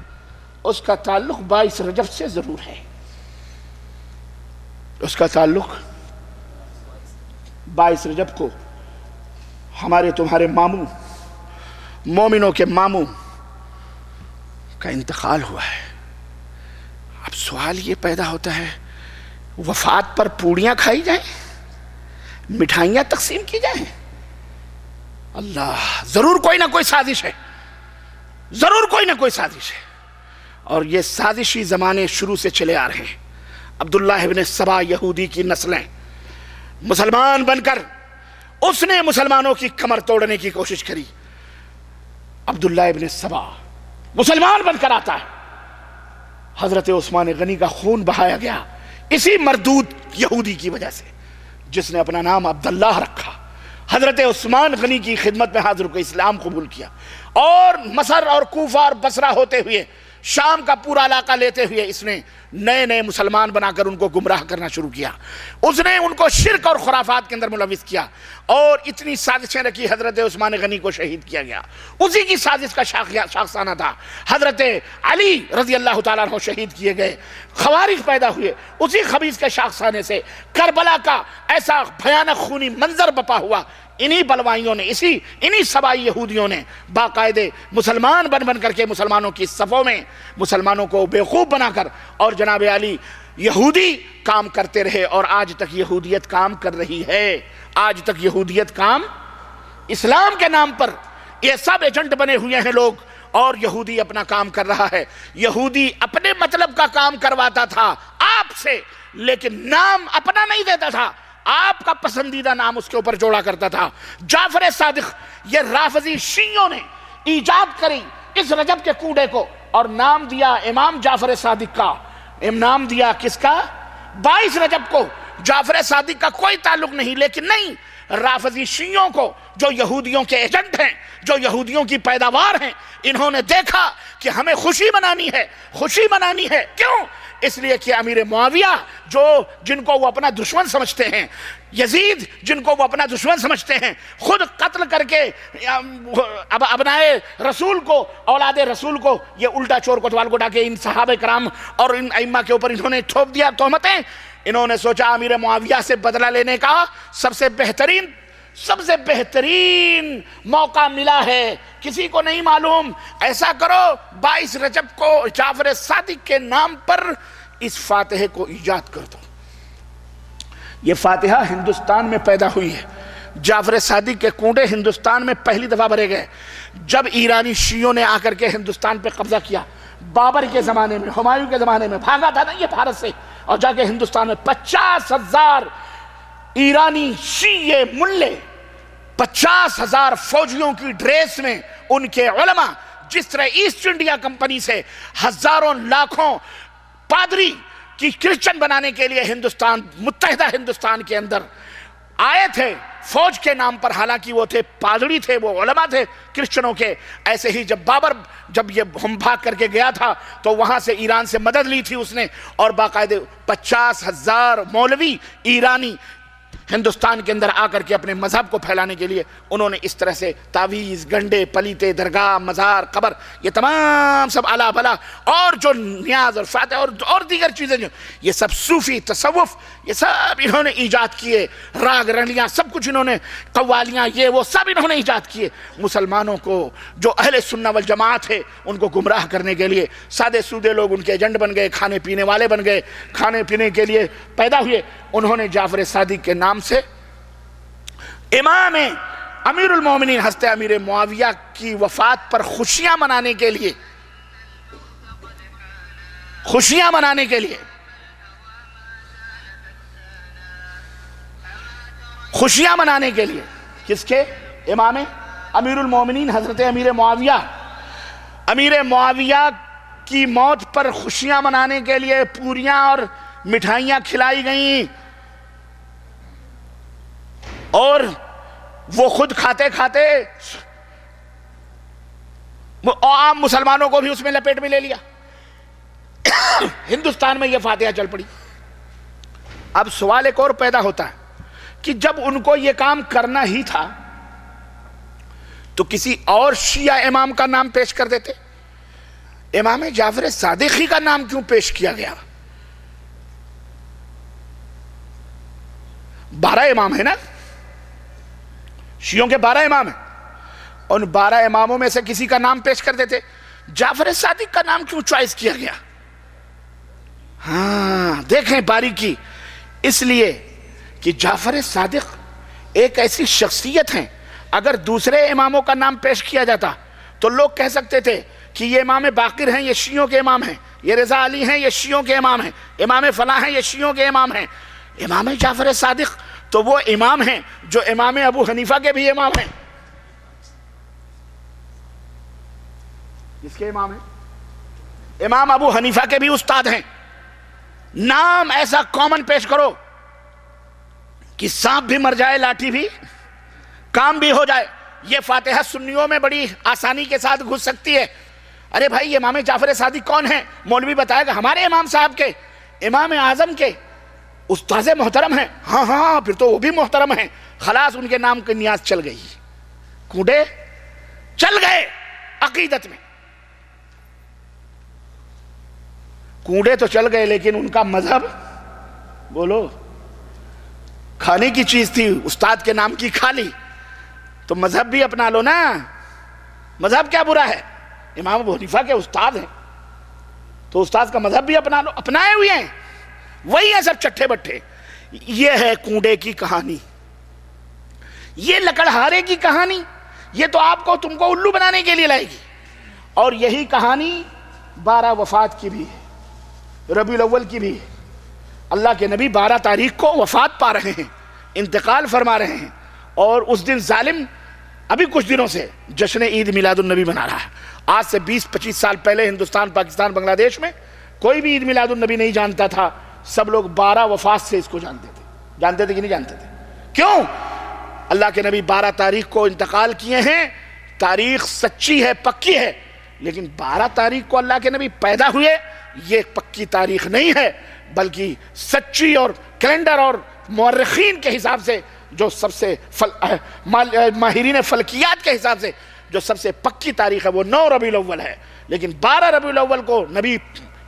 اس کا تعلق 22 رجب سے ضرور ہے، اس کا تعلق 22 رجب کو ہمارے تمہارے ماموں مومنوں کے ماموں کا انتقال ہوا ہے۔ اب سوال یہ پیدا ہوتا ہے، وفات پر پوڑیاں کھائی جائیں، مٹھائیاں تقسیم کی جائیں؟ اللہ، ضرور کوئی نہ کوئی سازش ہے، ضرور کوئی نہ کوئی سازش ہے، اور یہ سازشی زمانے شروع سے چلے آ رہے ہیں۔ عبداللہ ابن سبا یہودی کی نسلیں مسلمان بن کر اس نے مسلمانوں کی کمر توڑنے کی کوشش کری۔ عبداللہ ابن سبا مسلمان بن کر آتا ہے، حضرت عثمان غنی کا خون بہایا گیا اسی مردود یہودی کی وجہ سے، جس نے اپنا نام عبداللہ رکھا۔ حضرت عثمان غنی کی خدمت میں حاضر کو اسلام قبول کیا، اور مصر اور کوفہ اور بصرہ ہوتے ہوئے شام کا پورا علاقہ لیتے ہوئے اس نے نئے نئے مسلمان بنا کر ان کو گمراہ کرنا شروع کیا۔ اس نے ان کو شرک اور خرافات کے اندر ملوث کیا، اور اتنی سازشیں رکھی، حضرت عثمان غنی کو شہید کیا گیا۔ اسی کی سازش کا شاخسانہ تھا، حضرت علی رضی اللہ تعالیٰ عنہ شہید کیے گئے، خوارج پیدا ہوئے، اسی خبیث کے شاخسانے سے کربلا کا ایسا بھیانک خونی منظر بپا ہوا۔ انہی بلوائیوں نے، انہی سبائی یہودیوں نے باقاعدے مسلمان بن کر کے مسلمانوں کی صفوں میں مسلمانوں کو بیوقوف بنا کر اور جناب علی یہودی کام کرتے رہے اور آج تک یہودیت کام کر رہی ہے. آج تک یہودیت کام اسلام کے نام پر یہ سب ایجنٹ بنے ہوئے ہیں لوگ اور یہودی اپنا کام کر رہا ہے. یہودی اپنے مطلب کا کام کرواتا تھا آپ سے لیکن نام اپنا نہیں دیتا تھا, آپ کا پسندیدہ نام اس کے اوپر جوڑا کرتا تھا. جعفر صادق یہ رافضی شیعوں نے ایجاد کری اس رجب کے کوڑے کو اور نام دیا امام جعفر صادق کا. نام دیا کس کا؟ 22 رجب کو. جعفر صادق کا کوئی تعلق نہیں, لیکن نہیں, رافضی شیعوں کو جو یہودیوں کے ایجنٹ ہیں, جو یہودیوں کی پیداوار ہیں, انہوں نے دیکھا کہ ہمیں خوشی منانی ہے. خوشی منانی ہے کیوں؟ اس لیے کہ امیر معاویہ جن کو وہ اپنا دشمن سمجھتے ہیں, یزید جن کو وہ اپنا دشمن سمجھتے ہیں, خود قتل کر کے ابنائے رسول کو, اولاد رسول کو, یہ الٹا چور کوتوال کو ڈاکے ان صحابہ کرام اور ان ائمہ کے اوپر انہوں نے تھوپ دیا تہمتیں. انہوں نے سوچا امیر معاویہ سے بدلہ لینے کا سب سے بہترین موقع ملا ہے, کسی کو نہیں معلوم. ایسا کرو 22 رجب کو جعفر صادق کے نام پر اس فاتحے کو ایجاد کر دو. یہ فاتحہ ہندوستان میں پیدا ہوئی ہے. جعفر صادق کے کنڈے ہندوستان میں پہلی دفعہ بھرے گئے جب ایرانی شیعوں نے آ کر کے ہندوستان پہ قبضہ کیا. بابر کے زمانے میں, ہمایوں کے زمانے میں بھاگا تھا نا یہ بھارت سے, اور جا کے ہندوستان میں 50,000 ایرانی شیعہ ملے, 50,000 فوجیوں کی ڈریس میں, ان کے علماء, جس طرح ایسٹ انڈیا کمپنی سے ہزاروں لاکھوں پادری کی کرسچن بنانے کے لیے متحدہ ہندوستان کے اندر آئے تھے فوج کے نام پر, حالانکہ وہ تھے پادری تھے, وہ علماء تھے کرسچنوں کے. ایسے ہی جب یہ ہم بھاگ کر کے گیا تھا تو وہاں سے ایران سے مدد لی تھی اس نے, اور باقاعدہ 50,000 مولوی ایرانی ہندوستان کے اندر آ کر کے اپنے مذہب کو پھیلانے کے لیے انہوں نے اس طرح سے تعویذ, گنڈے, پلیتے, درگاہ, مزار, قبر, یہ تمام سب الا بلا اور جو نیاز اور فاتح اور دیگر چیزیں, جو یہ سب صوفی تصوف, یہ سب انہوں نے ایجاد کیے. راگ رلیاں سب کچھ انہوں نے, قوالیاں, یہ وہ سب انہوں نے ایجاد کیے. مسلمانوں کو جو اہل سنہ والجماعت ہے ان کو گمراہ کرنے کے لیے سادے سودے لوگ ان کے ایجنٹ بن گئے, کھانے پینے والے بن گئے, کھانے پینے کے لیے پیدا ہوئے. انہوں نے جعفر صادق کے نام سے امام امیر المومنین حضرت امیر معاویہ کی وفات پر خوشیاں منانے کے لیے کس کے؟ امام امیر المومنین حضرت امیر معاویہ کی موت پر خوشیاں منانے کے لیے پوریاں اور مٹھائیاں کھلائی گئیں, اور وہ خود کھاتے عام مسلمانوں کو بھی اس میں لپیٹ میں لے لیا. ہندوستان میں یہ فاتحہ چل پڑی. اب سوال ایک اور پیدا ہوتا ہے کہ جب ان کو یہ کام کرنا ہی تھا تو کسی اور شیعہ امام کا نام پیش کر دیتے. امام جعفر صادقی کا نام کیوں پیش کیا گیا؟ 12 امام ہیں نا, شیعوں کے 12 امام ہیں, ان 12 اماموں میں سے کسی کا نام پیش کر دیتے. جعفر صادق کا نام کیوں چوائس کیا گیا؟ ہاں دیکھیں باریکی, اس لیے کہ جعفر صادق ایک ایسی شخصیت ہیں, اگر دوسرے اماموں کا نام پیش کیا جاتا تو لوگ کہہ سکتے تھے کہ یہ امام باقر ہیں, یہ شیعوں کے امام ہیں, یہ رضا علی ہیں, یہ شیعوں کے امام ہیں, امام فلاں ہیں, یہ شیعوں کے امام ہیں. امام جعفر صادق تو وہ امام ہیں جو امام ابو حنیفہ کے بھی امام ہیں. کس کے امام ہیں؟ امام ابو حنیفہ کے بھی استاد ہیں. نام ایسا کامن پیش کرو کہ سانپ بھی مر جائے, لاٹھی بھی کام بھی ہو جائے. یہ فاتحہ سنیوں میں بڑی آسانی کے ساتھ گھس سکتی ہے. ارے بھائی امام جعفر صادق کون ہیں؟ مولوی بتائے گا ہمارے امام صاحب کے, امام اعظم کے استاذ محترم ہیں. ہاں پھر تو وہ بھی محترم ہیں. خلاص ان کے نام کی نیاز چل گئی, کوڑے چل گئے عقیدت میں. کوڑے تو چل گئے لیکن ان کا مذہب, بولو, کھانے کی چیز تھی, استاد کے نام کی کھا لی, تو مذہب بھی اپنا لو نا. مذہب کیا برا ہے؟ امام ابو حنیفہ کے استاد ہیں تو استاذ کا مذہب بھی اپنا لو، اپنائے ہوئے ہیں، وہی ہیں سب چٹھے بٹھے۔ یہ ہے کنڈے کی کہانی، یہ لکڑہارے کی کہانی، یہ تو آپ کو تم کو الو بنانے کے لیے لائے گی۔ اور یہی کہانی 12 وفات کی بھی ہے، ربیع الاول کی بھی ہے۔ اللہ کے نبی 12 تاریخ کو وفات پا رہے ہیں، انتقال فرما رہے ہیں، اور اس دن ظالم ابھی کچھ دنوں سے جشن عید میلاد النبی منا رہا ہے۔ آج سے 20-25 سال پہلے ہندوستان، پاکستان، بنگلہ دیش میں کوئی بھی عید میلاد النبی نہیں جانتا تھا، سب لوگ 12 وفات سے اس کو جانتے تھے۔ جانتے تھے کہ نہیں جانتے تھے؟ کیوں؟ اللہ کے نبی 12 تاریخ کو انتقال کیے ہیں، تاریخ سچی ہے، پکی ہے، لیکن 12 تاریخ کو اللہ کے نبی پیدا ہوئے، یہ پکی تاریخ نہیں ہے، بلکہ سچی اور کیلنڈر اور مورخین کے حساب سے جو سب سے ماہرین فلکیات کے حساب سے جو سب سے پکی تاریخ ہے وہ 9 ربیع الاول ہے۔ لیکن 12 ربیع الاول کو نبی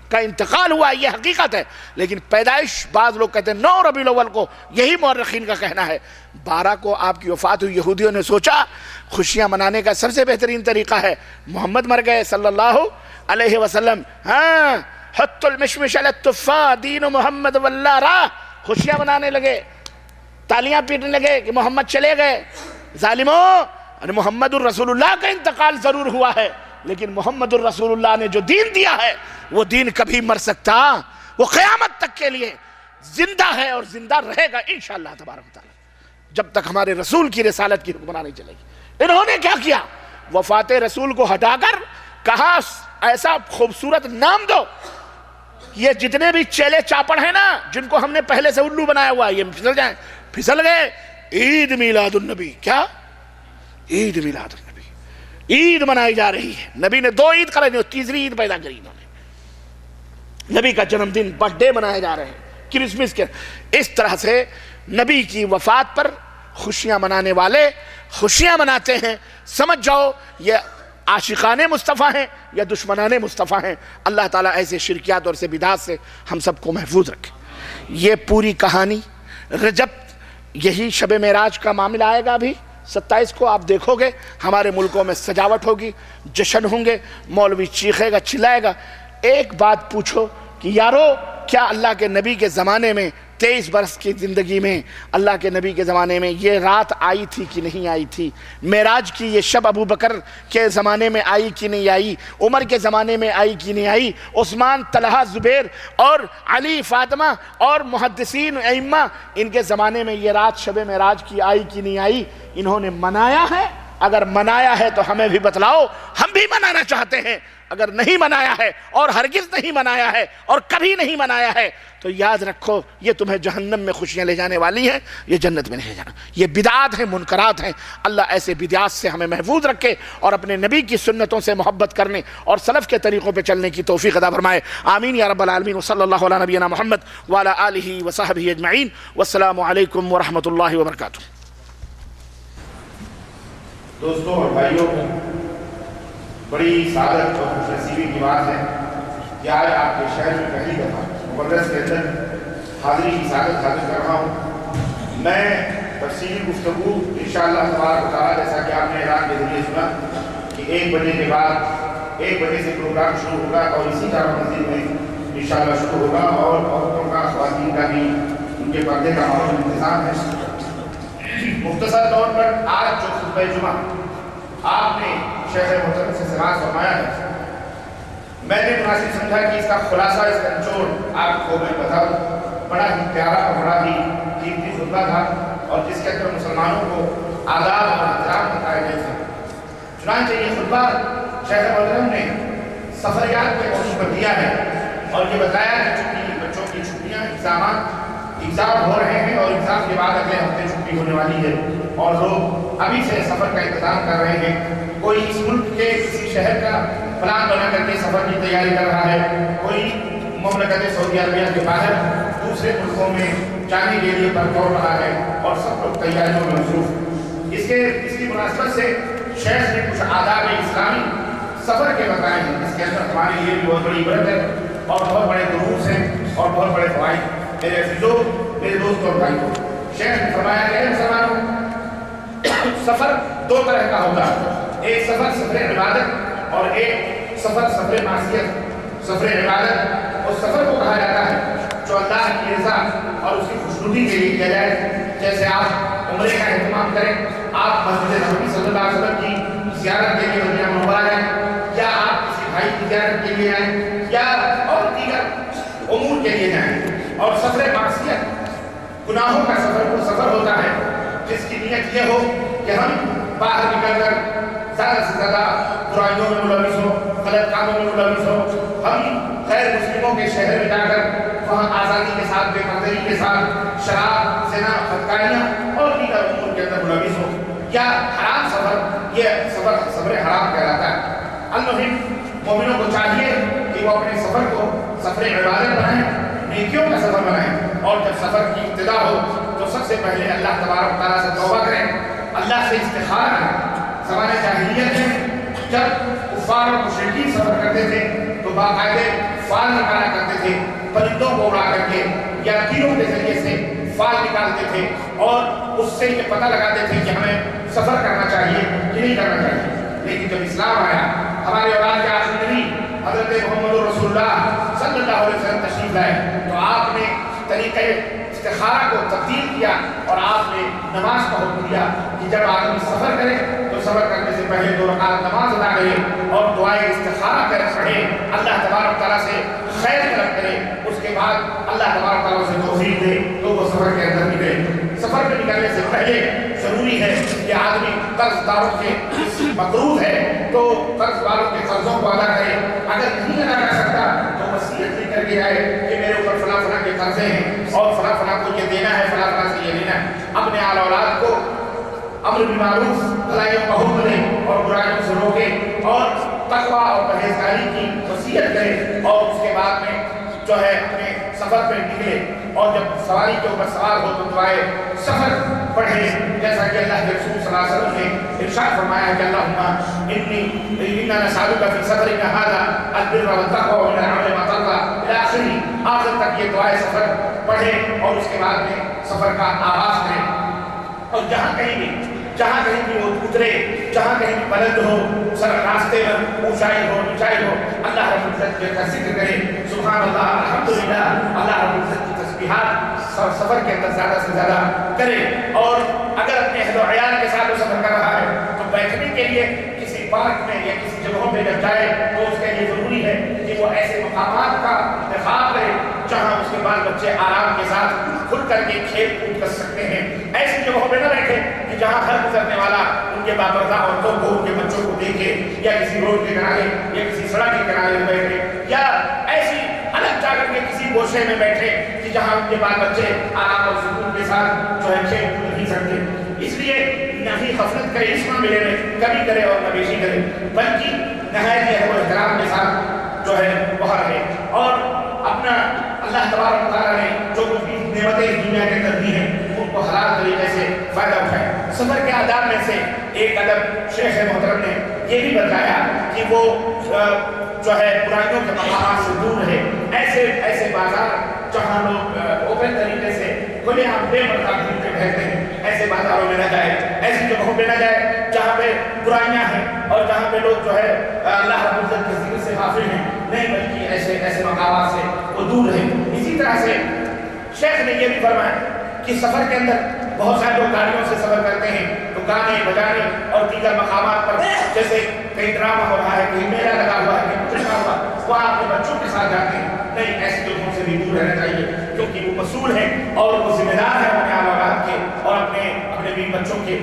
کا انتقال ہوا، یہ حقیقت ہے، لیکن پیدائش بعض لوگ کہتے ہیں 9 ربیع الاول کو، یہی مورخین کا کہنا ہے۔ 12 کو آپ کی وفات ہوئی، یہودیوں نے سوچا خوشیاں منانے کا سب سے بہترین طریقہ ہے محمد مر گئے صلی اللہ علیہ وسلم، ہاں حط المشمش علی التفاح دین محمد واللہ راہ، خوشیاں منانے لگے، تالیاں پیٹنے لگے کہ محمد چلے گئے۔ ظالموں، محمد الرسول اللہ کا انتقال ضرور ہوا ہے، لیکن محمد الرسول اللہ نے جو دین دیا ہے وہ دین کبھی مر سکتا، وہ قیامت تک کے لیے زندہ ہے اور زندہ رہے گا انشاءاللہ تبارک و تعالی، جب تک ہمارے رسول کی رسالت کی حکمرانی نہیں چلے گی۔ انہوں نے کیا کیا؟ وفات رسول کو ہٹا کر کہا ایسا خوبصورت نام دو، یہ جتنے بھی چیلے چاپڑ ہیں نا جن کو ہم نے پہلے سے الو بنایا ہوا ہے، یہ پھسل جائیں، پھسل گئے۔ عید میلاد النبی، کیا؟ عید میلاد النبی، عید منائی جا رہی ہے۔ نبی نے 2 عید کرائی، تیسری عید پیدا کری انہوں نے، نبی کا جنم دن، برتھ ڈے منائے جا رہے ہیں، کرسمس کے۔ اس طرح سے نبی کی وفات پر خوشیاں منانے والے خوشیاں مناتے ہیں، سمجھ جاؤ یہ عاشقان مصطفیٰ ہیں یا دشمنان مصطفیٰ ہیں۔ اللہ تعالیٰ ایسے شرکیات اور سے بدعات سے ہم سب کو محفوظ رکھے۔ یہ پوری کہانی رجب، یہی شب معراج کا معاملہ آئے گا ابھی 27 کو، آپ دیکھو گے ہمارے ملکوں میں سجاوٹ ہوگی، جشن ہوں گے، مولوی چیخے گا، چلائے گا۔ ایک بات پوچھو کہ یارو کیا اللہ کے نبی کے زمانے میں 23 برس کی زندگی میں اللہ کے نبی کے زمانے میں یہ رات آئی تھی کہ نہیں آئی تھی؟ معراج کی یہ شب ابو بکر کے زمانے میں آئی کہ نہیں آئی؟ عمر کے زمانے میں آئی کہ نہیں آئی؟ عثمان، طلحہ، زبیر اور علی، فاطمہ اور محدثین ائمہ، ان کے زمانے میں یہ رات شب معراج کی آئی کہ نہیں آئی؟ انہوں نے منایا ہے؟ اگر منایا ہے تو ہمیں بھی بتلاؤ، ہم بھی منانا چاہتے ہیں۔ اگر نہیں منایا ہے اور ہرگز نہیں منایا ہے اور کبھی نہیں منایا ہے تو یاد رکھو یہ تمہیں جہنم میں خوشیاں لے جانے والی ہیں، یہ جنت میں نہیں لے جانا۔ یہ بدعات ہیں، منکرات ہیں۔ اللہ ایسے بدعات سے ہمیں محفوظ رکھے اور اپنے نبی کی سنتوں سے محبت کرنے اور سلف کے طریقوں پہ چلنے کی توفیق عطا فرمائے، آمین یا رب العالمین۔ وصلی اللہ علی نبینا محمد وعلی آلہ وصحبہ اجمعین، والسلام علیکم ورحمۃ اللہ وبرکاتہ۔ دوستوں اور بھائیوں، بڑی سعادت اور خوش نصیبی کی بات ہے کہ آج آپ کے شہر میں پہلی دفعہ مدرس کے اندر حاضری کی سعادت حاصل کر رہا ہوں۔ میں تفصیلی گفتگو انشاءاللہ تبارک و تعالیٰ، جیسا کہ آپ نے اعلان کے ذریعے سنا کہ 1 بجے کے بعد 1 بجے سے پروگرام شروع ہوگا اور اسی طرح مسجد میں انشاءاللہ شروع ہوگا، اور عورتوں کا، خواتین کا بھی ان کے پردے کا معمول انتظام ہے۔ مختصر طور پر آج جو خطبہ جمعہ آپ نے شیخ محترم سے سماعت فرمایا ہے، میں نے مناسب سمجھا کہ اس کا خلاصہ، اس کا نچوڑ آپ کو میں بتاؤں۔ بڑا ہی پیارا اور بڑا ہی قیمتی خطبہ تھا، اور جس کے اندر مسلمانوں کو آداب اور احترام بتائے گئے تھے۔ چنانچہ یہ خطبہ شیخ محترم نے سفریات کے موضوع پر دیا ہے، اور یہ بتایا کہ چونکہ بچوں کی چھٹیاں، ایگزام ہو رہے ہیں اور ایگزام کے بعد اگلے ہفتے چھٹی ہونے والی ہے، اور لوگ ابھی سے سفر کا انتظام کر رہے ہیں۔ کوئی اس ملک کے کسی شہر کا پلان بنا کر کے سفر کی تیاری کر رہا ہے، کوئی مملکت سعودی عربیہ کے باہر دوسرے ملکوں میں جانے کے لیے پر دوڑ رہا ہے، اور سب لوگ تیاریوں میں مصروف۔ اس کی مناسبت سے شیخ نے کچھ آداب اسلامی سفر کے بتائے ہیں، جس کے اندر ہمارے لیے بھی بہت بڑی عبرت ہے اور بہت بڑے دروس ہیں اور بہت بڑے فوائد۔ میرے عزیزوں، میرے دوستوں اور بھائیوں، شیخ نے فرمایا کہ مسلمانوں، سفر 2 طرح کا ہوتا ہے، ایک سفر سفر عبادت اور ایک سفر سفر معصیت۔ سفر عبادت اس سفر کو کہا جاتا ہے جو اللہ کی رضا اور اس کی خوشنودی کے لیے کیا جائے. جیسے آپ عمرے کا اہتمام کریں, آپ مسجد نبوی صلی اللہ علیہ وسلم کی زیارت کے لیے مدینہ منورہ جائیں, یا آپ کسی بھائی کی زیارت کے لیے جائیں, یا اور دیگر امور کے لیے جائیں. اور سفر معصیت گناہوں کا سفر وہ سفر ہوتا ہے جس کی نیت یہ ہو کہ ہم باہر نکل کر زیادہ سے زیادہ برائیوں میں ملوث ہو, غلط کاموں میں ملوث ہو. ہم غیر مسلموں کے شہر میں جا کر وہاں آزادی کے ساتھ, بے پردگی کے ساتھ شراب, زنا, بدکاریاں اور دیگر امور کے اندر ملوث ہو. یا حرام سفر, یہ سفر حرام کہلاتا ہے. المہم مومنوں کو چاہیے کہ وہ اپنے سفر کو سفر عبادت بنائیں, نیکیوں کا سفر بنائیں, اور جب سفر کی ابتدا ہو تو سب سے پہلے اللہ تبارک و تعالیٰ سے توبہ کریں, اللہ سے استخارہ کریں. زمانہ جاہلیت میں جب کفار اور مشرکین سفر کرتے تھے تو باقاعدے فال نکالا کرتے تھے, پرندوں کو اڑا کر کے یا تیروں کے ذریعے سے فال نکالتے تھے, اور اس سے یہ پتہ لگاتے تھے کہ ہمیں سفر کرنا چاہیے کہ نہیں کرنا چاہیے. لیکن جب اسلام آیا, ہمارے اولاد کے آخری نبی حضرت محمد رسول اللہ صلی اللہ علیہ وسلم تشریف لائے, تو آپ نے طریقہ استخارہ کو تبدیل کیا اور آپ نے نماز کا حکم دیا کہ جب آدمی سفر کرے تو سفر کرنے سے پہلے 2 رکعت نماز ادا کرے اور دعائے استخارہ کر پڑھے, اللہ تبارک تعالیٰ سے خیر طلب کرے, اس کے بعد اللہ تبارک تعالیٰ سے توفیق دے تو وہ سفر کے اندر نکلے. سفر میں نکلنے سے پہلے ضروری ہے کہ آدمی قرض داروں کے مقروض ہے تو قرض داروں کے قرضوں کو ادا کرے. اگر نہیں ادا کر سکتا تو وصیت لکھ کر کے جائے کہ میرے اوپر فلاں فلاں کے قرضے ہیں اور فلاں فلاں کو یہ دینا ہے, فلاں فلاں سے یہ لینا ہے. اپنے آل اولاد کو امر بالمعروف, بھلائیوں کا حکم دے اور برائیوں سے روکے, اور تقویٰ اور پرہیزگاری کی وصیت کرے, اور اس کے بعد میں جو ہے اپنے سفر پہ نکلے, اور جب سواری کے اوپر سوار ہو تو دعائے سفر پڑھے, جیسا کہ اللہ کے رسول صلی اللہ علیہ وسلم نے ارشاد فرمایا ہے کہ اللہم انا نسألک فی سفرنا ھذا البر والتقوى ومن العمل ما ترضى الی آخری, آخر تک یہ دعائے سفر پڑھے اور اس کے بعد میں سفر کا آغاز کرے. اور جہاں کہیں بھی وہ اترے, جہاں کہیں بھی بلند ہو, سر راستے میں اونچائی ہو نچائی ہو, اللہ رب العزت کا ذکر کرے, سبحان اللہ, الحمدللہ, اللہ رب العزت کی تسبیحات سفر کے اندر زیادہ سے زیادہ کرے. اور اگر اپنے اہل و عیال کے ساتھ وہ سفر کر رہا ہے تو بیٹھنے کے لیے کسی پارک میں یا کسی جگہوں پہ جب جائے تو اس کے لیے ضروری ہے کہ وہ ایسے مقامات کا انتخاب کرے جہاں اس کے بال بچے آرام کے ساتھ کھل کر کے کھیل کود کر سکتے ہیں. ایسی جگہوں پہ نہ بیٹھے کہ جہاں ہر گزرنے والا ان کے باپردہ عورتوں کو, ان کے بچوں کو دیکھے, یا کسی روڈ کے کنارے یا کسی سڑک کے کنارے میں بیٹھے, یا ایسی الگ جا کر کے کسی گوشے میں بیٹھے کہ جہاں ان کے بال بچے آرام اور سکون کے ساتھ جو ہے کھیل کود نہیں سکتے. اس لیے نہ ہی غفلت کرے اس معاملے میں, کبھی کرے اور نہ بیشی کرے, بلکہ نہایت ادب و احترام کے ساتھ جو ہے وہاں رہے, اور اپنا اللہ تبارک و تعالیٰ نے جو کچھ بھی نعمتیں اس دنیا کے اندر دی ہیں ان کو حلال طریقے سے فائدہ اٹھائے. سفر کے آداب میں سے ایک ادب شیخ محترم نے یہ بھی بتایا کہ وہ جو ہے برائیوں کے مقامات سے دور رہے. ایسے بازار جہاں لوگ اوپن طریقے سے کھلے عام بے پردہ گھومتے پھرتے ہیں, ایسے بازاروں میں نہ جائے, ایسی جگہوں پہ نہ جائے جہاں پہ برائیاں ہیں اور جہاں پہ لوگ جو ہے اللہ رب العزت کے ذکر سے غافل ہیں, نہیں بلکہ ایسے مقامات سے وہ دور رہے. اسی طرح سے شیخ نے یہ بھی فرمایا کہ سفر کے اندر بہت سارے لوگ گاڑیوں سے سفر کرتے ہیں تو گانے بجانے اور دیگر مقامات پر, جیسے کہیں ڈرامہ ہو رہا ہے, کہیں میلہ لگا ہوا ہے, کہیں کچھ لگا ہوا ہے, وہاں اپنے بچوں کے ساتھ جاتے ہیں. نہیں, ایسی جگہوں سے بھی دور رہنا چاہیے کیونکہ وہ مسئول ہیں اور وہ ذمہ دار ہیں اپنے اولاد کے اور اپنے بھی بچوں کے,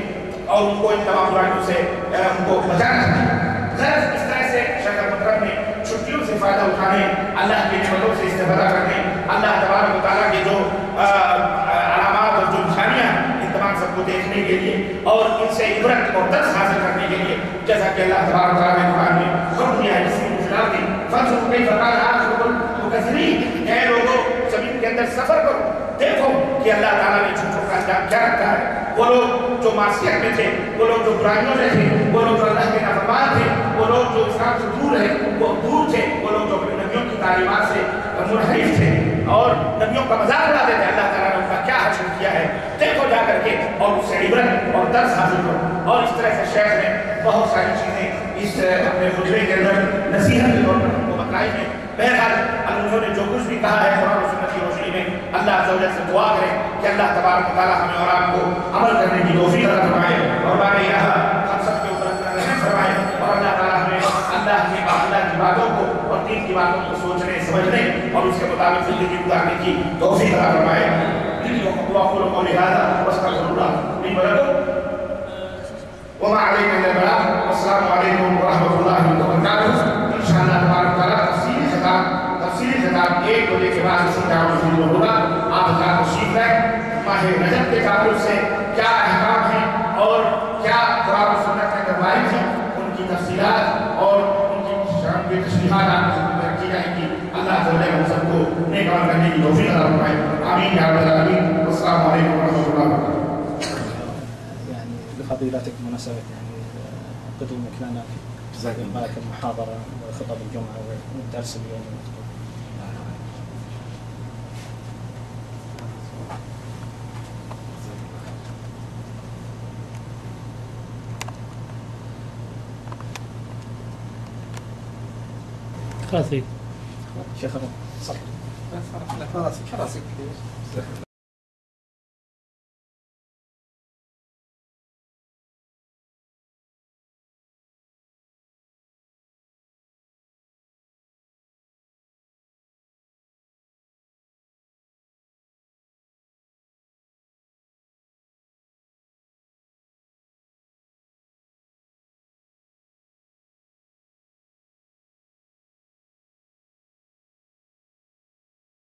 اور ان کو ان تمام برائیوں سے ان کو بچانا چاہیے. غرض اس طرح سے شیخ مطلب نے چھٹیوں سے فائدہ اٹھانے, اللہ کی نعمتوں سے استفادہ کرنے, اللہ تبارک و تعالیٰ کے جو علامات اور جو نشانیاں ان تمام سب کو دیکھنے کے لیے اور ان سے عبرت اور درس حاصل کرنے کے لیے, جیسا کہ اللہ تبارک و تعالیٰ نے قرآن میں حکم دیا ہے, اسی مشکلات کی فنظروا کیف کان عاقبۃ المکذبین, اے لوگوں زمین کے اندر سفر کرو, دیکھو کہ اللہ تعالیٰ نے جھوٹوں کا کیا رکھا ہے. وہ لوگ جو معصیت میں تھے, وہ لوگ جو برائیوں میں تھے, وہ لوگ جو اللہ کے نافرمان تھے, وہ لوگ جو اسلام سے دور رہے وہ دور تھے, وہ لوگ جو اپنے نبیوں کی تعلیمات سے منحرف تھے اور نبیوں کا مذاق اڑاتے تھے, اللہ تعالیٰ نے ان کا کیا حشر کیا ہے, دیکھو جا کر کے اور اس سے عبرت اور درس حاصل کرو. اور اس طرح سے شیخ نے بہت ساری چیزیں اس اپنے خطبے کے اندر نصیحت کے طور پر ہم کو بتلائی ہیں. بہرحال انہوں نے جو کچھ بھی کہا ہے قرآن و سنت کی روشنی میں اللہ عز و جل سے دعا کریں کہ اللہ تبارک و تعالیٰ ہمیں اور آپ کو عمل کرنے کی توفیق عطا فرمائے اور بارے یہاں ہم سب کے اوپر اپنا رحم فرمائے اور اللہ تعالیٰ ہمیں اللہ کی باتوں کو اور دین کی باتوں کو سوچنے سمجھنے اور اس کے مطابق زندگی گزارنے کی توفیق عطا فرمائے. وأقول قولي هذا واستغفر الله لي ولكم وما علينا إلا البلاغ والسلام عليكم ورحمة الله وبركاته. إن شاء الله تبارك وتعالى تفصيلي خطاب ایک بجے کے بعد اسی تعامل شروع ہوگا. آپ حضرات تشریف لائیں. ماہ رجب کے تعلق سے کیا احکام ہیں اور کیا قرآن و سنت کے قواعد ہیں ان کی تفصیلات اور ان کی تشریحات آپ کو رکھی جائیں گی. اللہ تعالیٰ ہم سب کو نیک عمل کرنے کی توفیق عطا فرمائے. آمین یا رب العالمین. والسلام علیکم ورحمۃ اللہ وبرکاتہ. يعني بفضيلتك مناسبة يعني قدومك لنا في المحاضرة وخطب الجمعة والدرس اليوم. خلاص شيخ صح.